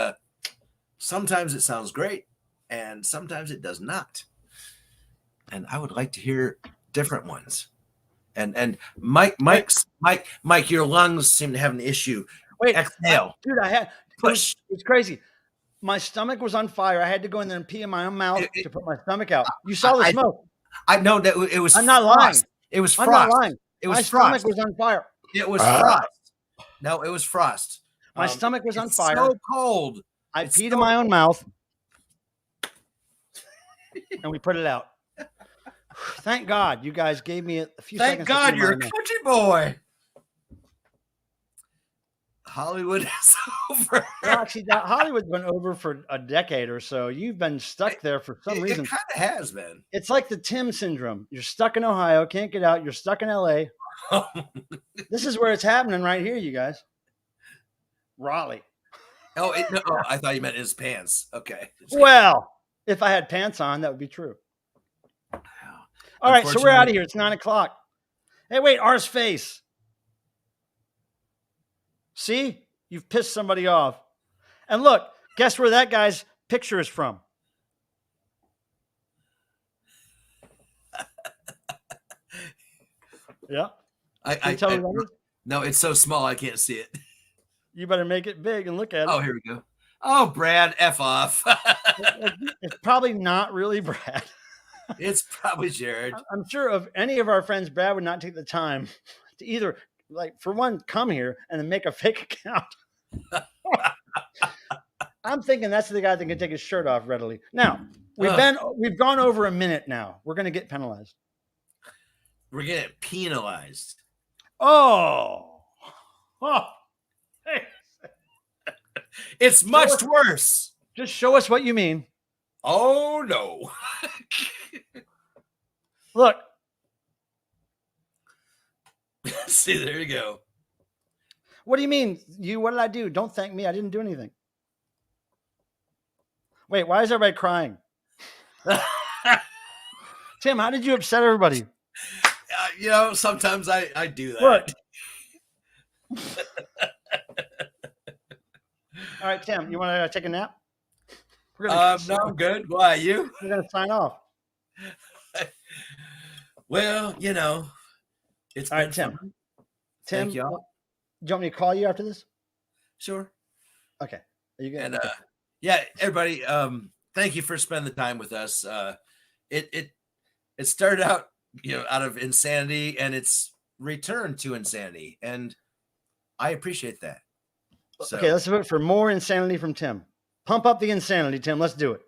sometimes it sounds great and sometimes it does not. And I would like to hear different ones. And Mike, your lungs seem to have an issue. Wait, exhale, dude. I had push. It's crazy. My stomach was on fire. I had to go in there and pee in my own mouth to put my stomach out. You saw the smoke. I know that it was. I'm not lying. It was I'm frost. not lying. It was my frost. stomach was on fire. It was frost. No, it was frost. My stomach was on fire. So cold. I peed in my own mouth, and we put it out. Thank God you guys gave me a few seconds. Thank God you're a country boy. Hollywood is over. Well, actually, Hollywood's been over for a decade or so. You've been stuck there for some reason. It kind of has been. It's like the Tim syndrome. You're stuck in Ohio, can't get out. You're stuck in LA. This is where it's happening right here, you guys. Raleigh. Oh, I thought you meant his pants. Okay. Well, if I had pants on, that would be true. All right, so we're out of here. It's 9:00. Hey, wait, R's face. See? You've pissed somebody off. And look, guess where that guy's picture is from? Yeah. Can you tell me that is? No, it's so small I can't see it. You better make it big and look at it. Oh, here we go. Oh, Brad, F off. It's probably not really Brad. It's probably Jared. I'm sure of any of our friends, Brad would not take the time to either, for one, come here and then make a fake account. I'm thinking that's the guy that can take his shirt off readily. Now, we've gone over a minute now. We're going to get penalized. We're going to get penalized. Oh. Hey. It's much worse. Just show us what you mean. Oh, no. Look. See, there you go. What do you mean? What did I do? Don't thank me. I didn't do anything. Wait, why is everybody crying? Tim, how did you upset everybody? Sometimes I do that. Look, All right, Tim, you want to take a nap? No, I'm good. Why, you? We're going to sign off. Well, you know, it's All been right, Tim. fun. Tim, Thank y'all. do you want me to call you after this? Sure. Okay. Are you good? And yeah, everybody, thank you for spending the time with us. It started out, you know, out of insanity, and it's returned to insanity, and I appreciate that. So, okay, let's vote for more insanity from Tim. Pump up the insanity, Tim. Let's do it.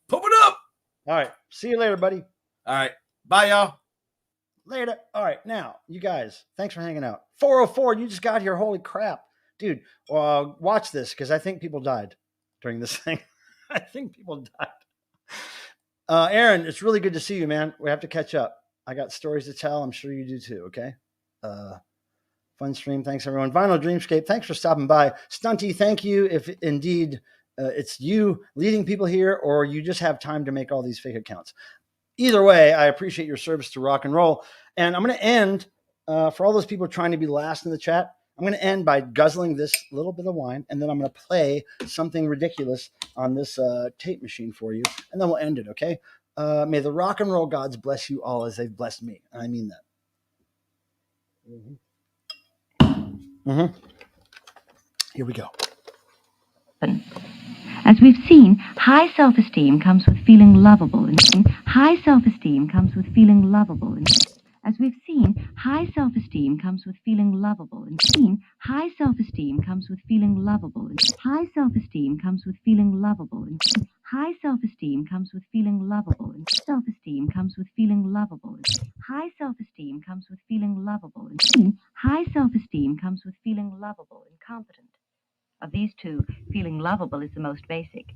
pump it up. All right. See you later, buddy. All right. Bye, y'all. Later. All right. Now, you guys, thanks for hanging out. 404, you just got here. Holy crap. Dude, watch this because I think people died during this thing. I think people died. Aaron, it's really good to see you, man. We have to catch up. I got stories to tell. I'm sure you do too. Okay. Fun stream. Thanks, everyone. Vinyl Dreamscape, thanks for stopping by. Stunty, thank you. If indeed it's you leading people here or you just have time to make all these fake accounts. Either way, I appreciate your service to rock and roll. And I'm going to end, for all those people trying to be last in the chat, I'm going to end by guzzling this little bit of wine, and then I'm going to play something ridiculous on this tape machine for you, and then we'll end it, okay? May the rock and roll gods bless you all as they've blessed me. And I mean that. Here we go. As we've seen, high self-esteem comes with feeling lovable. High self-esteem comes with feeling lovable. As we've seen, high self-esteem comes with feeling lovable. High self-esteem comes with feeling lovable. High self-esteem comes with feeling lovable. High self-esteem comes with feeling lovable. Self-esteem comes with feeling lovable. High self-esteem comes with feeling lovable. High self-esteem comes with feeling lovable and competent. Of these two, feeling lovable is the most basic.